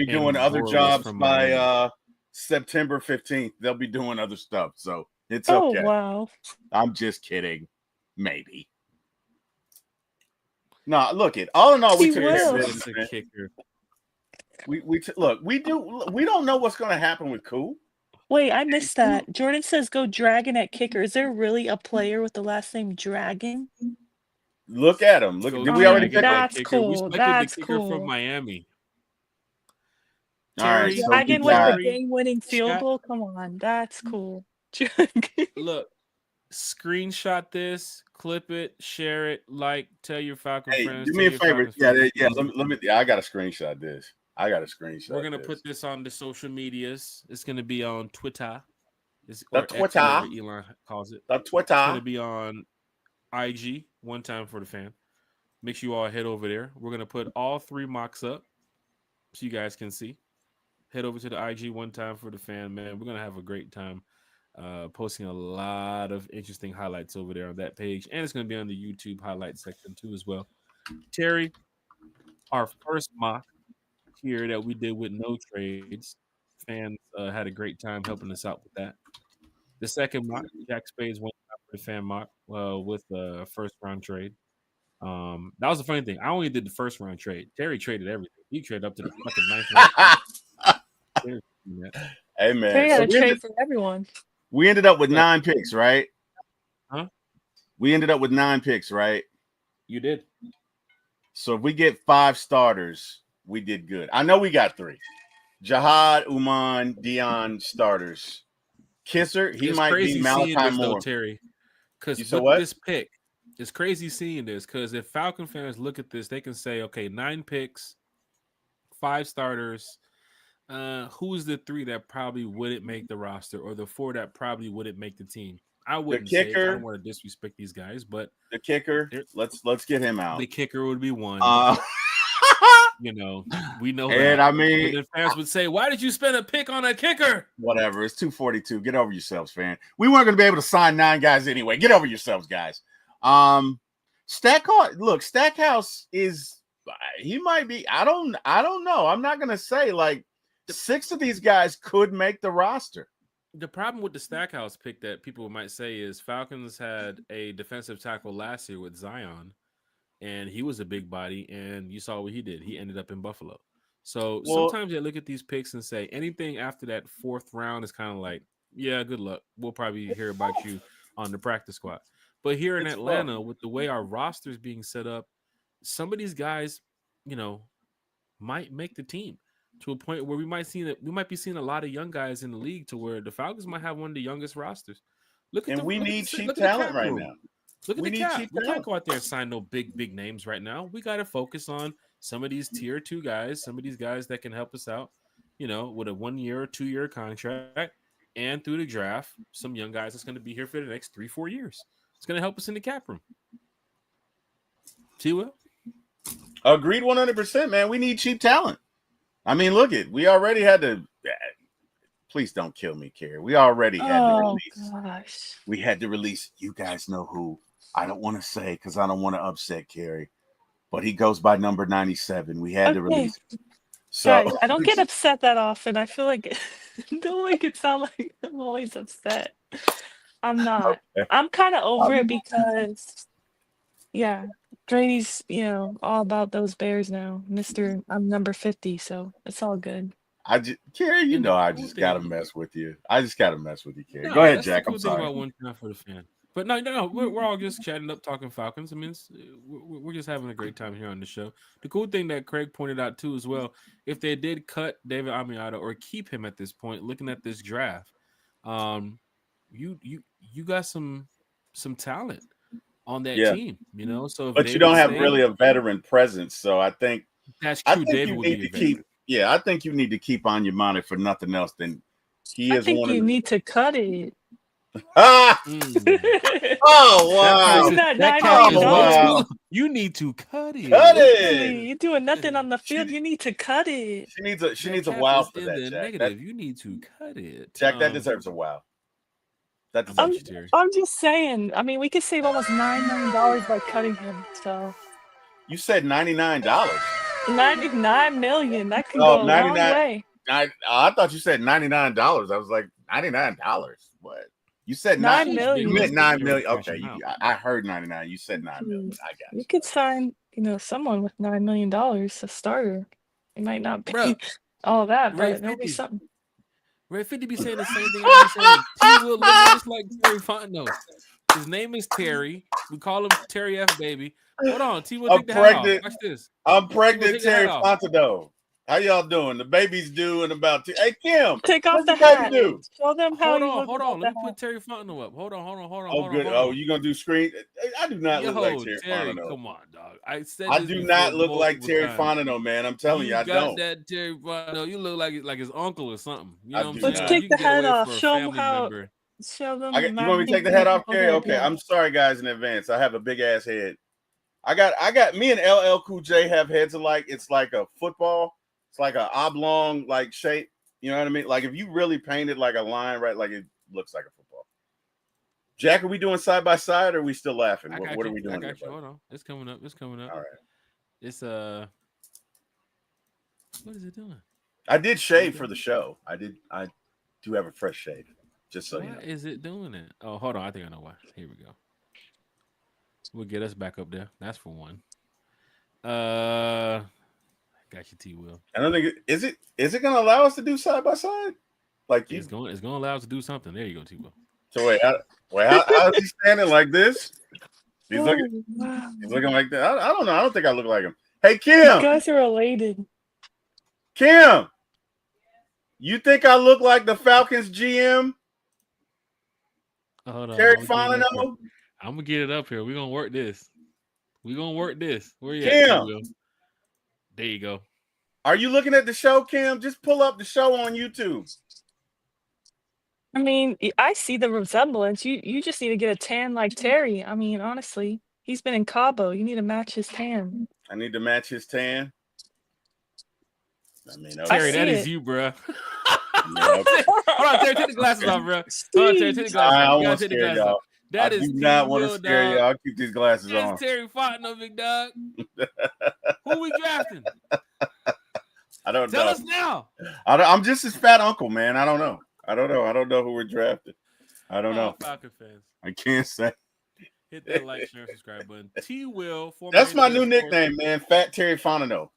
doing other jobs by September 15th. They'll be doing other stuff. So it's okay. Oh, wow. I'm just kidding. Maybe. No, look it. All in all, we took care of business. We don't know what's going to happen with Koo. Wait, I missed that. Jordan says go Dragon at kicker. Is there really a player with the last name Dragon? Look at him. Look, did we already pick That's kicker? Cool. We selected That's the kicker cool. from Miami. All right, Dragon with the game-winning field goal. Come on, that's cool. Look, screenshot this, clip it, share it, tell your Falcon friends. Do me a favor. Yeah. Let me. I gotta screenshot this. We're gonna put this on the social medias. It's gonna be on Twitter. Twitter. Elon calls it. The Twitter. It's gonna be on IG. One time for the fan. make sure you all head over there. We're gonna put all 3 mocks up so you guys can see. Head over to the IG one time for the fan, man. We're gonna have a great time posting a lot of interesting highlights over there on that page, and it's gonna be on the YouTube highlights section too as well. Terry, our first mock here that we did with no trades. Fans had a great time helping us out with that. The second mock, Jack Spades went out for the fan mock with a first round trade. That was the funny thing. I only did the first round trade. Terry traded everything. He traded up to the fucking 9th round. Hey man, Terry had a trade for everyone. We ended up with 9 picks, right? Huh? We ended up with 9 picks, right? You did. So if we get 5 starters, we did good. I know we got 3. Jihad, Uman, Dion starters. Kisser, he might be Malachi this, Moore. though, Terry. Because with this pick, it's crazy seeing this. Because if Falcon fans look at this, they can say, okay, 9 picks, 5 starters. Who's the 3 that probably wouldn't make the roster, or the 4 that probably wouldn't make the team? I wouldn't say. I don't want to disrespect these guys, but the kicker, let's get him out. The kicker would be one. You know, we know and that. I mean, and fans would say, "Why did you spend a pick on a kicker?" Whatever. It's 242. Get over yourselves, fan. We weren't going to be able to sign 9 guys anyway. Get over yourselves, guys. Stackhouse is. He might be. I don't know. I'm not going to say like 6 of these guys could make the roster. The problem with the Stackhouse pick that people might say is Falcons had a defensive tackle last year with Zion, and he was a big body, and you saw what he did. He ended up in Buffalo. So sometimes they look at these picks and say anything after that 4th round is kind of like, yeah, good luck. We'll probably hear about you on the practice squad. But here in Atlanta, with the way our roster is being set up, some of these guys, you know, might make the team to a point where we might be seeing a lot of young guys in the league to where the Falcons might have one of the youngest rosters. We need cheap talent right now. Look at the cap. We can't go out there and sign no big names right now. We got to focus on some of these tier 2 guys, some of these guys that can help us out, you know, with a 1-year or 2-year contract, and through the draft, some young guys that's going to be here for the next 3-4 years. It's going to help us in the cap room. T-Will? Agreed 100%, man. We need cheap talent. I mean, look it. We already had to. Please don't kill me, Carrie. We already had to release. Gosh. We had to release. You guys know who. I don't want to say because I don't want to upset Carrie, but he goes by number 97. We had to release. So guys, I don't get upset that often. I feel like don't make it sound like I'm always upset. I'm not. Okay. I'm kind of over it because, yeah, Grady's, you know, all about those Bears now. I'm number 50, so it's all good. Carrie, you know, I just gotta mess with you. I just gotta mess with you, Carrie. No, go ahead, Jack. I'm sorry. About one time for the fan, but no, we're all just chatting up, talking Falcons. I mean, we're just having a great time here on the show. The cool thing that Craig pointed out too, as well, if they did cut David Amiata or keep him at this point, looking at this draft, you got some talent on that team, you know. So, but you don't have really a veteran presence, so I think that's true. David would be a veteran. Yeah, I think you need to keep on your monitor for nothing else than he is. I think you need to cut it. Oh wow! You need to cut it. Cut it. You're doing nothing on the field. You need to cut it. She needs a wow for that, Jack. Negative. You need to cut it, Jack. That deserves a wow. I'm just saying. I mean, we could save almost $9 million by cutting him. So you said $99. $99 million. That could go a long way. I thought you said $99. I was like, $99. What? You said $9 million. You meant $9 million. Okay, I heard 99. You said $9 million. I got it. You could sign, you know, someone with $9 million, a starter. It might not be all that, but maybe something. Red 50 be saying the same thing I be saying. He will look just like Terry Fontenot. His name is Terry. We call him Terry F. Baby. Hold on, T. Will take the hat off. Watch this. I'm pregnant, Terry Fontenot. How y'all doing? The baby's due in about 2. Hey, Kim, take off the hat. Do? Show them how. Hold on. Let me put Terry Fontenot up. Hold on. Oh, good. Oh, you gonna do screen? I do not look like Terry Fontenot. Come on, dog. I do not look like Terry Fontenot, man. I'm telling you, I don't. That Terry Fontenot. You look like his uncle or something. You know what I'm saying? Let's take the hat off. Show them how. Show them. You want me to take the hat off, Carrie? Okay. I'm sorry, guys, in advance. I have a big ass head. I got me and LL Cool J have heads alike. It's like a football. It's like an oblong like shape. You know what I mean? Like if you really painted like a line, right? Like it looks like a football. Jack, are we doing side by side or are we still laughing? What are we doing? I got you. Hold on. It's coming up. All right. It's what is it doing? I did shave for the show. I do have a fresh shave. Just so you know. Why is it doing it? Oh, hold on. I think I know why. Here we go. We'll get us back up there. That's for one. Got you, T. Will. I don't think is it going to allow us to do side by side? Like it's going to allow us to do something. There you go, T. Will. So wait, how is he standing like this? He's looking like that. I don't know. I don't think I look like him. Hey, Kim. You guys are related. Kim, you think I look like the Falcons GM? Hold on. Terry Fontenot? I'm gonna get it up here. We're gonna work this. Where you Kim. at, Will? There you go. Are you looking at the show, Kim? Just pull up the show on YouTube. I mean, I see the resemblance. You just need to get a tan like Terry. I mean, honestly, he's been in Cabo. You need to match his tan. I need to match his tan. I mean, okay. Terry, that is you, bro. Hold on, Terry, take the glasses off, bro. Hold on, Terry, take the glasses off. I won't scare y'all. I do not want to scare y'all. I'll keep these glasses on. That's Terry Fontenot, big dog. Who we drafting? I don't know. Tell us now. I'm just his fat uncle, man. I don't know. I don't know who we're drafting. I don't know. Falcon fans. I can't say. Hit that like, share, and subscribe button. T. Will. That's my new nickname, man. Fat Terry Fontenot.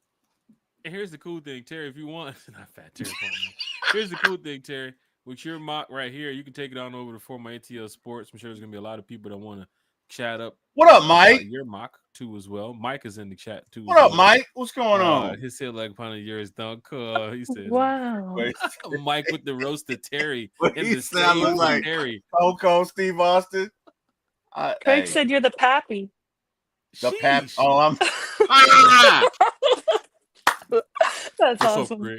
And here's the cool thing, Terry. If you want, not Fat Terry Fontenot. Here's the cool thing, Terry. With your mock right here, you can take it on over to Former ATL Sports. I'm sure there's gonna be a lot of people that want to chat up. What up, Mike? Your mock too as well. Mike is in the chat too. What up, Mike? What's going on? His head like upon a year's dunk. He said, "Wow." Mike with the roasted Terry. He sounded like Terry. Coco Steve Austin. Craig said you're the pappy. The pap. Oh, I'm. That's awesome.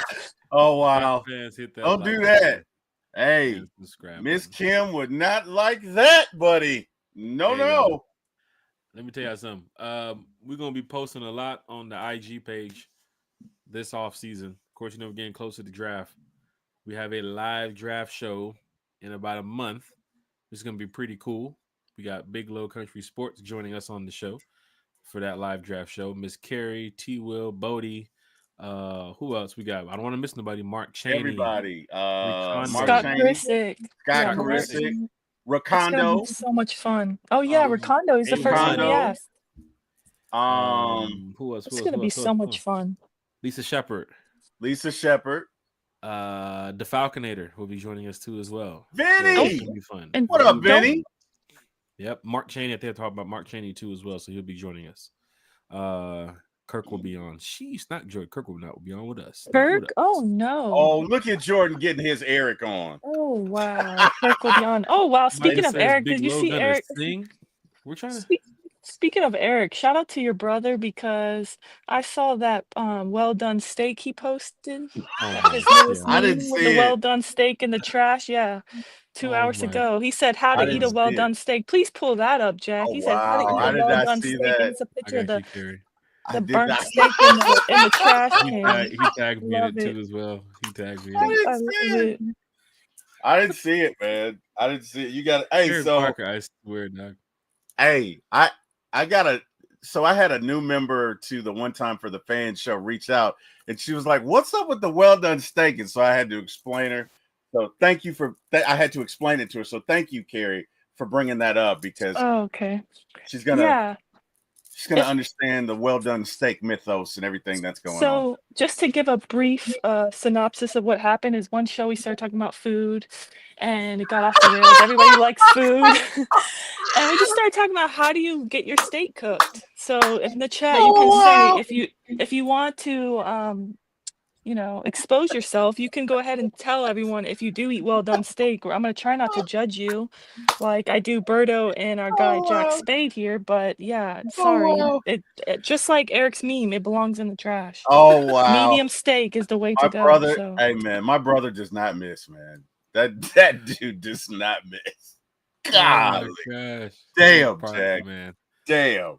Oh wow! Don't do that. Hey, Miss Kim would not like that, buddy. No. Let me tell you something. We're gonna be posting a lot on the IG page this off season. Of course, we're getting closer to draft. We have a live draft show in about a month. It's gonna be pretty cool. We got Big Low Country Sports joining us on the show for that live draft show. Miss Carrie, T. Will, Bodie. Who else we got? I don't want to miss nobody. Mark Chaney. Everybody. Scott Karisic. Racondo. So much fun. Oh yeah, Racondo is the first one we asked. Who else? It's gonna be so much fun. Lisa Shepard. The Falconator will be joining us too as well. Vinny, so be fun. And what up, Vinny? Yep, Mark Chaney. I think I talked about Mark Chaney too as well, so he'll be joining us. Kirk will be on. She's not Jordan. Kirk will not be on with us. Kirk? Oh no! Oh, look at Jordan getting his Eric on. Oh wow! Kirk will be on. Oh wow! Speaking of Eric, did you see Eric? We're trying to. Speaking of Eric, shout out to your brother because I saw that well done steak he posted. His newest I didn't with see the well done steak in the trash. Yeah. 2 hours ago, he said how to eat a well done steak. Please pull that up, Jack. He said how to eat a well done steak. And it's a picture of the burnt steak in the trash can. He tagged me in it too as well. He tagged me. I didn't see it, man. I didn't see it. You got it. Hey, so Parker, I swear, dog. Hey, I got a. So I had a new member to the One Time for the Fans show reach out, and she was like, "What's up with the well done steak?" And so I had to explain her. So thank you for that. I had to explain it to her. So thank you, Carrie, for bringing that up because she's gonna understand the well done steak mythos and everything that's going on. So just to give a brief synopsis of what happened is one show we started talking about food and it got off the rails. Everybody likes food. And we just started talking about how do you get your steak cooked. So in the chat you can say if you want to expose yourself, you can go ahead and tell everyone if you do eat well done steak. I'm going to try not to judge you like I do Berto and our guy Jack Spade here, but yeah, sorry. It just like Eric's meme, it belongs in the trash. Oh wow. Medium steak is the way to go. Brother, so. Hey man, my brother does not miss, man. That dude does not miss. God. Oh, damn, Jack. Man. Damn.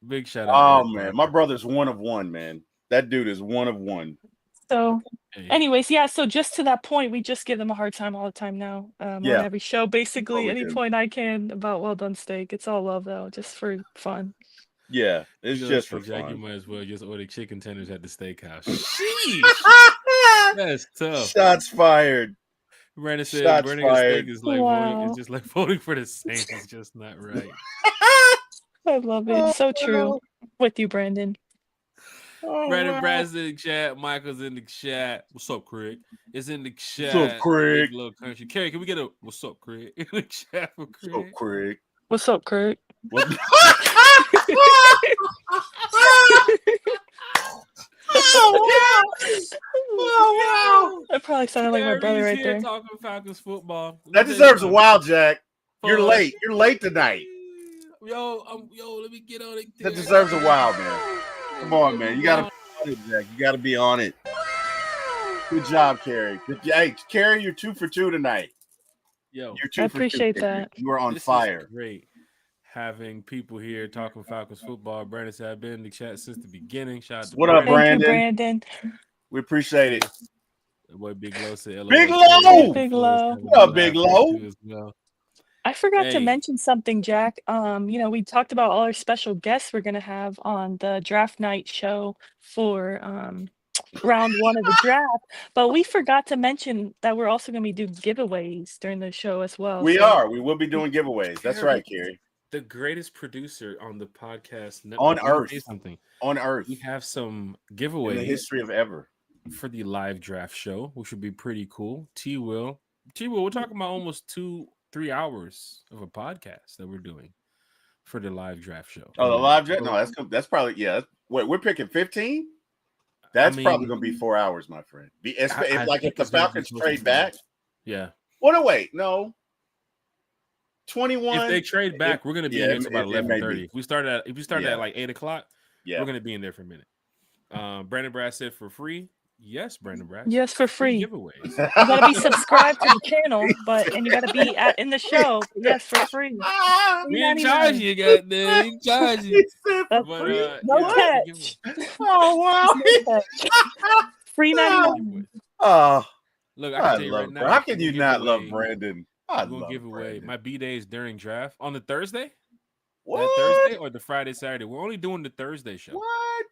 Big shout out. Oh man, my brother's one of one, man. That dude is one of one. So, anyways, yeah. So just to that point, we just give them a hard time all the time now. On every show, basically, any point I can about Well Done Steak. It's all love though, just for fun. Yeah, it's just for Jack, fun. you might as well just order chicken tenders at the steakhouse. Sheesh. That's tough. Shots fired. Brandon said burning a steak is like voting. It's just like voting for the Saints. It's just not right. I love it. So true. With you, Brandon. Brandon Brad's in the chat. Michael's in the chat. What's up, Craig? It's in the chat. What's up, Craig? Little country. Carrie, can we get a what's up, Craig? In the chat for Craig. What's up, Craig? What's up, Craig? Oh wow! That probably sounded like my brother right there. Talking Falcons football. That deserves a wow, Jack. You're late. You're late tonight. Yo, let me get on it. That deserves a wow, man. Come on, man. You gotta be on it, Jack. You gotta be on it. Good job, Carrie. Hey, Carrie, you're 2 for 2 tonight. Yo, you're 2 I appreciate for 2, that. You are on fire. Great having people here talking Falcons football. Brandon said I've been in the chat since the beginning. Shout out to what up, Brandon? Brandon. We appreciate it. That boy Big Low said Big Low. Big Low. What up, Big Low? I forgot to mention something, Jack. We talked about all our special guests we're gonna have on the draft night show for round 1 of the draft, but we forgot to mention that we're also gonna be doing giveaways during the show as well. We will be doing giveaways. That's right, Carrie. The greatest producer on the podcast network. On Earth. On Earth. We have some giveaways in the history of ever for the live draft show, which would be pretty cool. T-Will, we're talking about almost 2-3 hours of a podcast that we're doing for the live draft show. Oh, the live draft? No, that's probably, yeah. Wait, we're picking 15? That's probably going to be 4 hours, my friend. If the Falcons trade back. Yeah. Well, no, wait, no. 21. If they trade back, we're going to be in there about 11:30. If we start at like 8 o'clock, we're going to be in there for a minute. Brandon Brad said for free. Yes, Brandon Brad. Yes, for free. Giveaways. You got to be subscribed to the channel, and you got to be in the show. Yes, for free. We in charge you, goddamn. We in charge you. No catch. Oh wow. No catch. Free 99. Oh, look, I can tell you right now. How can you not love Brandon? I'm gonna give away my B days during draft on the Thursday. What? That Thursday or the Friday, Saturday? We're only doing the Thursday show. What?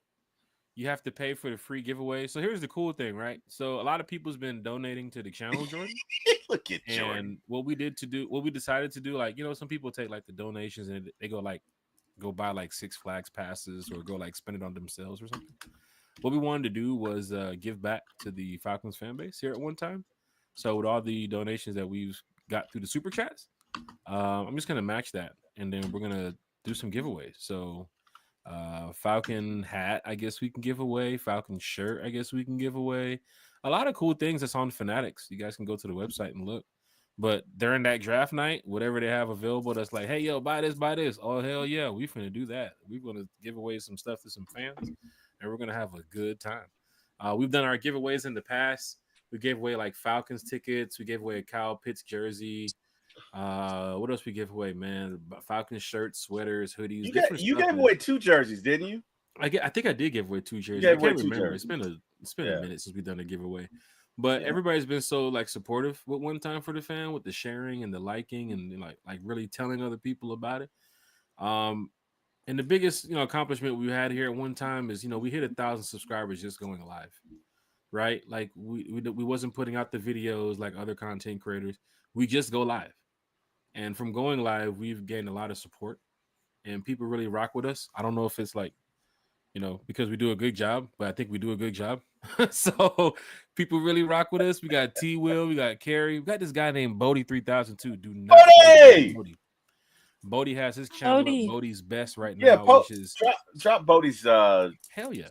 You have to pay for the free giveaway. So here's the cool thing, right? So a lot of people's been donating to the channel, Jordan. Look at Jordan. And what we decided to do, like, some people take like the donations and they go buy like Six Flags passes or go like spend it on themselves or something. What we wanted to do was give back to the Falcons fan base here at one time. So with all the donations that we've got through the super chats, I'm just gonna match that, and then we're gonna do some giveaways. So Falcon hat, I guess we can give away. Falcon shirt, I guess we can give away. A lot of cool things that's on Fanatics. You guys can go to the website and look. But during that draft night, whatever they have available, that's like, hey, yo, buy this. Oh, hell yeah, we finna do that. We're gonna give away some stuff to some fans, and we're gonna have a good time. We've done our giveaways in the past. We gave away like Falcons tickets. We gave away a Kyle Pitts jersey. What else we give away, man? Falcons shirts, sweaters, hoodies. You gave away 2 jerseys, didn't you? I think I did give away 2 jerseys. I can't remember. It's been a minute since we've done a giveaway. But everybody's been so like supportive with One Time for the Fan, with the sharing and the liking and like really telling other people about it. And the biggest accomplishment we had here at One Time is we hit 1,000 subscribers just going live. Right? Like we wasn't putting out the videos like other content creators. We just go live. And from going live, we've gained a lot of support and people really rock with us. I don't know if it's like, because we do a good job, but I think we do a good job. So people really rock with us. We got T-Will, we got Carrie, we got this guy named Bodie 3002. Do not Bodie has his channel up, Bodie's Best right now. Which is drop Bodie's hell yeah.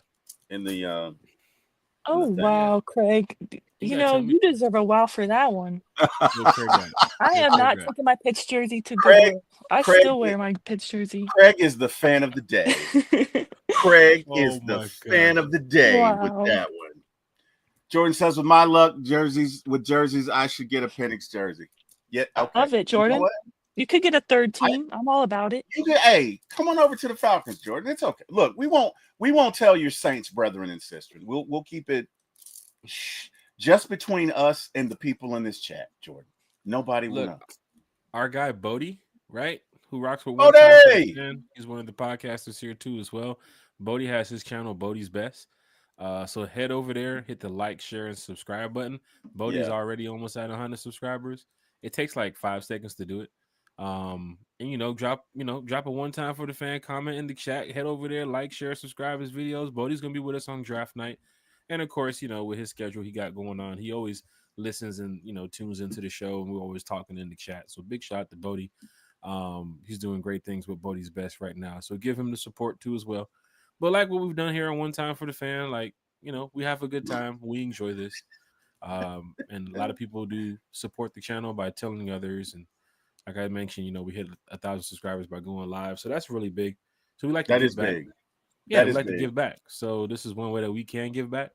In the oh wow, Craig. You deserve a wow for that one. I am not taking my Pitts jersey to Goodwill. I still wear my Pitts jersey. Craig is the fan of the day. Craig is the fan of the day with that one. Jordan says, with my luck, jerseys, I should get a Penix jersey. Yeah, okay. Love it, Jordan. You could get a third team. I'm all about it. Hey, come on over to the Falcons, Jordan. It's okay. Look, we won't tell your Saints brethren and sisters. We'll keep it just between us and the people in this chat, Jordan. Nobody will know. Our guy Bodie, right? Who rocks with One Time for the Fan. He's one of the podcasters here too as well. Bodie has his channel, Bodie's Best. So head over there, hit the like, share, and subscribe button. Bodie's already almost at 100 subscribers. It takes like 5 seconds to do it. And drop a One Time for the Fan comment in the chat. Head over there, like, share, subscribe his videos. Bodie's gonna be with us on draft night. And of course, with his schedule he got going on, he always listens and tunes into the show, and we're always talking in the chat. So big shout out to Bodie. He's doing great things with Bodie's Best right now. So give him the support too as well. But like what we've done here on One Time for the Fan, we have a good time. We enjoy this. And a lot of people do support the channel by telling others. And like I mentioned, we hit 1,000 subscribers by going live. So that's really big. So we like to give back. Big. Yeah, we like to give back. So this is one way that we can give back.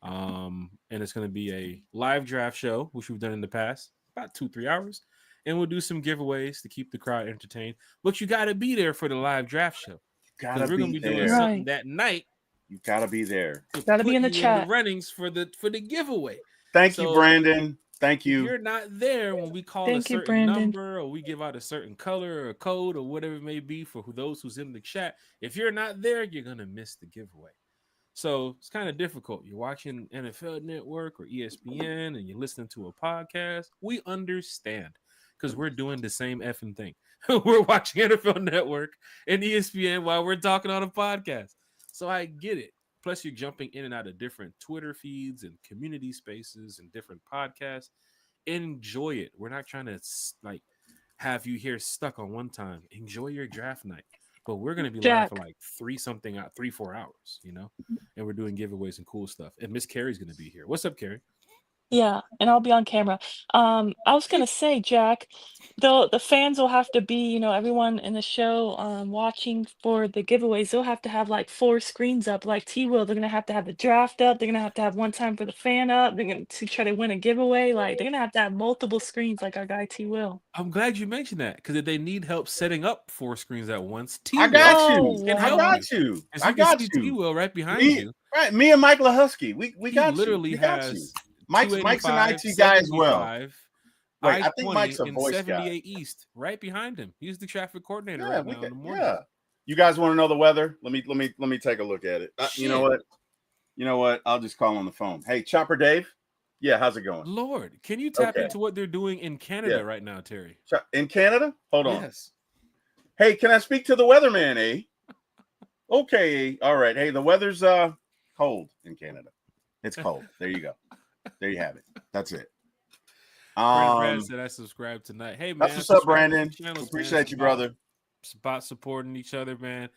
And it's going to be a live draft show, which we've done in the past, about 2-3 hours. And we'll do some giveaways to keep the crowd entertained. But you got to be there for the live draft show. Because we're going to be doing something that night. You got to be there. You got to be in the chat. In the runnings for the giveaway. Thank you, Brandon. Thank you. If you're not there when we call a certain number or we give out a certain color or code or whatever it may be for those who's in the chat, if you're not there, you're going to miss the giveaway. So it's kind of difficult. You're watching NFL Network or ESPN and you're listening to a podcast. We understand because we're doing the same effing thing. We're watching NFL Network and ESPN while we're talking on a podcast. So I get it. Plus, you're jumping in and out of different Twitter feeds and community spaces and different podcasts. Enjoy it. We're not trying to have you here stuck on one time. Enjoy your draft night. But we're going to be live for 3-4 hours, and we're doing giveaways and cool stuff. And Miss Carrie's going to be here. What's up, Carrie? Yeah, and I'll be on camera. I was gonna say, Jack, the fans will have to be, everyone in the show watching for the giveaways. They'll have to have like 4 screens up, like T Will. They're gonna have to have the draft up. They're gonna have to have One Time for the Fan up. They're gonna to try to win a giveaway. Like they're gonna have to have multiple screens, like our guy T Will. I'm glad you mentioned that because if they need help setting up 4 screens at once, T I got you. I got you. T Will right behind you. Right, me and Mike Lahusky. We got literally you. has. Mike's an IT guy as well. Wait, I think Mike's a voice 78 guy. East, right behind him. He's the traffic coordinator right now in the morning. Yeah. You guys want to know the weather? Let me take a look at it. You know what? I'll just call on the phone. Hey, Chopper Dave. Yeah, how's it going? Lord, can you tap into what they're doing in Canada right now, Terry? In Canada? Hold on. Yes. Hey, can I speak to the weatherman, eh? Okay. All right. Hey, the weather's cold in Canada. It's cold. There you go. There you have it. That's it. Brandon said I subscribed tonight. Hey, man. That's what's up, Brandon. Appreciate you, brother. About supporting each other, man.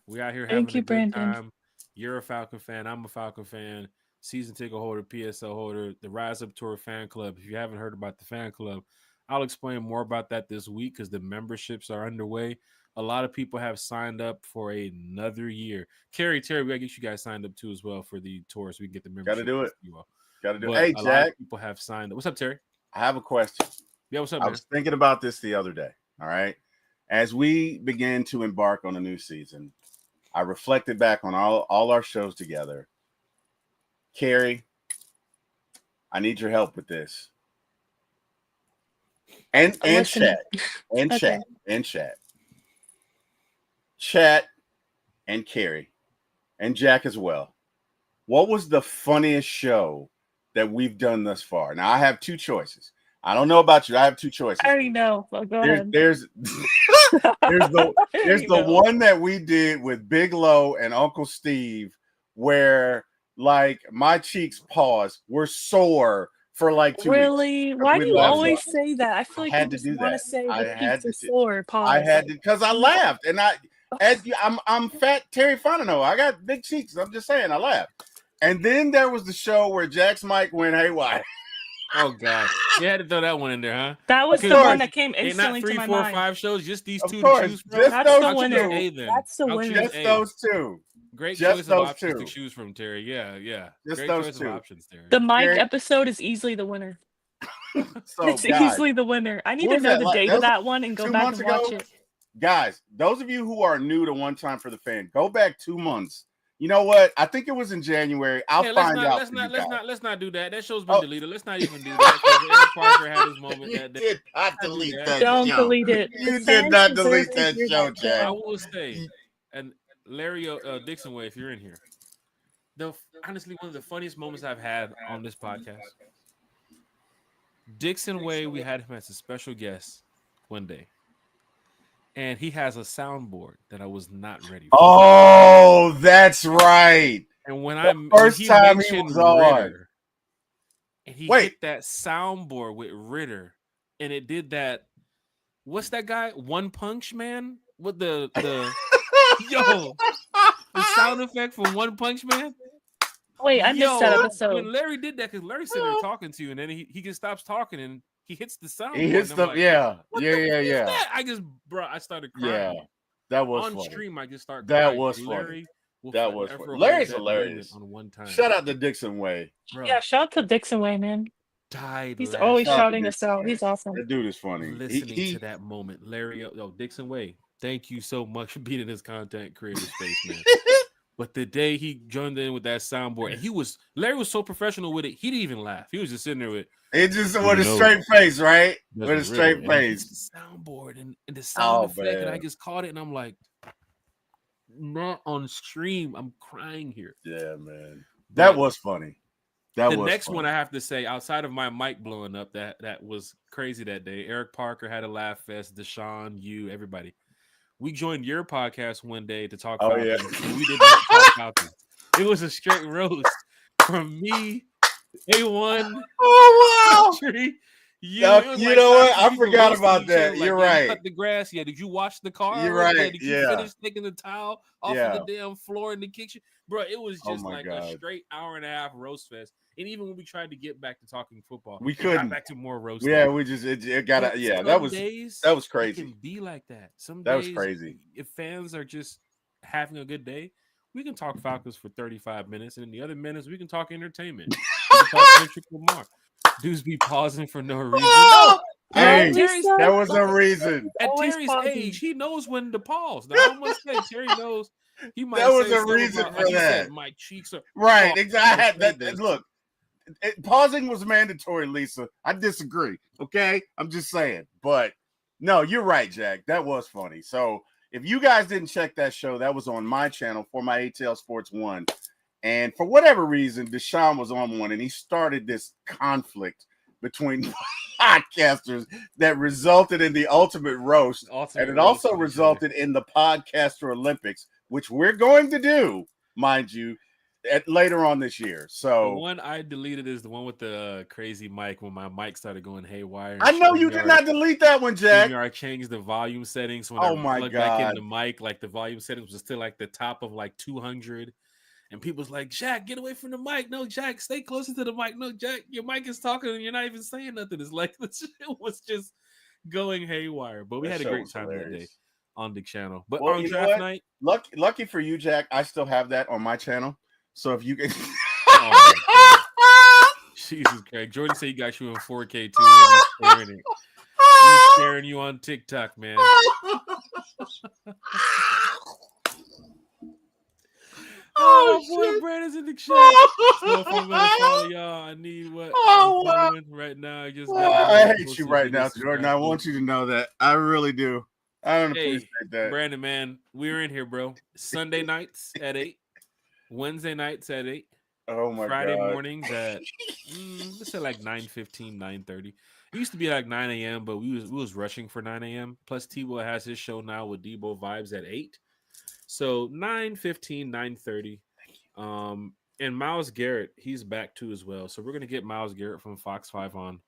We out here having a good time. You're a Falcon fan. I'm a Falcon fan. Season ticket holder, PSL holder, the Rise Up Tour fan club. If you haven't heard about the fan club, I'll explain more about that this week because the memberships are underway. A lot of people have signed up for another year. Terry, we gotta get you guys signed up too as well for the tour so we can get the membership. Gotta do it. Gotta do it. Hey, Jack. Lot of people have signed up. What's up, Terry? I have a question. Yeah, what's up, man? I was thinking about this the other day. All right. As we begin to embark on a new season, I reflected back on all our shows together. Carrie, I need your help with this. And chat. And okay. Chat and Carrie and Jack as well. What was the funniest show that we've done thus far? Now I have 2 choices. I don't know about you. I have 2 choices. I already know. Well, go ahead. There's the one that we did with Big Low and Uncle Steve, where like my cheeks were sore for like 2 really? weeks. Why do you always say that? I feel like you just want to say the cheeks are sore. Pause. I had to because I laughed and I'm fat Terry Fontenot. I got big cheeks. I'm just saying I laughed. And then there was the show where Jack's mic went haywire. Oh God! You had to throw that one in there, huh? That was the one that came instantly to my mind. Not 3, 4, 5 shows, just these 2 to choose from. That's the winner. That's the winner. Just those 2. Great choice of options to choose from, Terry. Yeah. Just Great those choice 2 of options, Terry. The Mike episode is easily the winner. So It's guys, easily the winner. I need what to was know that? the Like, date that of was that one and go 2 back months and watch ago. it. Guys, those of you who are new to One Time for the Fan, go back 2 months. You know what? I think it was in January. I'll find out for you guys. Let's not do that. That show's been deleted. Let's not even do that because Eric Parker had his moment You that day. did not delete that Don't show. delete it. The You did fans not deserve delete to that hear show, that Jack. I show. will say, and Larry Dixon Way, if you're in here, honestly one of the funniest moments I've had on this podcast. Dixon Way, we had him as a special guest one day, and he has a soundboard that I was not ready for. Oh, that's right. And when First he time he mentioned was on. Ritter, and he hit that soundboard with Ritter, and it did that. What's that guy? One Punch Man with the yo, the sound effect from One Punch Man. Wait, I missed that episode. When Larry did that, because Larry's sitting there talking to you, and then he just stops talking and he hits the soundboard. He hits the like, yeah. I started crying. Yeah, that was on funny. stream. I just started. That crying. was Larry funny. That was funny. hold Larry's that hilarious. moment on One Time. Shout out to Dixon Way. Bro, Yeah, shout out to Dixon Way, man. died. He's laughing. always Shout out to shouting us Dixon out. Way. He's awesome. That dude is funny. Listening to that moment, Larry, Dixon Way. Thank you so much for being in this content creator space, man. But the day he joined in with that soundboard, and Larry was so professional with it, he didn't even laugh. He was just sitting there with a straight face, right? With a straight face. The soundboard and the sound effect, man. and I just caught it, and I'm like, not on stream. I'm crying here. Yeah, man. That was funny. The next one I have to say, outside of my mic blowing up, that was crazy that day. Eric Parker had a laugh fest. Deshaun, you, everybody. We joined your podcast one day to talk Falcons, and we did not talk Falcons. It was a straight roast from me, A1. Oh, wow. Country, you know what? I forgot about that. You're right. Cut the grass. Yeah. Did you wash the car? You're right. Did you finish taking the towel off of the damn floor in the kitchen? Bro, it was just a straight hour and a half roast fest. And even when we tried to get back to talking football, we couldn't. Got back to more roast. Yeah, we just it got that was crazy. It can be like that. Some that days, was crazy. If fans are just having a good day, we can talk Falcons for 35 minutes, and in the other minutes we can talk entertainment. We can talk Kendrick Lamar. Dudes be pausing for no reason. No. Hey, there was a reason. At Terry's age, he knows when to pause. Now, I must say, Terry knows. He might. There was a reason for that. My cheeks are right. Exactly. Look. Pausing was mandatory, Lisa. I disagree. Okay, I'm just saying. But no, you're right, Jack. That was funny. So if you guys didn't check that show, that was on my channel for my ATL Sports 1. And for whatever reason, Deshaun was on one, and he started this conflict between podcasters that resulted in the ultimate roast. And it also resulted in the Podcaster Olympics, which we're going to do, mind you, later on this year. So the one I deleted is the one with the crazy mic when my mic started going haywire. I know you did not delete that one, Jack. I changed the volume settings when I plugged back in the mic. Like the volume settings was still like the top of like 200. And people's like, Jack, get away from the mic. No, Jack, stay closer to the mic. No, Jack, your mic is talking and you're not even saying nothing. It's like it was just going haywire. But we had a great time that day on the channel. But on draft night, lucky for you, Jack, I still have that on my channel. So if you can, Jesus Christ, Jordan said he got you in 4K too. He's sharing it. He's sharing you on TikTok, man. Oh, boy, Brandon's in the chat. So if I'm gonna follow y'all, I need what I'm following right now. I hate you right now, Jordan. I want you to know that. I really do. I don't appreciate that. Brandon, man, we're in here, bro. Sunday nights at 8. Wednesday nights at 8. Oh my Friday God. mornings at let's say like 9:15, 9:30. It used to be like 9 a.m., but we was rushing for 9 a.m. Plus T-Bo has his show now with Debo Vibes at 8. So 9:15, 9:30. And Myles Garrett, he's back too as well. So we're gonna get Myles Garrett from Fox 5 on.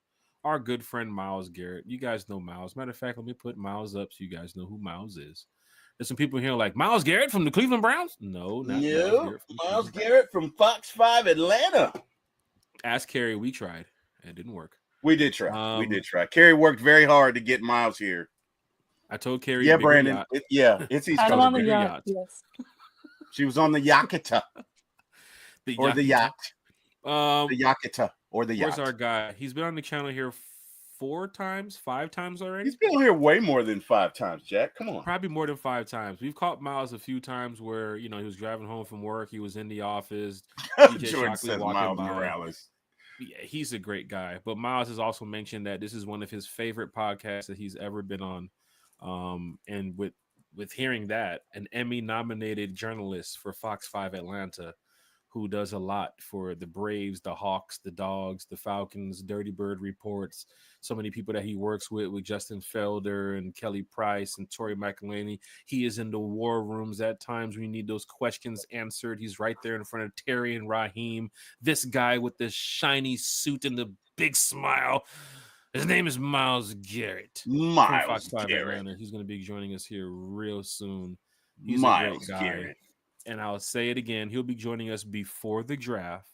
Our good friend Myles Garrett. You guys know Myles. Matter of fact, let me put Myles up so you guys know who Myles is. There's some people here like Myles Garrett from the Cleveland Browns. No, not Myles Garrett from Fox 5 Atlanta. Ask Kerry. We tried. It didn't work. We did try. Kerry worked very hard to get Myles here. I told Kerry. Yeah, Brandon. It's East Coast. On the yacht. Yes. She was on the Yakita. The yacht. The Yakita or the yacht. Where's our guy? He's been on the channel here 5 times already. He's been on here way more than 5 times, Jack. Come on. Probably more than 5 times. We've caught Miles a few times where, he was driving home from work. He was in the office. DJ Jordan Shockley says walking Miles by. Morales. Yeah, he's a great guy. But Miles has also mentioned that this is one of his favorite podcasts that he's ever been on. And with hearing that, an Emmy-nominated journalist for Fox 5 Atlanta, who does a lot for the Braves, the Hawks, the Dogs, the Falcons, Dirty Bird Reports, so many people that he works with Justin Felder and Kelly Price and Tori McElhaney. He is in the war rooms at times when you need those questions answered. He's right there in front of Terry and Raheem. This guy with the shiny suit and the big smile. His name is Myles Garrett from Fox 5 Atlanta. He's going to be joining us here real soon. He's a great guy. Garrett. And I'll say it again, he'll be joining us before the draft.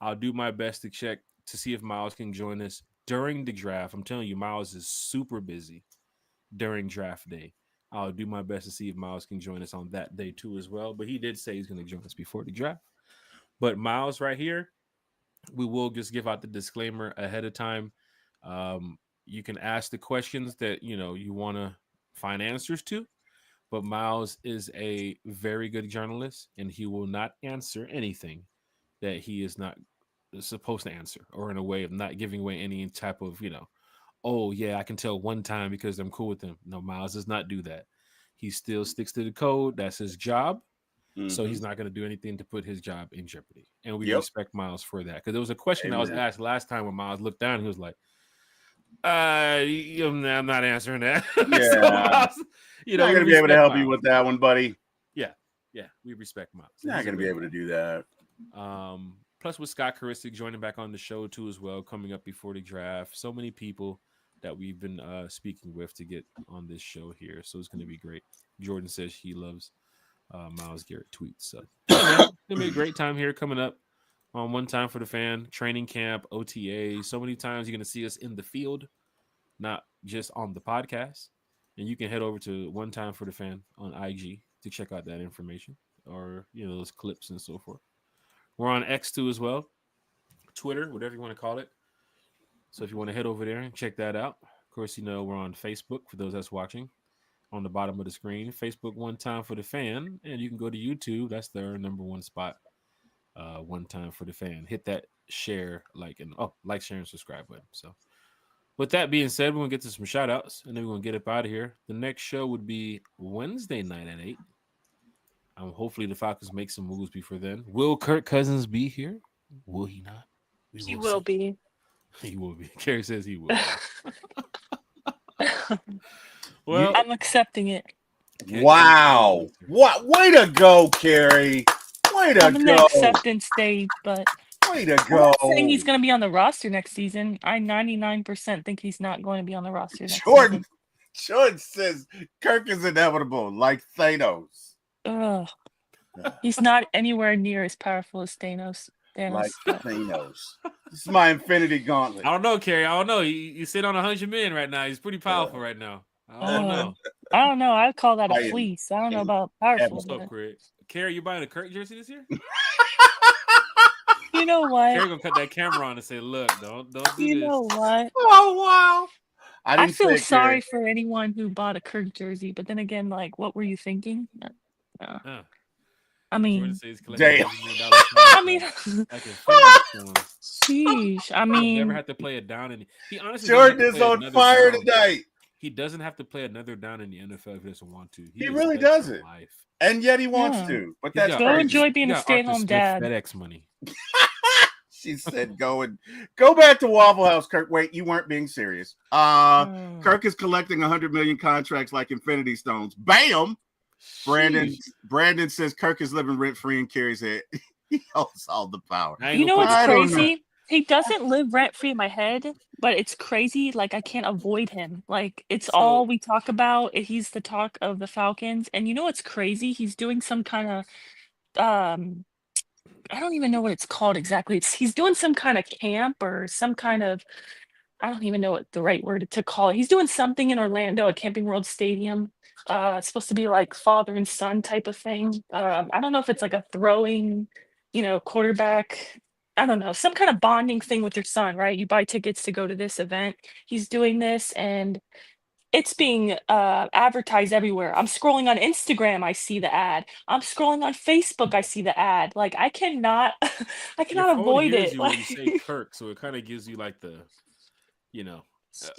I'll do my best to check to see if Miles can join us during the draft. I'm telling you, Miles is super busy during draft day. I'll do my best to see if Miles can join us on that day too as well. But he did say he's going to join us before the draft. But Miles right here, we will just give out the disclaimer ahead of time. You can ask the questions that, you want to find answers to. But Miles is a very good journalist, and he will not answer anything that he is not supposed to answer, or in a way of not giving away any type of, oh, yeah, I can tell one time because I'm cool with him. No, Miles does not do that. He still sticks to the code. That's his job. Mm-hmm. So he's not going to do anything to put his job in jeopardy. And we respect Miles for that. Because there was a question I was asked last time when Miles looked down, and he was like, I'm not answering that. Yeah. So Miles, not going to be able to help you with that one, buddy. Yeah, we respect Miles. Not going to be able to do that. Plus, with Scott Karistic joining back on the show too as well, coming up before the draft. So many people that we've been speaking with to get on this show here, so it's going to be great. Jordan says he loves Myles Garrett tweets, so it's going to be a great time here coming up on One Time for the Fan, training camp, OTA. So many times you're going to see us in the field, not just on the podcast. And you can head over to One Time for the Fan on IG to check out that information, or those clips and so forth. We're on X too as well, Twitter, whatever you want to call it. So if you want to head over there and check that out. Of course, we're on Facebook for those that's watching. On the bottom of the screen, Facebook One Time for the Fan, and you can go to YouTube. That's their number one spot. One Time for the Fan. Hit that share, like, share, and subscribe button. So with that being said, we're going to get to some shout outs, and then we're going to get up out of here. The next show would be Wednesday night at 8. Hopefully the Falcons make some moves before then. Will Kirk Cousins be here? Will he not? He will be. He will be. Carrie says he will. Well, I'm accepting it. Wow. What? Way to go, Carrie. Way to go. I'm in the acceptance stage, but way to I'm go. not saying he's going to be on the roster next season. I 99% think he's not going to be on the roster next season. Jordan says Kirk is inevitable, like Thanos. Ugh. He's not anywhere near as powerful as Thanos. Like Thanos. This is my Infinity Gauntlet. I don't know, Carrie. I don't know. You sit on 100 million right now. He's pretty powerful right now. I don't know. I don't know. I'd call that a fleece. I don't know about powerful. What's up, Carrie, you buying a Kirk jersey this year? You know what? Carrie gonna cut that camera on and say, "Look, don't do this." You know what? Oh wow! I feel sorry for anyone who bought a Kirk jersey, but then again, like, what were you thinking? I mean, damn. I mean, sheesh. I mean, never have to play it down. He honestly, Jordan is on fire tonight. He doesn't have to play another down in the NFL if he doesn't want to. He really doesn't. And yet he wants to. But that's go enjoy being a stay-at-home dad. FedEx money. She said, "Go back to Waffle House, Kirk." Wait, you weren't being serious. Kirk is collecting 100 million contracts like Infinity Stones. Bam. Brandon says Kirk is living rent-free in Carrie's head. He holds all the power. You know what's crazy? He doesn't live rent-free in my head, but it's crazy. Like, I can't avoid him. Like, it's all we talk about. He's the talk of the Falcons. And you know what's crazy? He's doing some kind of, I don't even know what it's called exactly. He's doing some kind of camp or some kind of, I don't even know what the right word to call it. He's doing something in Orlando at Camping World Stadium. It's supposed to be like father and son type of thing. I don't know if it's like a throwing, quarterback I don't know, some kind of bonding thing with your son, right? You buy tickets to go to this event. He's doing this, and it's being advertised everywhere. I'm scrolling on Instagram, I see the ad. I'm scrolling on Facebook, I see the ad. Like I cannot, I Your cannot phone avoid hears it. you when Like, you say Kirk, so it kind of gives you like the,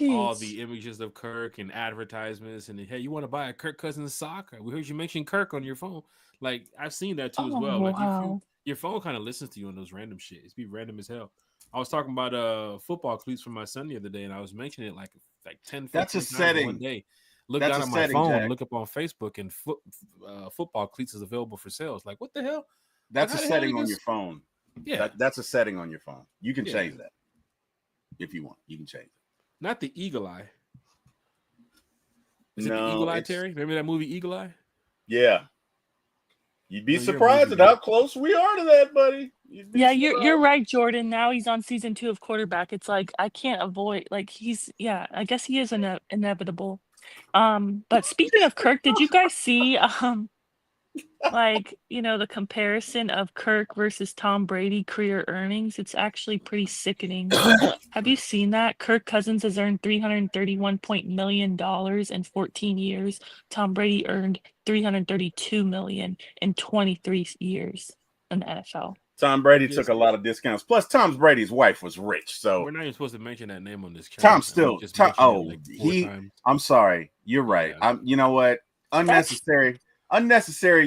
all jeez. the images of Kirk and advertisements, and hey, you want to buy a Kirk Cousins sock? We heard you mention Kirk on your phone. Like I've seen that too as Oh well. Like wow. your phone kind of listens to you on those random shit. It's be random as hell. I was talking about football cleats for my son the other day, and I was mentioning it like 10, 15 That's a times in setting. one day. Look That's down a at my setting, phone, Jack. look up on Facebook, and football cleats is available for sales. Like what the hell? That's Like, a setting on your phone. Yeah, that's a setting on your phone. You can change that if you want. You can change it. Not the Eagle Eye. Is it No, the Eagle Eye, Terry? Remember that movie Eagle Eye? Yeah. You'd be surprised at how close we are to that, buddy. Yeah, you're right, Jordan. Now he's on season 2 of quarterback. It's like I can't avoid like I guess he is inevitable. But speaking of Kirk, did you guys see like, the comparison of Kirk versus Tom Brady career earnings? It's actually pretty sickening. Have you seen that? Kirk Cousins has earned $331 million in 14 years. Tom Brady earned $332 million in 23 years in the NFL. Tom Brady took a lot of discounts. Plus, Tom Brady's wife was rich, so we're not even supposed to mention that name on this channel. Tom still. I'm sorry. You're right. You know what? Unnecessary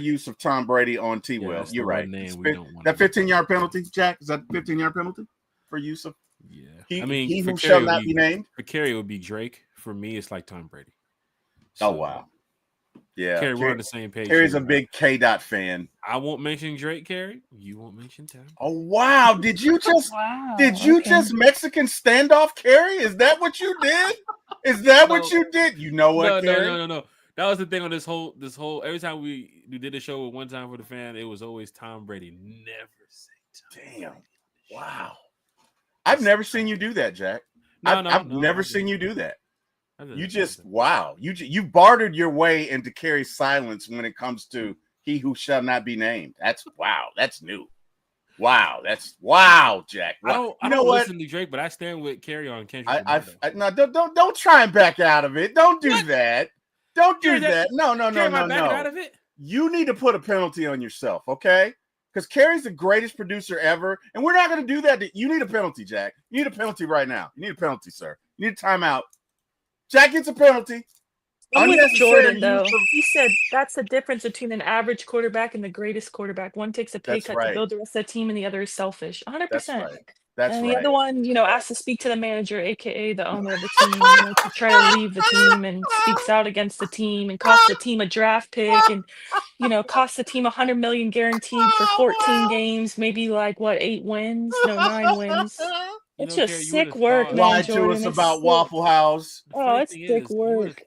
use of Tom Brady on T. Will. You're right. That 15-yard penalty, Jack. Is that 15-yard penalty for use of? Yeah. He who shall not be named. For Kerry, it would be Drake. For me, it's like Tom Brady. So, oh wow. Yeah, Kerry, we're on the same page. Kerry's a big K. Dot fan. I won't mention Drake, Kerry. You won't mention Tom. Oh wow! Did you just just Mexican standoff, Kerry? Is that what you did? Is that what you did? You know what? No. That was the thing on this whole. Every time we did a show with One Time for the Fan, it was always Tom Brady. Never say Tom. Damn! Wow. I've never seen you do that, Jack. I've never seen you do that. You just you bartered your way into Kerry's silence when it comes to he who shall not be named. That's new. Jack. Wow. I don't listen to Drake, but I stand with Kerry on Kendrick. No, don't try and back out of it. Don't do that. Don't do that. No. Out of it? You need to put a penalty on yourself, okay? Because Kerry's the greatest producer ever, and we're not going to do that. You need a penalty, Jack. You need a penalty right now. You need a penalty, sir. You need a timeout. Jack gets a penalty. I'm with Jordan, though. He said that's the difference between an average quarterback and the greatest quarterback. One takes a pay cut to build the rest of the team, and the other is selfish. 100%. That's and right. The other one, has to speak to the manager, aka the owner of the team, to try to leave the team, and speaks out against the team and costs the team a draft pick, and costs the team $100 million guaranteed for 14 games, maybe 8 wins? No, 9 wins. It's just sick work, man. Lied to us about Waffle House. Oh, it's sick work.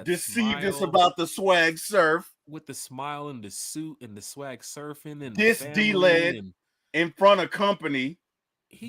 Deceived us about the swag surf. With the smile and the suit and the swag surfing and this D-led in front of company.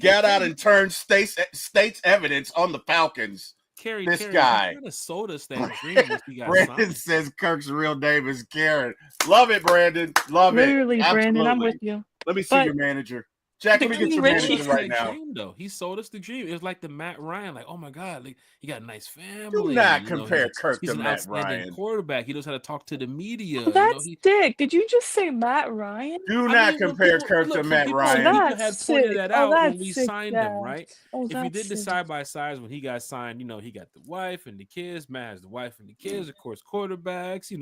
Got out and turned state's evidence on the Falcons. Kerry, guy kind of sold us that dream. Brandon says Kirk's real name is Karen. Love it, Brandon. Love Literally, it. Literally, Brandon, I'm with you. Let me see your manager. Jack, let me get your manager right now. Dream, though. He sold us the dream. It was like the Matt Ryan. Like, oh my God, he got a nice family. Do not compare Kirk to Matt Ryan. Quarterback. He knows how to talk to the media. Oh, that's sick. Did you just say Matt Ryan? Do not compare Kirk to Matt Ryan. People had pointed that out when we signed him, right? If you did the side by sides when he got signed, he got the wife and the kids. Matt has the wife and the kids, of course, quarterbacks.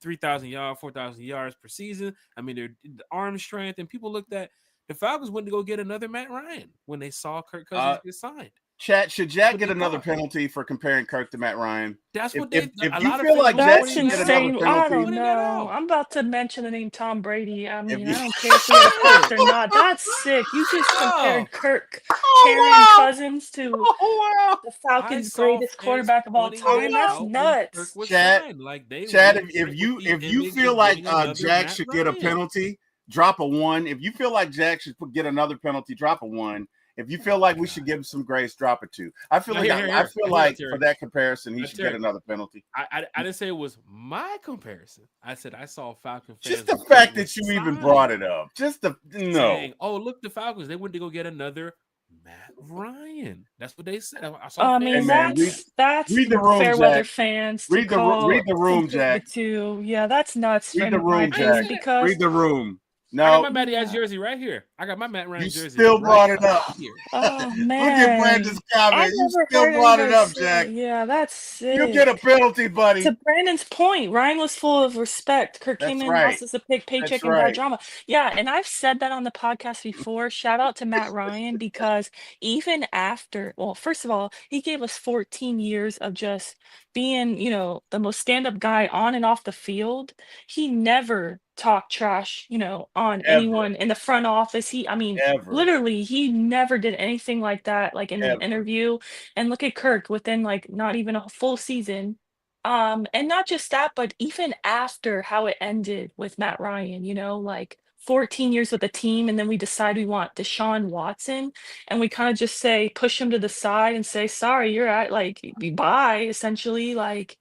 3,000 yards, 4,000 yards per season. I mean, their arm strength, and people looked at. The Falcons went to go get another Matt Ryan when they saw Kirk Cousins get signed. Chat, should Jack get another penalty for comparing Kirk to Matt Ryan? That's what if you feel like that's insane. I don't know. I'm about to mention the name Tom Brady. I mean, I don't care if he had a post or not. That's sick. You just compared Kirk, Cousins to the Falcons' greatest quarterback of all time. That's nuts. Chad, if you feel like Jack should get a penalty, drop a 1. If you feel like Jack should get another penalty, drop a 1. If you feel like we should give him some grace, drop it too. I feel like for that comparison, he should get another penalty. I didn't say it was my comparison. I said I saw Falcon fans. Just the fact that you even brought it up. Just the saying, oh, look, the Falcons, they went to go get another Matt Ryan. That's what they said. I mean, that's read the room, fair Jack. Weather fans. Read the room, Jack. Yeah, that's nuts. Read the room, Jack. Because read the room. No, I got my Matty Ice jersey right here. I got my Matt Ryan jersey. You still brought it up. Here. Oh man! Look at Brandon's comment. You still brought it up, Jack. Yeah, that's sick. You get a penalty, buddy. To Brandon's point, Ryan was full of respect. Kirk came in, lost us a big paycheck, and got drama. Yeah, and I've said that on the podcast before. Shout out to Matt Ryan, because even after, well, first of all, he gave us 14 years of just being, the most stand-up guy on and off the field. He never talked trash, on anyone in the front office. Literally, he never did anything like that, like in an interview. And look at Kirk within like not even a full season. And not just that, but even after how it ended with Matt Ryan, like 14 years with the team, and then we decide we want Deshaun Watson, and we kind of just say, push him to the side and say, sorry, you're at bye, essentially. Like,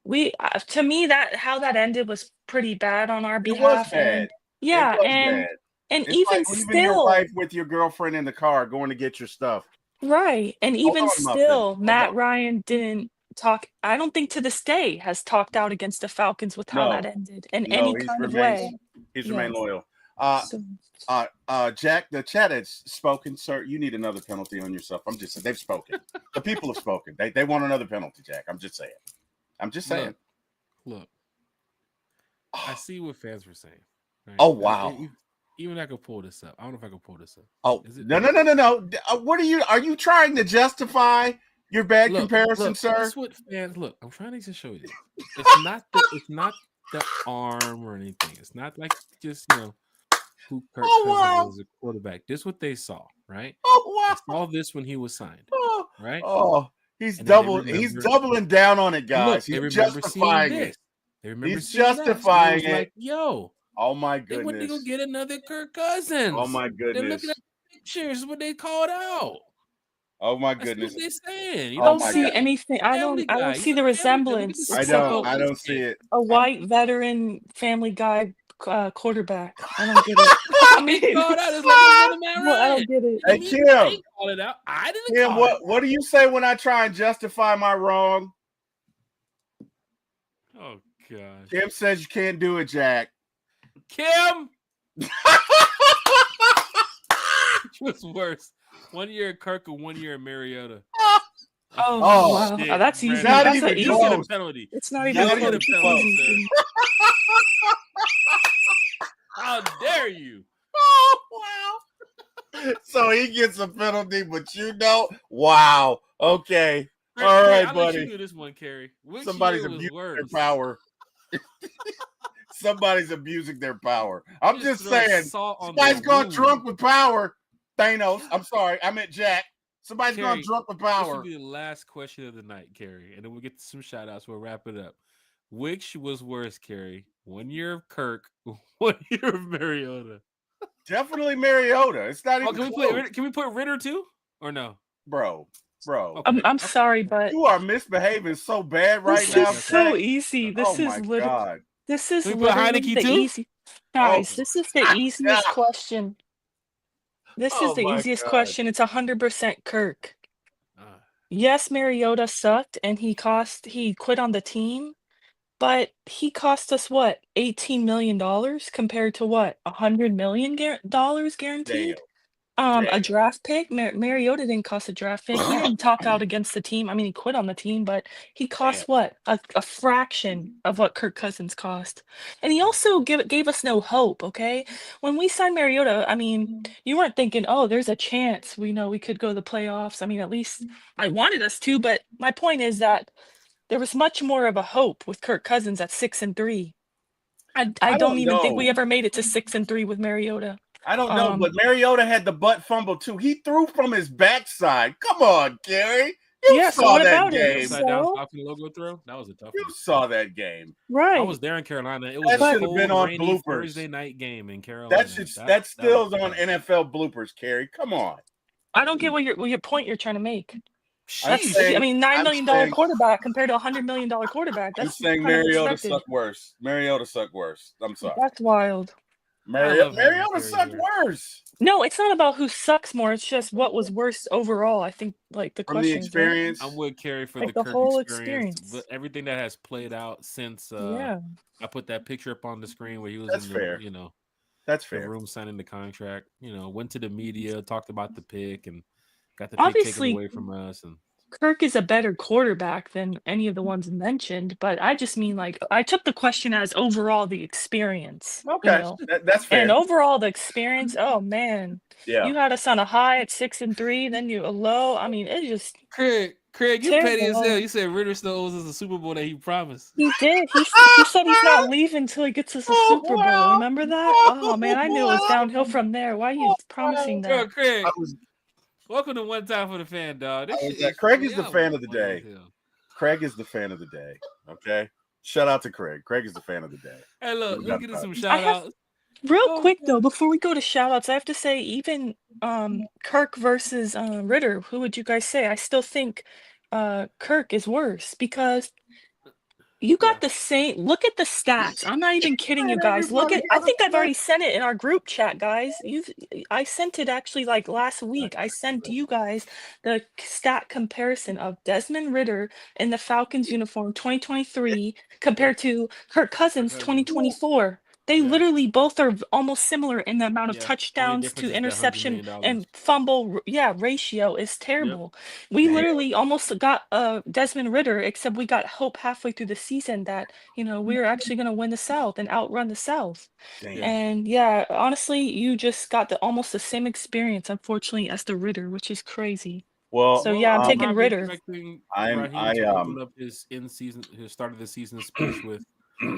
to me, that how that ended was pretty bad on our behalf. Bad. Yeah, and it's even like still, leaving your wife with your girlfriend in the car going to get your stuff. Right, and even still, Matt Ryan didn't talk. I don't think to this day has talked out against the Falcons with how that ended in any kind of way. He's remained loyal. Jack, the chat has spoken, sir. You need another penalty on yourself. I'm just saying, they've spoken. The people have spoken. They want another penalty, Jack. I'm just saying. Look, I see what fans were saying. Right? Oh wow! Even I could pull this up. I don't know if I can pull this up. Oh no! What are you trying to justify your bad comparison, sir? That's what fans look. I'm trying to show you. It's not the arm or anything. It's not like just who Kirk Cousins was a quarterback. This is what they saw, right? Oh wow! They saw this when he was signed, right? Oh. He's doubling down on it, guys. He's justifying it. He's justifying it. Like, yo, oh my goodness! They went to go get another Kirk Cousins. Oh my goodness! They're looking at the pictures. Is what they called out. Oh my goodness! That's what they're saying. You don't see anything. I don't see the resemblance. I don't see it. A white veteran Family Guy quarterback. I don't get it. I don't get it. Hey Kim, I call it out. I didn't. Kim, what do you say when I try and justify my wrong? Oh gosh. Kim says you can't do it, Jack. Kim. What's worse? 1 year Kirk or 1 year Mariota? Oh wow. Oh, that's easy. That's an easy penalty. It's not even a penalty. How dare you? Oh wow! So he gets a penalty, but you don't. Wow. Okay. All right, I'll buddy. Let you do this one, Kerry. Somebody's abusing their power. Somebody's abusing their power. I'm just saying. Somebody's gone drunk with power. Thanos. I'm sorry. I meant Jack. Somebody's gone drunk with power. This will be the last question of the night, Kerry, and then we'll get to some shout outs. We'll wrap it up. Which was worse, Kerry? 1 year of Kirk, 1 year of Mariota. Definitely Mariota. It's not even. Can we put Ritter too, or no, bro? Okay. I'm sorry, but you are misbehaving so bad right now. This is so easy. This is literally. This is literally the easy. Guys, this is the easiest question. This is the easiest question. It's 100% Kirk. Yes, Mariota sucked, and he quit on the team. But he cost us what, $18 million compared to what, $100 million guaranteed? A draft pick. Mariota didn't cost a draft pick. He didn't talk out against the team. I mean, he quit on the team, but he cost what, a fraction of what Kirk Cousins cost. And he also gave us no hope. Okay, when we signed Mariota, I mean, you weren't thinking, oh, there's a chance we could go to the playoffs. I mean, at least I wanted us to. But my point is that there was much more of a hope with Kirk Cousins at 6-3. I don't even think we ever made it to 6-3 with Mariota. I don't know, but Mariota had the butt fumble too. He threw from his backside. Come on, Gary. You saw that game. Falcon logo throw? That was a tough one. You saw that game. Right. I was there in Carolina. It was that should have been on bloopers. Thursday night game in Carolina. That's still on NFL bloopers, Kerry. Come on. I don't get what your point you're trying to make. Sheesh. I mean, $9 million quarterback compared to $100 million quarterback. I'm That's saying kind of Mariota expected. sucked worse. Mariota sucked worse. I'm sorry. That's wild. Mariota sucked worse. No, it's not about who sucks more. It's just what was worse overall. I think like the From the questions, right? experience. I'm with Carrie for Like the the Kirk whole experience, but experience. everything that has played out since Yeah. I put that picture up on the screen where he was That's in the fair. That's the fair. room signing the contract. Went to the media, talked about the pick, and got the Obviously, pick taken away from us. And Kirk is a better quarterback than any of the ones mentioned, but I just mean like I took the question as overall the experience. Okay, that's fair. And overall the experience, oh man. Yeah. You had us on a high at 6-3, then you a low. I mean, it just Craig, you terrible. petty as hell. You said Ritter still owes us a Super Bowl that he promised. He did. He said he's not leaving until he gets us a Super Bowl. Remember that? Oh man, I knew it was downhill from there. Why are you promising that? Yo, Craig, welcome to One Time for the Fan, dog. Craig is the fan of the day. Craig is the fan of the day. Okay. Shout out to Craig. Craig is the fan of the day. Hey, look, let's get some shout outs. Real quick though, before we go to shout outs, I have to say even Kirk versus Ritter, who would you guys say? I still think Kirk is worse because you got the same. Look at the stats. I'm not even kidding you guys. I think I've already sent it in our group chat, guys. I sent it actually like last week. I sent you guys the stat comparison of Desmond Ritter in the Falcons uniform 2023 compared to Kirk Cousins 2024. They literally both are almost similar in the amount of touchdowns to interception and fumble. Ratio is terrible. We literally almost got Desmond Ritter, except we got hope halfway through the season that we were actually going to win the South and outrun the South. And honestly, you just got almost the same experience, unfortunately, as the Ritter, which is crazy. Well, so I'm taking Ritter. To open up his start of the season speech with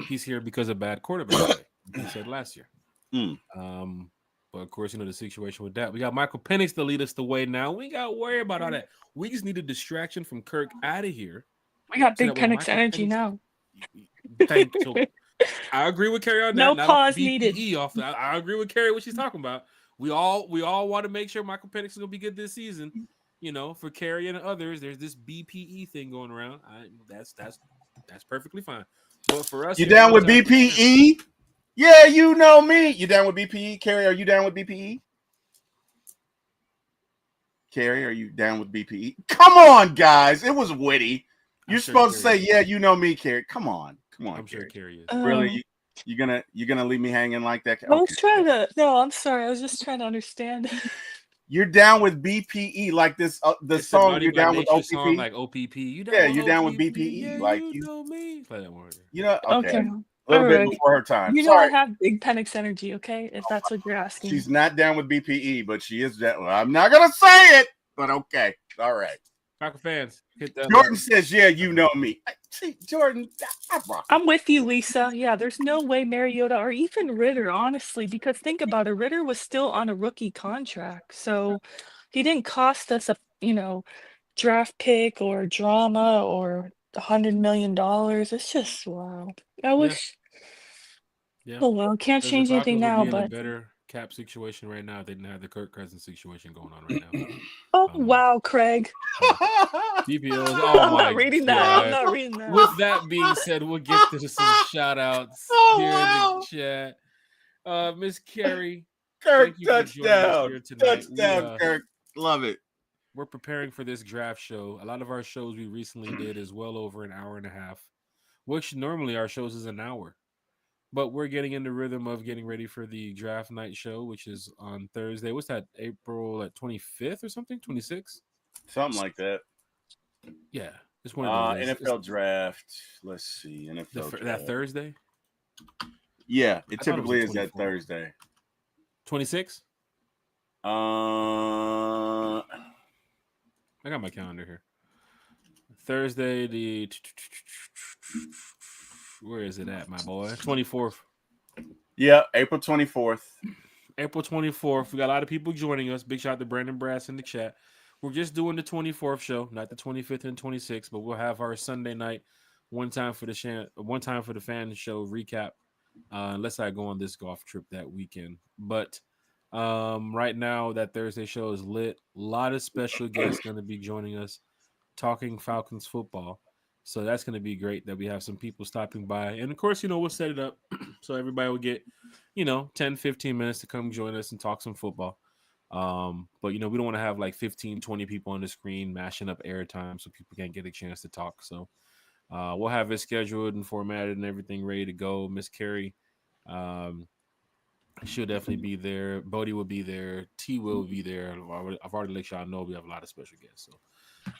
he's here because of bad quarterback play. He said last year. But of course, the situation with that. We got Michael Penix to lead us the way now. We got to worry about all that. We just need a distraction from Kirk out of here. We got big Penix energy now. Thank you. I agree with Carrie on that. No pause needed. I agree with Carrie what she's talking about. We all want to make sure Michael Penix is going to be good this season. For Carrie and others, there's this BPE thing going around. That's perfectly fine. But for us, you down with BPE? Yeah, you know me. You down with BPE? Carrie, are you down with BPE? Carrie, are you down with BPE? Come on, guys. It was witty. You're supposed to say, yeah, you know me, Carrie. Come on. I'm sure Carrie is. Really? You're gonna leave me hanging like that? I was trying to. No, I'm sorry. I was just trying to understand. You're down with BPE, like this. The song. You're down with OPP. Song like OPP. You're down with BPE. Yeah, like you know me. Play that more. Okay. A little bit before her time. I have big Penix energy. Okay, if that's what you're asking. She's not down with BPE, but she is down. I'm not gonna say it, but okay. All right. Falcon fans, hit that. Jordan says, "Yeah, you know me." See, Jordan, I'm with you, Lisa. Yeah, there's no way Mariota or even Ritter, honestly, because think about it. Ritter was still on a rookie contract, so he didn't cost us a draft pick or drama or $100 million. It's just wow. I wish. Yeah. Oh well, can't change anything now. But in a better cap situation right now, they didn't have the Kirk Cousins situation going on right now. Oh wow, Craig. DPOs. Oh I'm not reading that. I'm not reading that. With that being said, we'll get to some shout outs here in the chat. Miss Carrie, Kirk touchdown. Touchdown, Kirk. Love it. We're preparing for this draft show. A lot of our shows we recently did is well over an hour and a half, which normally our shows is an hour. But we're getting in the rhythm of getting ready for the draft night show, which is on Thursday. What's that? April 25th or something? 26th? Something like that. Yeah. It's one of those NFL draft. Let's see. NFL draft. That Thursday? Yeah. It typically is that Thursday. 26? I got my calendar here. Thursday, the... Where is it at, my boy? 24th. Yeah, April 24th. April 24th. We got a lot of people joining us. Big shout out to Brandon Brass in the chat. We're just doing the 24th show, not the 25th and 26th, but we'll have our Sunday night one time for the fan show recap. Unless I go on this golf trip that weekend. But Right now, that Thursday show is lit. A lot of special guests going to be joining us, talking Falcons football. So that's going to be great that we have some people stopping by. And of course, we'll set it up so everybody will get, 10, 15 minutes to come join us and talk some football. But we don't want to have like 15, 20 people on the screen mashing up airtime so people can't get a chance to talk. So we'll have it scheduled and formatted and everything ready to go. Miss Carrie, she'll definitely be there. Bodie will be there. T will be there. I've already let y'all know we have a lot of special guests. So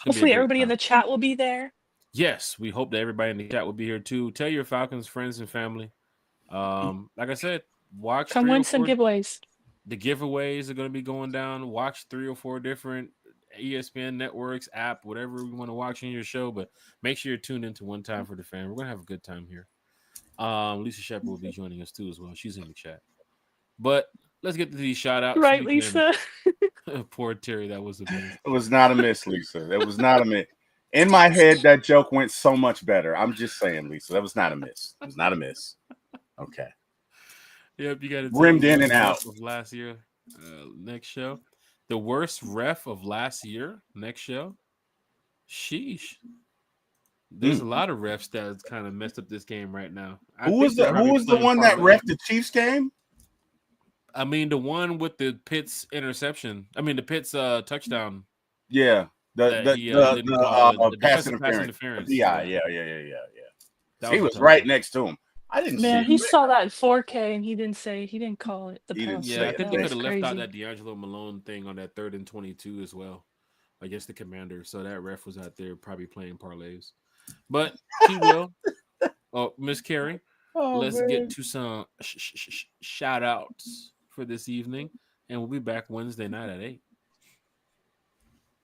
hopefully everybody in the chat will be there. Yes, we hope that everybody in the chat will be here too. Tell your Falcons friends and family. Like I said, come win some giveaways. The giveaways are going to be going down. Watch 3 or 4 different ESPN networks, app, whatever we want to watch in your show. But make sure you're tuned into One Time for the Fan. We're going to have a good time here. Lisa Shepard will be joining us too as well. She's in the chat. But let's get to these shout outs. Right, Lisa. Poor Terry, that was a miss. It was not a miss, Lisa. That was not a miss. In my head, that joke went so much better. I'm just saying, Lisa, that was not a miss. It was not a miss. Okay. Yep, you got to rimmed in and out of last year. Next show, the worst ref of last year. Next show, sheesh. There's a lot of refs that kind of messed up this game right now. Who was the one that ref the Chiefs game? I mean, the one with the Pitts interception. I mean, the Pitts touchdown. Yeah, the pass interference. Yeah. He was right next to him. I didn't see he saw that in 4K and he didn't call it. I think they could have left out that D'Angelo Malone thing on that 3rd and 22 as well against the Commanders. So that ref was out there probably playing parlays. But he will. Oh, Miss Carrie, let's get to some shout outs for this evening, and we'll be back Wednesday night at 8.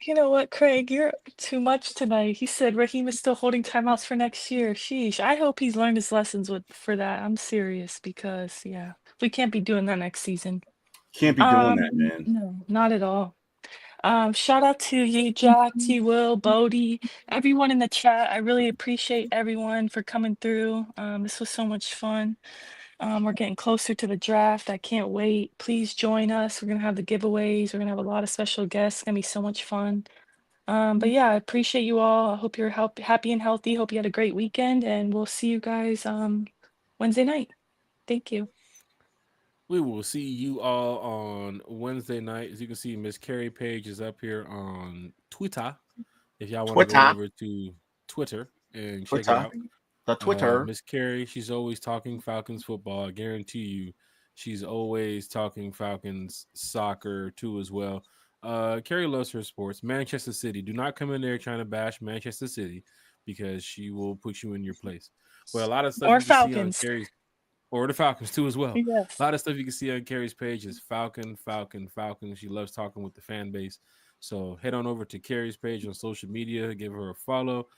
You know what, Craig? You're too much tonight. He said Raheem is still holding timeouts for next year. Sheesh. I hope he's learned his lessons for that. I'm serious because, we can't be doing that next season. Can't be doing that, man. No, not at all. Shout out to you, Jack, T. Will, Bodie, everyone in the chat. I really appreciate everyone for coming through. This was so much fun. We're getting closer to the draft. I can't wait. Please join us. We're going to have the giveaways. We're going to have a lot of special guests. It's going to be so much fun. But I appreciate you all. I hope you're happy and healthy. Hope you had a great weekend. And we'll see you guys Wednesday night. Thank you. We will see you all on Wednesday night. As you can see, Miss Carrie Page is up here on Twitter. If y'all want to go over to Twitter and check it out. The Twitter. Miss Carrie, she's always talking Falcons football. I guarantee you she's always talking Falcons soccer too as well. Carrie loves her sports. Manchester City. Do not come in there trying to bash Manchester City because she will put you in your place. Well, a lot of stuff or you Falcons. can see on Carrie's, or the Falcons too as well. Yes. A lot of stuff you can see on Carrie's page is Falcon. She loves talking with the fan base. So head on over to Carrie's page on social media. Give her a follow.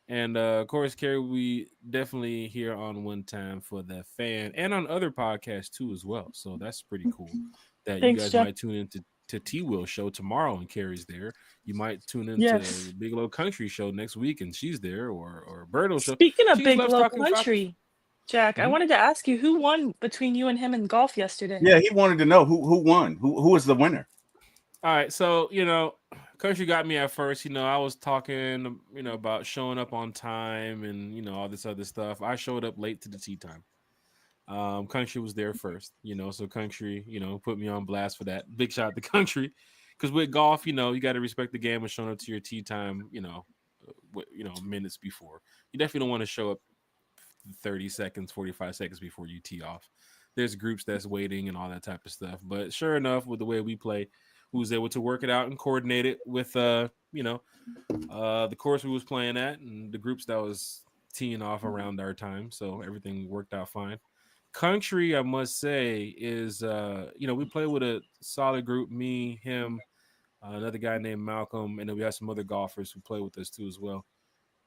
And of course, Carrie, we definitely here on One Time for the Fan and on other podcasts too as well. So that's pretty cool that you guys might tune into T Will show tomorrow and Carrie's there. You might tune into Big Low Country show next week and she's there, or Birdo show. Speaking of Big Low Country, Jack, I wanted to ask you who won between you and him in golf yesterday. Yeah, he wanted to know who won. Who was the winner? All right, so Country got me at first. I was talking, about showing up on time and all this other stuff. I showed up late to the tee time. Country was there first, so Country, put me on blast for that. Big shout out to Country, because with golf, you got to respect the game of showing up to your tee time, minutes before. You definitely don't want to show up 30 seconds, 45 seconds before you tee off. There's groups that's waiting and all that type of stuff. But sure enough, with the way we play, we was able to work it out and coordinate it with the course we was playing at and the groups that was teeing off around our time. So everything worked out fine. Country, I must say, is we play with a solid group, me, him, another guy named Malcolm, and then we have some other golfers who play with us too as well.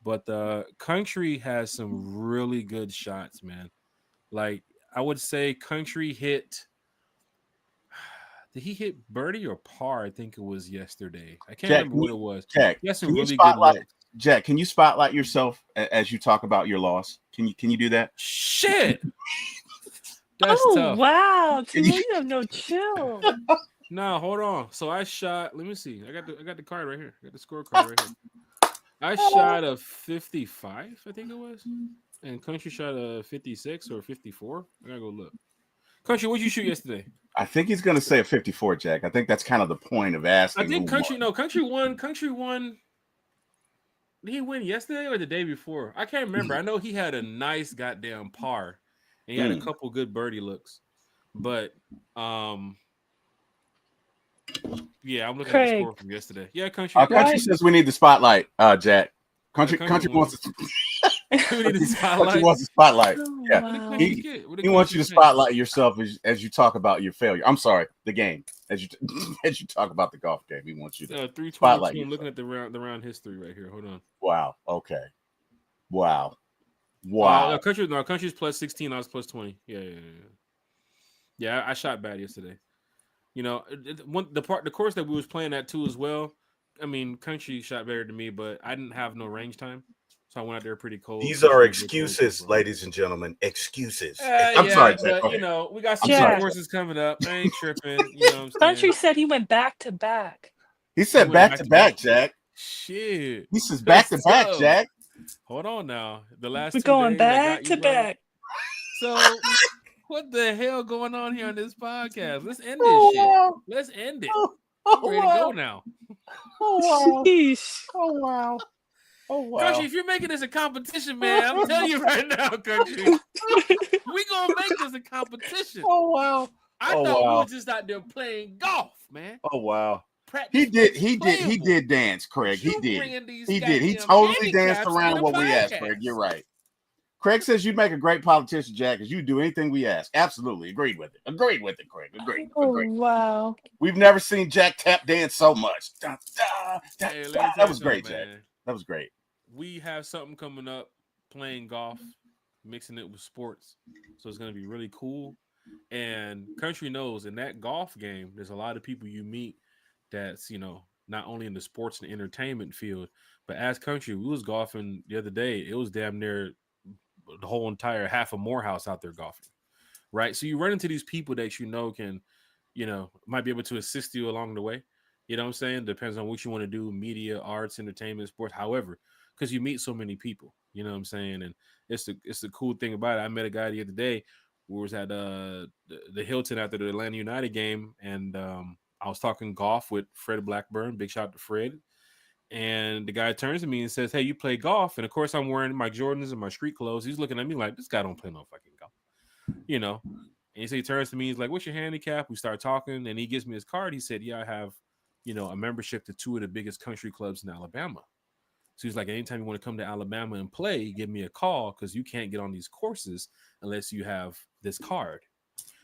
But Country has some really good shots, man. Like, I would say Country hit. Did he hit birdie or par? I think it was yesterday. I can't remember what it was. Jack, he has some really good looks. Jack, can you spotlight yourself as you talk about your loss? Can you do that? Shit. That's tough. Wow, T-Will, you have no chill. Nah, hold on. So I shot. Let me see. I got the card right here. I got the scorecard right here. I shot a 55, I think it was, and Country shot a 56 or 54. I gotta go look. Country, what'd you shoot yesterday? I think he's going to say a 54, Jack. I think that's kind of the point of asking. I think Country won. Country won. Did he win yesterday or the day before? I can't remember. I know he had a nice goddamn par, and he had a couple good birdie looks. But yeah, I'm looking at the score from yesterday. Yeah, Country. Country says we need the spotlight, Jack. Country wants to. Country wants the spotlight. Yeah, Wow. he wants you to spotlight yourself as you talk about your failure. I'm sorry, the game as you talk about the golf game. He wants you to spotlight. I'm looking at the round history right here. Hold on. Wow. Okay. Wow. Country's plus 16. I was plus 20. Yeah. I shot bad yesterday. You know, the course that we was playing at too as well. I mean, Country shot better than me, but I didn't have no range time, so I went out there pretty cold. These are excuses, ladies and gentlemen. Excuses. I'm sorry, but you know, we got some courses coming up. I ain't tripping. You know what I'm saying? Country said he went back to back. He said back to back, Jack. Shit. He says back to back, Jack. Hold on now. The last we're going back to back. So what the hell going on here on this podcast? Let's end this shit. Let's end it. Ready to go now. Oh wow. Sheesh. Oh wow. Oh wow. Country, if you're making this a competition, man, I'm telling you right now, Country, we gonna make this a competition. Oh wow. I thought we were just out there playing golf, man. Oh wow. He did dance, Craig. He did. He totally danced around what we asked, Craig. You're right. Craig says you'd make a great politician, Jack, because you do anything we ask. Absolutely. Agreed with it, Craig. Agreed. Wow. We've never seen Jack tap dance so much. That was great, Jack. That was great. We have something coming up, playing golf, mixing it with sports. So it's going to be really cool. And Country knows in that golf game, there's a lot of people you meet that's, you know, not only in the sports and entertainment field, but as Country, we was golfing the other day. It was damn near the whole entire half of Morehouse out there golfing, right? So you run into these people that you know can, you know, might be able to assist you along the way. You know what I'm saying? Depends on what you want to do, media, arts, entertainment, sports, however, because you meet so many people. You know what I'm saying? And it's the cool thing about it. I met a guy the other day who was at the Hilton after the Atlanta United game, and I was talking golf with Fred Blackburn. Big shout out to Fred. And the guy turns to me and says, "Hey, you play golf?" And of course, I'm wearing my Jordans and my street clothes. He's looking at me like, "This guy don't play no fucking golf," you know. And so he turns to me, he's like, "What's your handicap?" We start talking, and he gives me his card. He said, "Yeah, I have, you know, a membership to 2 of the biggest country clubs in Alabama." So he's like, "Anytime you want to come to Alabama and play, give me a call because you can't get on these courses unless you have this card."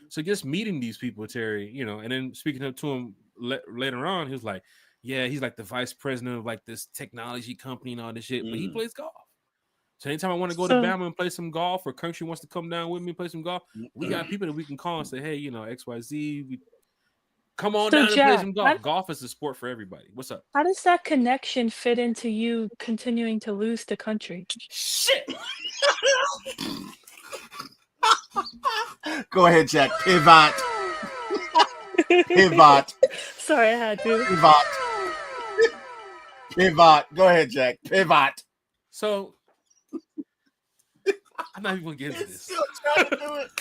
So just meeting these people, Terry, you know, and then speaking up to him later on, he was like, "Yeah, he's like the vice president of like this technology company and all this shit, but he plays golf." So anytime I want to go to Bama and play some golf, or Country wants to come down with me and play some golf, we got people that we can call and say, "Hey, you know, XYZ, come on down and play some golf." Golf is a sport for everybody. What's up? How does that connection fit into you continuing to lose to Country? Shit. Go ahead, Jack. Pivot. Pivot. Sorry, I had to. Pivot. Go ahead, Jack. Pivot. So I'm not even gonna get into this. Still trying to do it.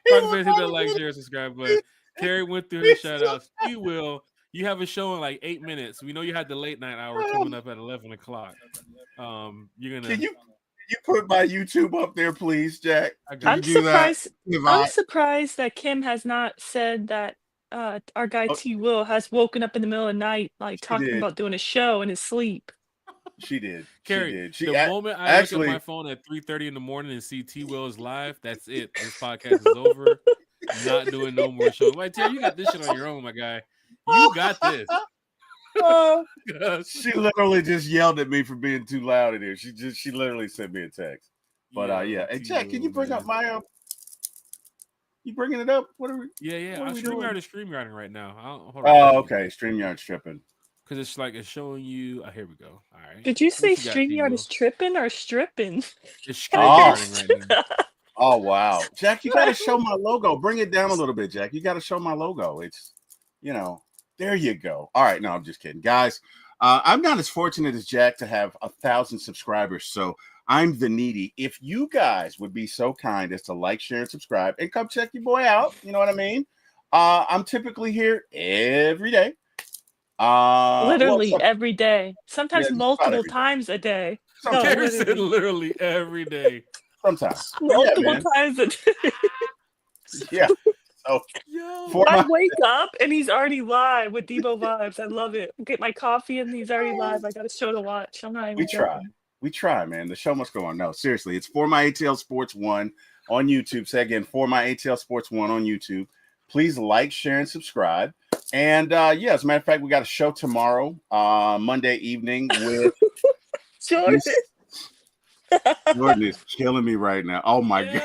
Hit that like, share, subscribe button. Terry went through his shout outs. You will. You have a show in like 8 minutes. We know you had the late night hour coming up at 11 o'clock. You're gonna. Can you put my YouTube up there, please, Jack? I'm surprised that Kim has not said that our guy T. Will has woken up in the middle of the night, like talking about doing a show in his sleep. She did. Carrie, the moment I look at my phone at 3:30 in the morning and see T. Will is live, that's it. This podcast is over. Not doing no more shows. Like, Terry, you got this shit on your own, my guy. You got this. She literally just yelled at me for being too loud in here. She literally sent me a text. But yeah. Hey, Jack, can you bring up my you bringing it up? What are we? Yeah. I'm StreamYard is StreamYarding right now. Oh, okay. StreamYard's tripping. because it's like it's showing you. Oh, here we go. All right. Did you say What you got, StreamYard T-Will? is tripping or stripping? It's Can I screen hear charting right now. Oh wow, Jack, you got to show my logo. Bring it down a little bit, Jack. You got to show my logo. It's, there you go. All right, no, I'm just kidding, guys. I'm not as fortunate as Jack to have 1,000 subscribers, so I'm the needy. If you guys would be so kind as to like, share, and subscribe, and come check your boy out, you know what I mean? I'm typically here every day. Literally every day. Sometimes just about multiple every day. times a day. Sometimes. No, Karen said literally every day. Sometimes. multiple times a day. Yeah. So Yo, I wake up and he's already live with Debo vibes. I love it. Get my coffee and he's already live. I got a show to watch. I'm not even joking. We try, man. The show must go on. No, seriously. It's For My ATL Sports 1 on YouTube. Say again, For My ATL Sports 1 on YouTube. Please like, share, and subscribe. And yeah, as a matter of fact, we got a show tomorrow, Monday evening with Jordan. Jordan is killing me right now. Oh my God.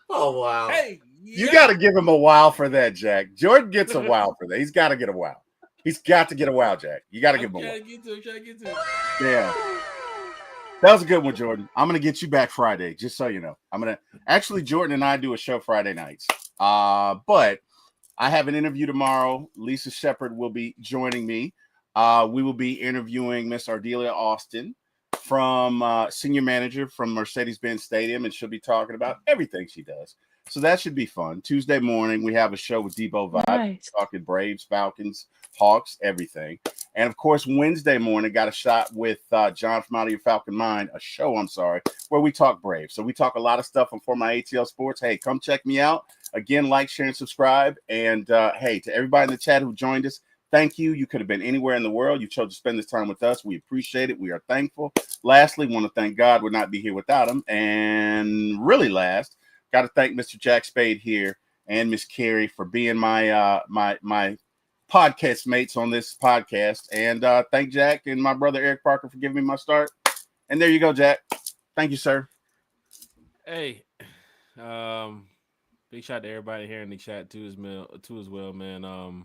Oh wow. Hey, you got to give him a wow for that, Jack. Jordan gets a wow for that. He's got to get a wow. He's got to get a wow, Jack. You got to give him a wow. Trying to get to it. Yeah. That was a good one, Jordan. I'm going to get you back Friday, just so you know. Actually, Jordan and I do a show Friday nights. But I have an interview tomorrow. Lisa Shepard will be joining me. We will be interviewing Miss Ardelia Austin from senior manager from Mercedes-Benz Stadium, and she'll be talking about everything she does. So that should be fun. Tuesday morning, we have a show with Debo Vibe, Nice. talking Braves, Falcons, Hawks, everything. And of course, Wednesday morning, got a shot with John from Out of Your Falcon Mind, where we talk Braves. So we talk a lot of stuff on For My ATL Sports. Hey, come check me out. Again, like, share, and subscribe. And hey, to everybody in the chat who joined us, thank you. You could have been anywhere in the world. You chose to spend this time with us. We appreciate it. We are thankful. Lastly, want to thank God. Would not be here without him. And really last, got to thank Mr. Jack Spade here and Miss Carrie for being my my podcast mates on this podcast. And thank Jack and my brother Eric Parker for giving me my start. And there you go, Jack. Thank you, sir. Hey, big shout out to everybody here in the chat too as well, man.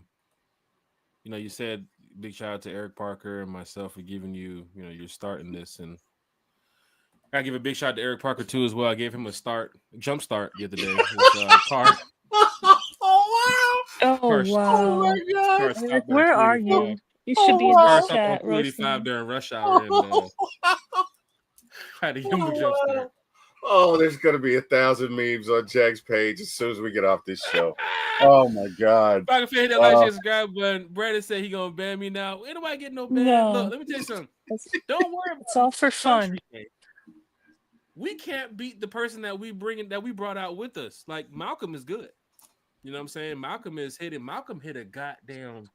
You said big shout out to Eric Parker and myself for giving you, your start in this, and I give a big shout out to Eric Parker too as well. I gave him a jump start the other day with car. Oh, wow. my God. Eric, where are you? You should be in the chat. 285 during rush hour, and had to give him a jump start. Oh, there's going to be 1,000 memes on Jack's page as soon as we get off this show. Oh, my God. If I can hit that like, share, subscribe button. Brandon said he going to ban me now. Ain't nobody getting no ban. No. Look, let me tell you something. Don't worry about It's all for fun. We can't beat the person that we brought out with us. Like, Malcolm is good. You know what I'm saying? Malcolm hit a goddamn,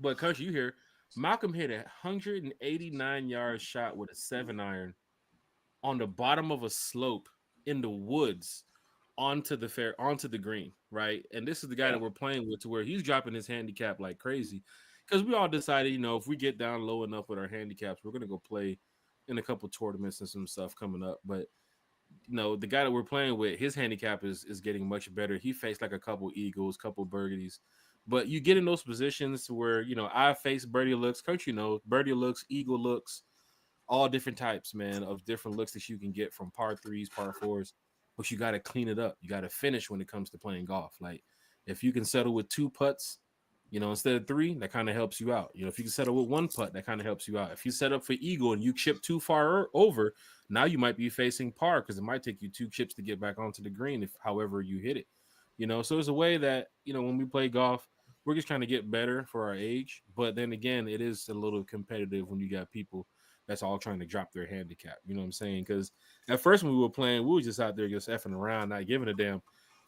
but country, you hear, Malcolm hit a 189-yard shot with a 7-iron on the bottom of a slope in the woods onto the green, right? And this is the guy that we're playing with, to where he's dropping his handicap like crazy, because we all decided, if we get down low enough with our handicaps, we're gonna go play in a couple tournaments and some stuff coming up. But the guy that we're playing with, his handicap is getting much better. He faced like a couple eagles, couple birdies, but you get in those positions where I face birdie looks, coach. Birdie looks, eagle looks, all different types, man, of different looks that you can get from par threes, par fours. But you got to clean it up. You got to finish when it comes to playing golf. Like, if you can settle with 2 putts, instead of 3, that kind of helps you out. If you can settle with 1 putt, that kind of helps you out. If you set up for eagle and you chip too far over, now you might be facing par, because it might take you 2 chips to get back onto the green, if however you hit it. So it's a way that, when we play golf, we're just trying to get better for our age. But then again, it is a little competitive when you got people that's all trying to drop their handicap. You know what I'm saying? Because at first when we were playing, we were just out there just effing around, not giving a damn.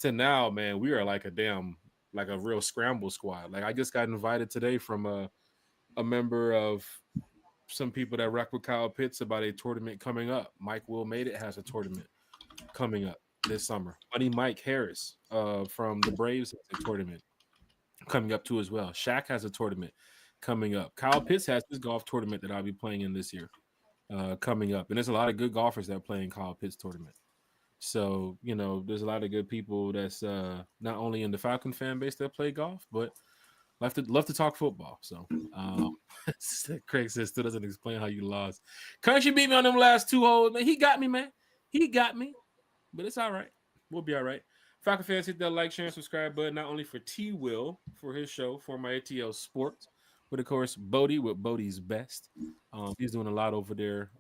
To now, man, we are like a real scramble squad. Like, I just got invited today from a member of some people that rock with Kyle Pitts about a tournament coming up. Mike Will Made It has a tournament coming up this summer. Buddy Mike Harris from the Braves has a tournament coming up too as well. Shaq has a tournament coming up. Kyle Pitts has this golf tournament that I'll be playing in this year coming up. And there's a lot of good golfers that play in Kyle Pitts tournament. So, there's a lot of good people that's not only in the Falcon fan base that play golf, but Love to talk football. So Craig says still doesn't explain how you lost. Country beat me on them last 2 holes, man. He got me, man. He got me. But it's all right. We'll be all right. Falcon fans, hit that like, share, and subscribe button, not only for T Will for his show, for my ATL Sports, but of course, Bodie with Bodie's Best. He's doing a lot over there,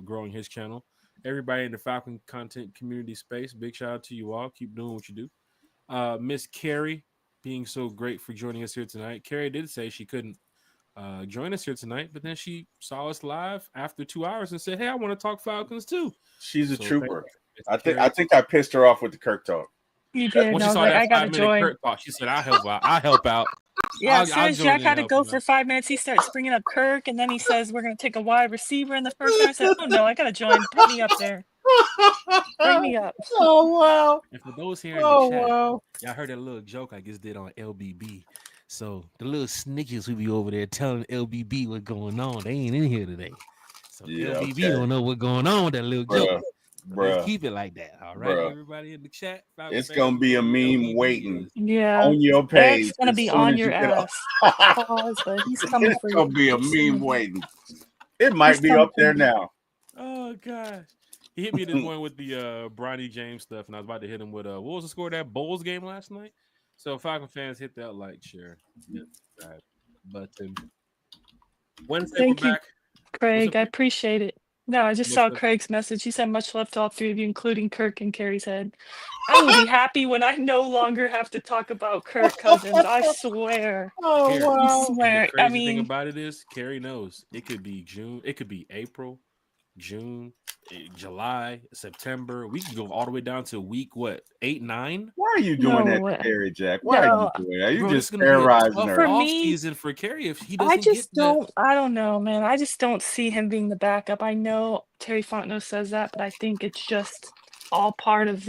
growing his channel. Everybody in the Falcon content community space, big shout out to you all. Keep doing what you do. Miss Carrie being so great for joining us here tonight. Carrie did say she couldn't join us here tonight, but then she saw us live after 2 hours and said, "Hey, I want to talk Falcons too." She's a trooper. I think I pissed her off with the Kirk talk. You did. Once I she was saw like, that I gotta 5-minute join. Kirk talk, she said, "I'll help out. I'll help out." Yeah, as soon as Jack had to go for out. 5 minutes, he starts bringing up Kirk, and then he says, "We're gonna take a wide receiver in the first round." I said, "Oh no, I gotta join. Put me up there. Bring me up." Oh wow! And for those here in the chat, y'all heard that little joke I just did on LBB. So the little snitches who be over there telling LBB what's going on, they ain't in here today. So LBB don't know what's going on with that little joke. Let's keep it like that, all right? Everybody in the chat, it's gonna be a meme waiting. Yeah, on your page. It's gonna be on your ass. Pause, but he's coming for you. It's gonna be a meme waiting. It might be up there now. Oh god. He hit me this morning with the Bronny James stuff, and I was about to hit him with what was the score of that Bulls game last night? So Falcon fans, hit that like, share, subscribe button. Wednesday, we're back. Craig, I appreciate it. No, I just saw Craig's message. He said, "Much love to all three of you, including Kirk and Carrie's head." I will be happy when I no longer have to talk about Kirk Cousins. I swear. Oh wow! I swear. The crazy thing about it is, Carrie knows it could be June, it could be April, June, July, September. We can go all the way down to week 8, 9. Why are you doing that to Carrie, Jack? Why are you doing that? You just terrorizing her. For me, season for Carrie if he doesn't. I just don't. I don't know, man. I just don't see him being the backup. I know Terry Fontenot says that, but I think it's just all part of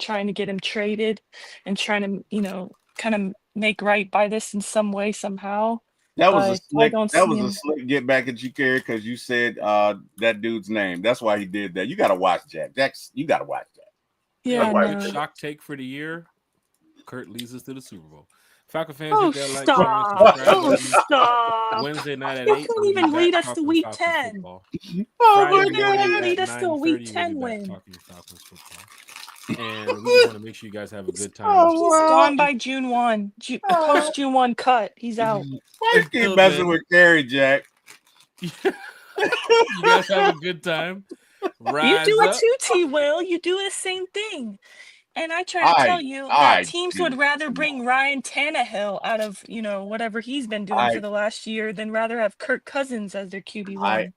trying to get him traded and trying to kind of make right by this in some way somehow. That was a slick. That was a slick get back at you, Carrie, because you said that dude's name. That's why he did that. You got to watch Jack. You got to watch Jack. Yeah. Shock take for the year. Kurt leads us to the Super Bowl. Falcon fans, Oh, hit that like, stop! Oh, stop! Wednesday night at 8. You can't even lead us to Week 10. Oh my God! Lead us to a Week 10 win. Talking Falcons football. And we just want to make sure you guys have a good time. He's gone by June 1. Post June 1 cut. He's out. Why you keep messing with Carrie, Jack? You guys have a good time. You do it too, T. Will. You do the same thing. And I try to tell you that teams would rather bring Ryan Tannehill out of, whatever he's been doing for the last year than rather have Kirk Cousins as their QB1.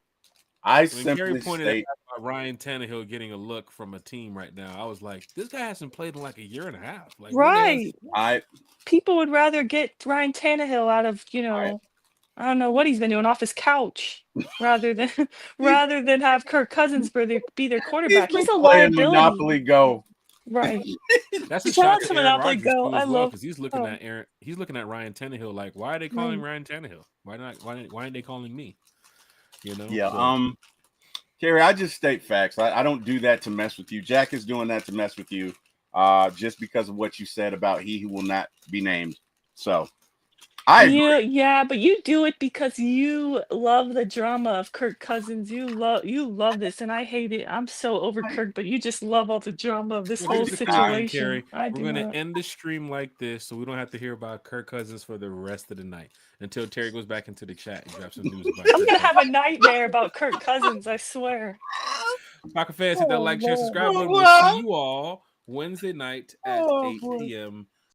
When Gary pointed out Ryan Tannehill getting a look from a team right now, I was like, this guy hasn't played in like a year and a half. Like, right. People would rather get Ryan Tannehill out of, I don't know what he's been doing off his couch rather than have Kirk Cousins be their quarterback. He's a liability. Monopoly Go. Right. That's a shot to Monopoly Go. I love because he's looking at Ryan Tannehill like, why are they calling Ryan Tannehill? Why aren't they calling me? Yeah. Carrie, I just state facts. I don't do that to mess with you. Jack is doing that to mess with you, just because of what you said about he who will not be named. So yeah, but you do it because you love the drama of Kirk Cousins. You love this, and I hate it. I'm so over Kirk, but you just love all the drama of this whole situation. Carrie, we're gonna end the stream like this, so we don't have to hear about Kirk Cousins for the rest of the night until Terry goes back into the chat and drops some news about. I'm gonna have a nightmare about Kirk Cousins. I swear. Falcon fans, hit that like, share, subscribe button. We'll see you all Wednesday night at 8 p.m.